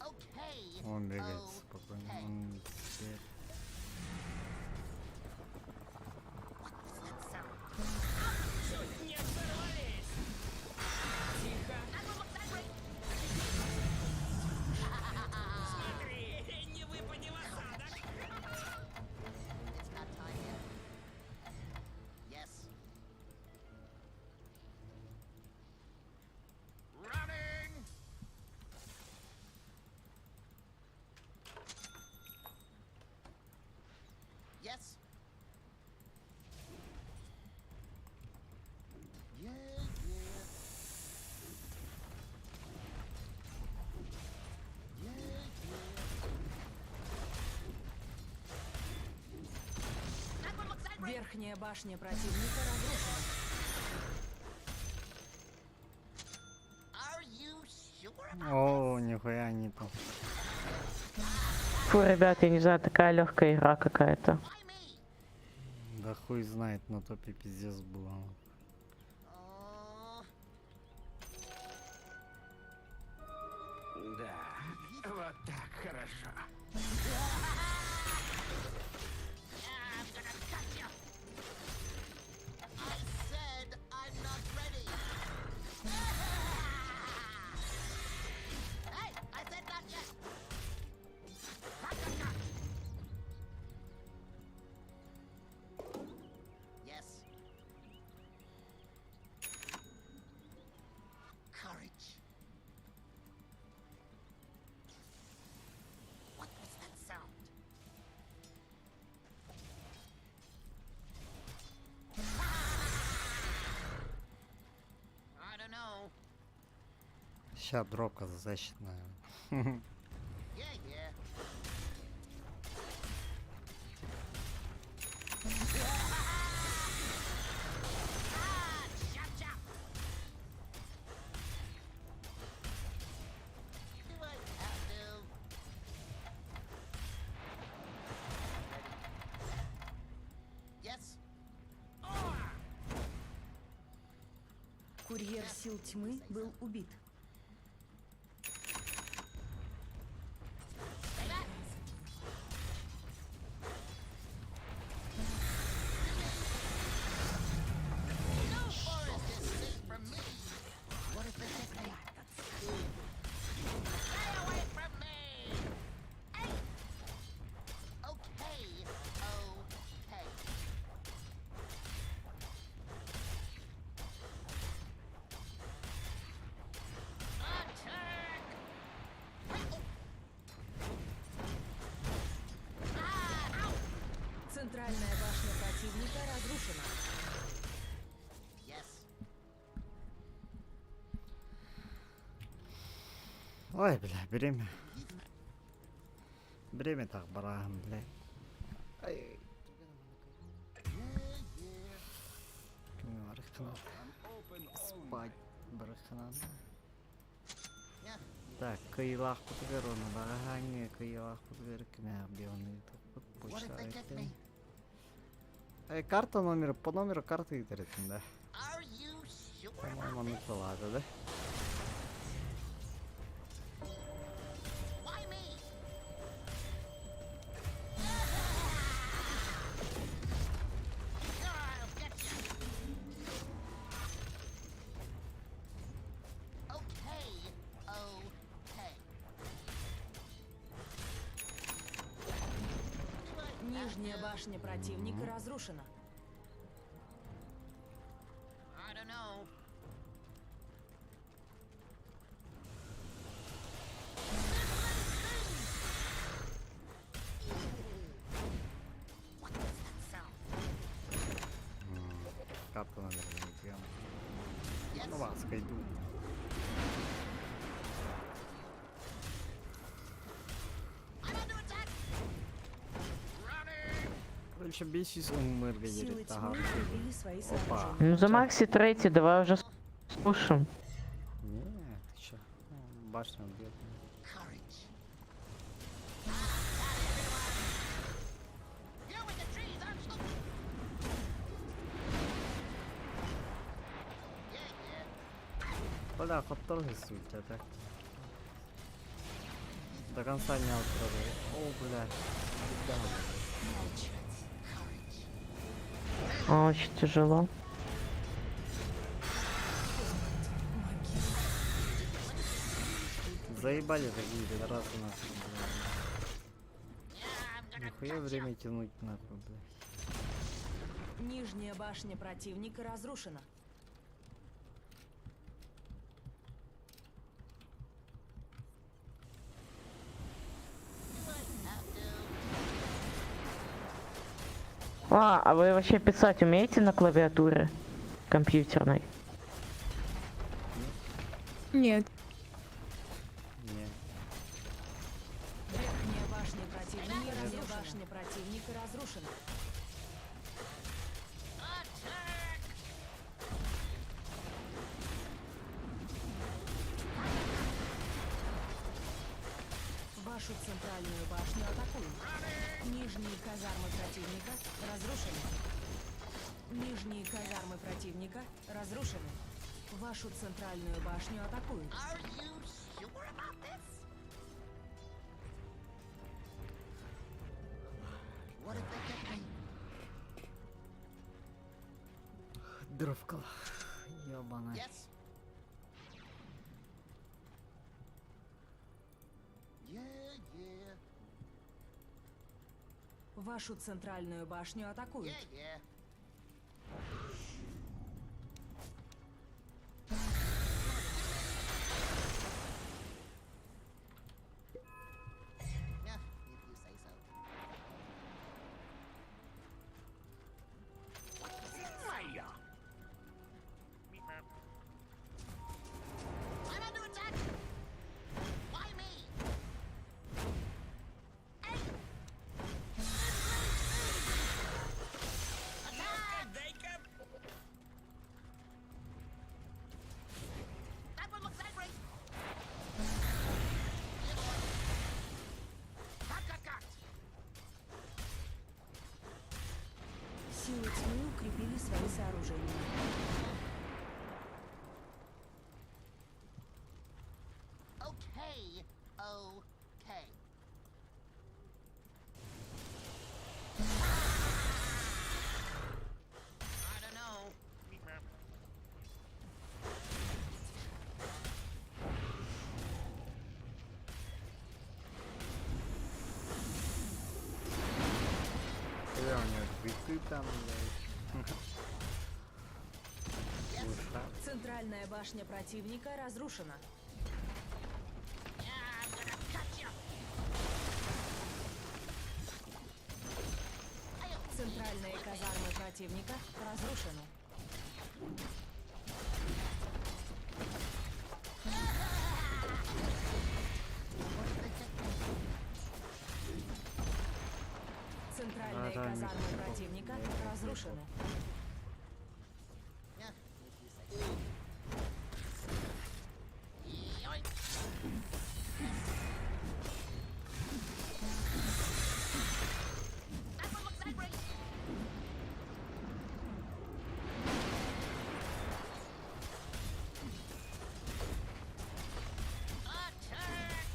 [SPEAKER 3] Okay.
[SPEAKER 1] Он бегает спокойно.
[SPEAKER 3] Okay.
[SPEAKER 1] Он...
[SPEAKER 3] What was that sound?
[SPEAKER 5] Не взорвались! Тихо!
[SPEAKER 3] That one looks angry.
[SPEAKER 5] Смотри, не выпади в осадок!
[SPEAKER 3] It's not time yet.
[SPEAKER 2] Верхняя башня противника разрушена.
[SPEAKER 3] Are you sure about
[SPEAKER 1] О, нихуя не то.
[SPEAKER 8] Фу, ребят, я не знаю, такая легкая игра какая-то.
[SPEAKER 3] why me?
[SPEAKER 1] Да хуй знает, на топе пиздец было.
[SPEAKER 3] Oh,
[SPEAKER 5] Да, вот так хорошо.
[SPEAKER 3] I'm gonna cut you. I said I'm not ready. Hey, I said not yet. Yes. Courage. What was that sound? I don't know.
[SPEAKER 1] Ща дропка защитная.
[SPEAKER 3] Yeah, yeah. Ah, chop, chop. Do I have to? Yes.
[SPEAKER 2] Курьер сил тьмы был убит.
[SPEAKER 3] No forest is safe from me. What if they take me? Stay away from me! Hey! Okay, okay. Attack! Ah, ow!
[SPEAKER 2] Центральная башня противника разрушена.
[SPEAKER 3] Yes.
[SPEAKER 1] Ой, бля, бремя. Бремя так, баран, бля. Ай. Барахна. Спать, барахна.
[SPEAKER 3] Yeah.
[SPEAKER 1] Так, кыйлах путгар, оны бараханге, кыйлах путгар, кімә бионы
[SPEAKER 3] What if they get
[SPEAKER 1] почта.
[SPEAKER 3] me?
[SPEAKER 1] Карта номер, по номеру карты итеретін, да.
[SPEAKER 3] Are you sure?
[SPEAKER 1] По-моему, ұмытылады, да.
[SPEAKER 3] Why me? I'll get you. Okay, okay.
[SPEAKER 2] Нижняя башня противника разрушена.
[SPEAKER 3] I don't know. What was that sound?
[SPEAKER 1] Карта номер не
[SPEAKER 3] Yes.
[SPEAKER 1] Ну, вас, иду.
[SPEAKER 3] I'm under attack. Running.
[SPEAKER 1] Короче, 500 умерга
[SPEAKER 2] Силы
[SPEAKER 1] едет,
[SPEAKER 2] тьмы
[SPEAKER 1] ага.
[SPEAKER 2] убили свои
[SPEAKER 1] Опа.
[SPEAKER 2] сооружения.
[SPEAKER 8] Ну за Макси третий, давай уже слушаем.
[SPEAKER 1] Не, ты чё? Башня бьет.
[SPEAKER 3] Courage. You in the trees, aren't you? Yeah, yeah.
[SPEAKER 1] Бля, подторги суть, а так. До конца не открою. О, бля. Да.
[SPEAKER 8] Очень тяжело.
[SPEAKER 1] Заебали такие пидорасы нахуй, бля. Нихуя время тянуть нахуй, бля.
[SPEAKER 2] Нижняя башня противника разрушена.
[SPEAKER 8] А вы вообще писать умеете на клавиатуре компьютерной?
[SPEAKER 13] Нет.
[SPEAKER 1] Не.
[SPEAKER 2] Верхняя башня противника разрушена. Вашу центральную башню атакуют. Нижние казармы противника разрушены. Нижние казармы противника разрушены. Вашу центральную башню атакуют.
[SPEAKER 3] Are you sure about this? What if they get me?
[SPEAKER 1] Дровка. Ёбаная.
[SPEAKER 3] Yes. Yeah.
[SPEAKER 2] Вашу центральную башню атакуют.
[SPEAKER 3] Yeah. Yeah, if you say so. I'm under attack! Why me? Hey! Attack! That one looks angry! Cut!
[SPEAKER 2] Силы тьмы укрепили свои сооружения.
[SPEAKER 3] Okay. I don't know.
[SPEAKER 1] Когда у него биты там, блядь. Слушай.
[SPEAKER 2] Центральная башня противника разрушена.
[SPEAKER 3] Yeah, I'm gonna cut you!
[SPEAKER 2] Центральные казармы противника разрушены. Центральные казармы противника разрушены.
[SPEAKER 3] Yeah, if you say so. Yoink. That one looks angry! Attack!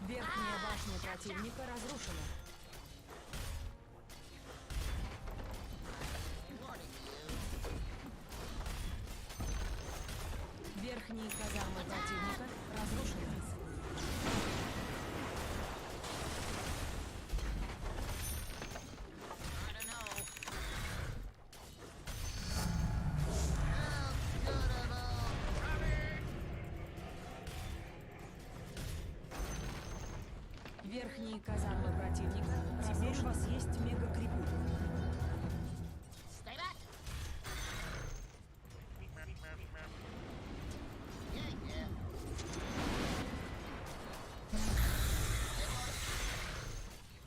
[SPEAKER 2] Верхняя башня противника разрушена.
[SPEAKER 3] Warning you.
[SPEAKER 2] Верхние казармы противника разрушены.
[SPEAKER 3] I don't know.
[SPEAKER 2] Верхние казармы противника. Теперь у вас есть мега-крепух.
[SPEAKER 3] Stay back! Yeah.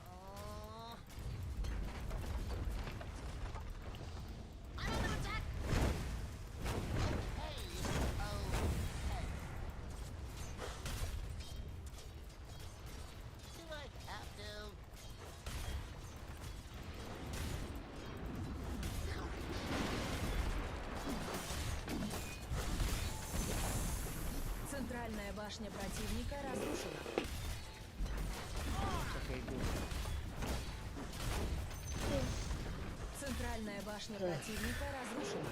[SPEAKER 3] Oh. I'm under attack! Okay. Do I have to?
[SPEAKER 2] Центральная башня противника разрушена. Центральная башня противника разрушена.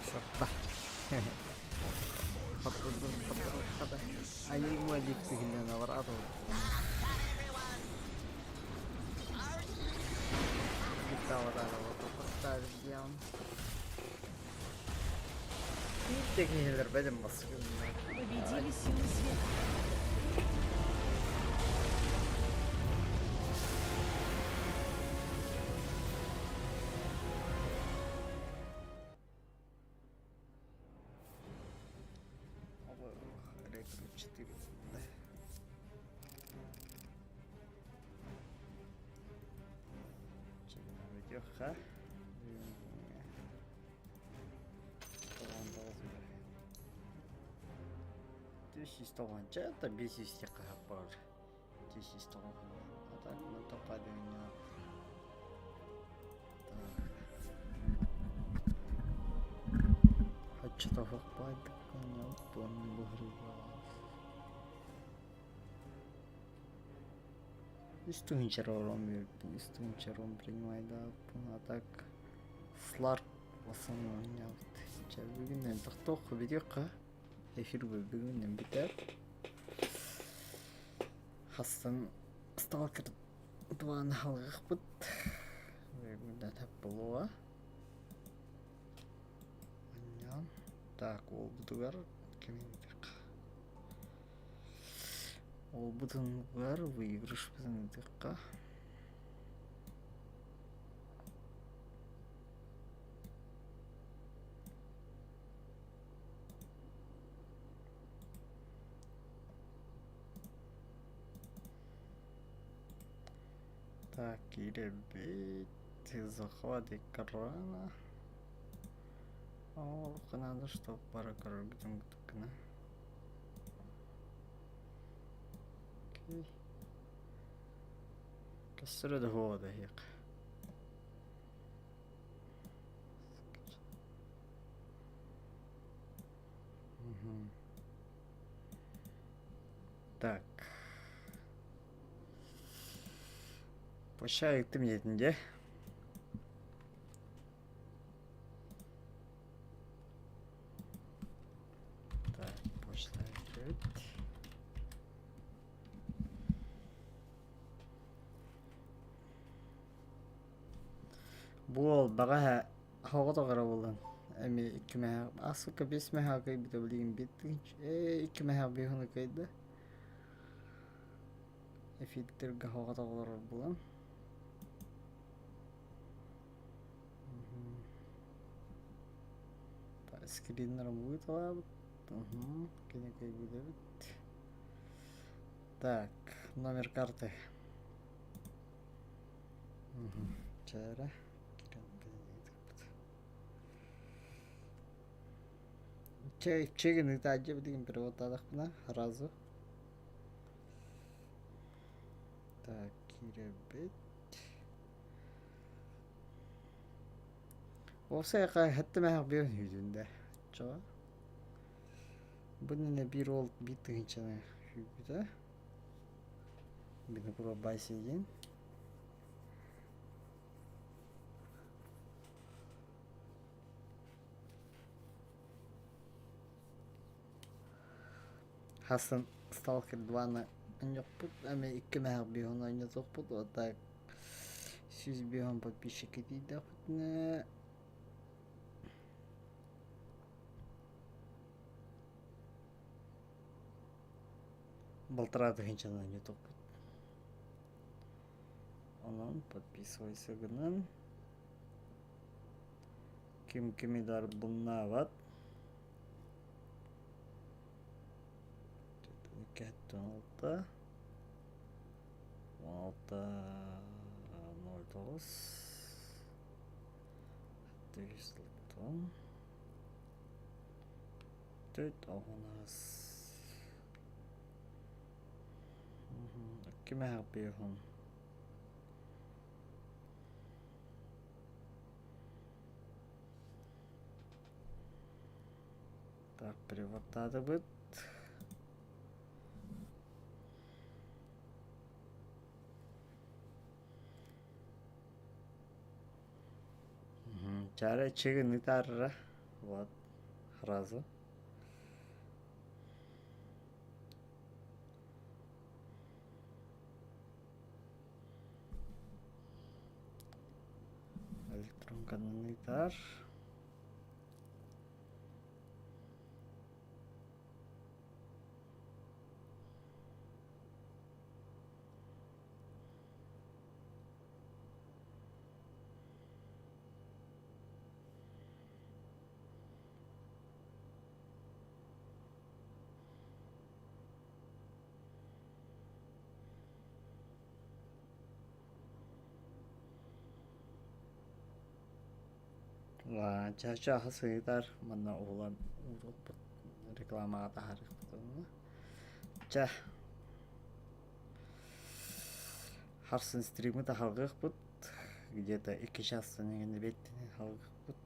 [SPEAKER 1] Они могут сильно наврату. Tekniğiler benim baskın.
[SPEAKER 2] Победили силы света.
[SPEAKER 1] Рекрут 4. Видеоха. 590 это 500 капар. 590. А так мы топали у него. Хочу того хватит, коня, помню, выгребал. Истунчером принимает, да, а так слар в основном меня сейчас бүгіннен тоқтоқ видеоға эфир бүгіннен бітер. Хастан Stalker 2-ны халғық бұд. Бүгінді тәп болуға. Так, ол бұдығар кемендік. Ол бұдығар выигрыш біздің дыққа. Так, ребят, захват экрана. О, надо, чтобы пара корректных токена. Окей. كسر هذا هيك. Так. Пошай ты мне где? Так, пошла идет. Бұл баға хауға тағыра болын. Әме 2 мәхақ. Асылқа 5 мәхақ біті білеген беттің. 2 мәхақ бейхіні қайды. Эфиртерге хауға тағылар болын. Скринером будет лабут. Кинекой будет. Так, номер карты. Чара. Чегін тәжі бідеген перевод адақпына разу. Так, киребет. Осы яқа хәтті мәхақ бейін үйдінде. Чаға. Бұнына бір ол биттігін чана үйді. Бұны бұра байсейген. Хасын Stalker 2-ны ойнақ бұд. Әме 2 мәхақ бейін ойнақ бұд. Отак 100 бейін подписчики дейді бұдны. Болтырады хенчана не топ. Онан подписывайся гынан. Ким кимидар бұнна бат. 16 09 410 4 ağınız. Kime yapıyorum? Так, перевод будет. Чара чего не тарра. Вот. Сразу. Электрон-каналитар. Чаша хасыйтар мана оğlan reklamaga тарих бутуна. Ача. Харсын стримы да халгых бут. Где-то 2 часа негенде беттен халгых бут.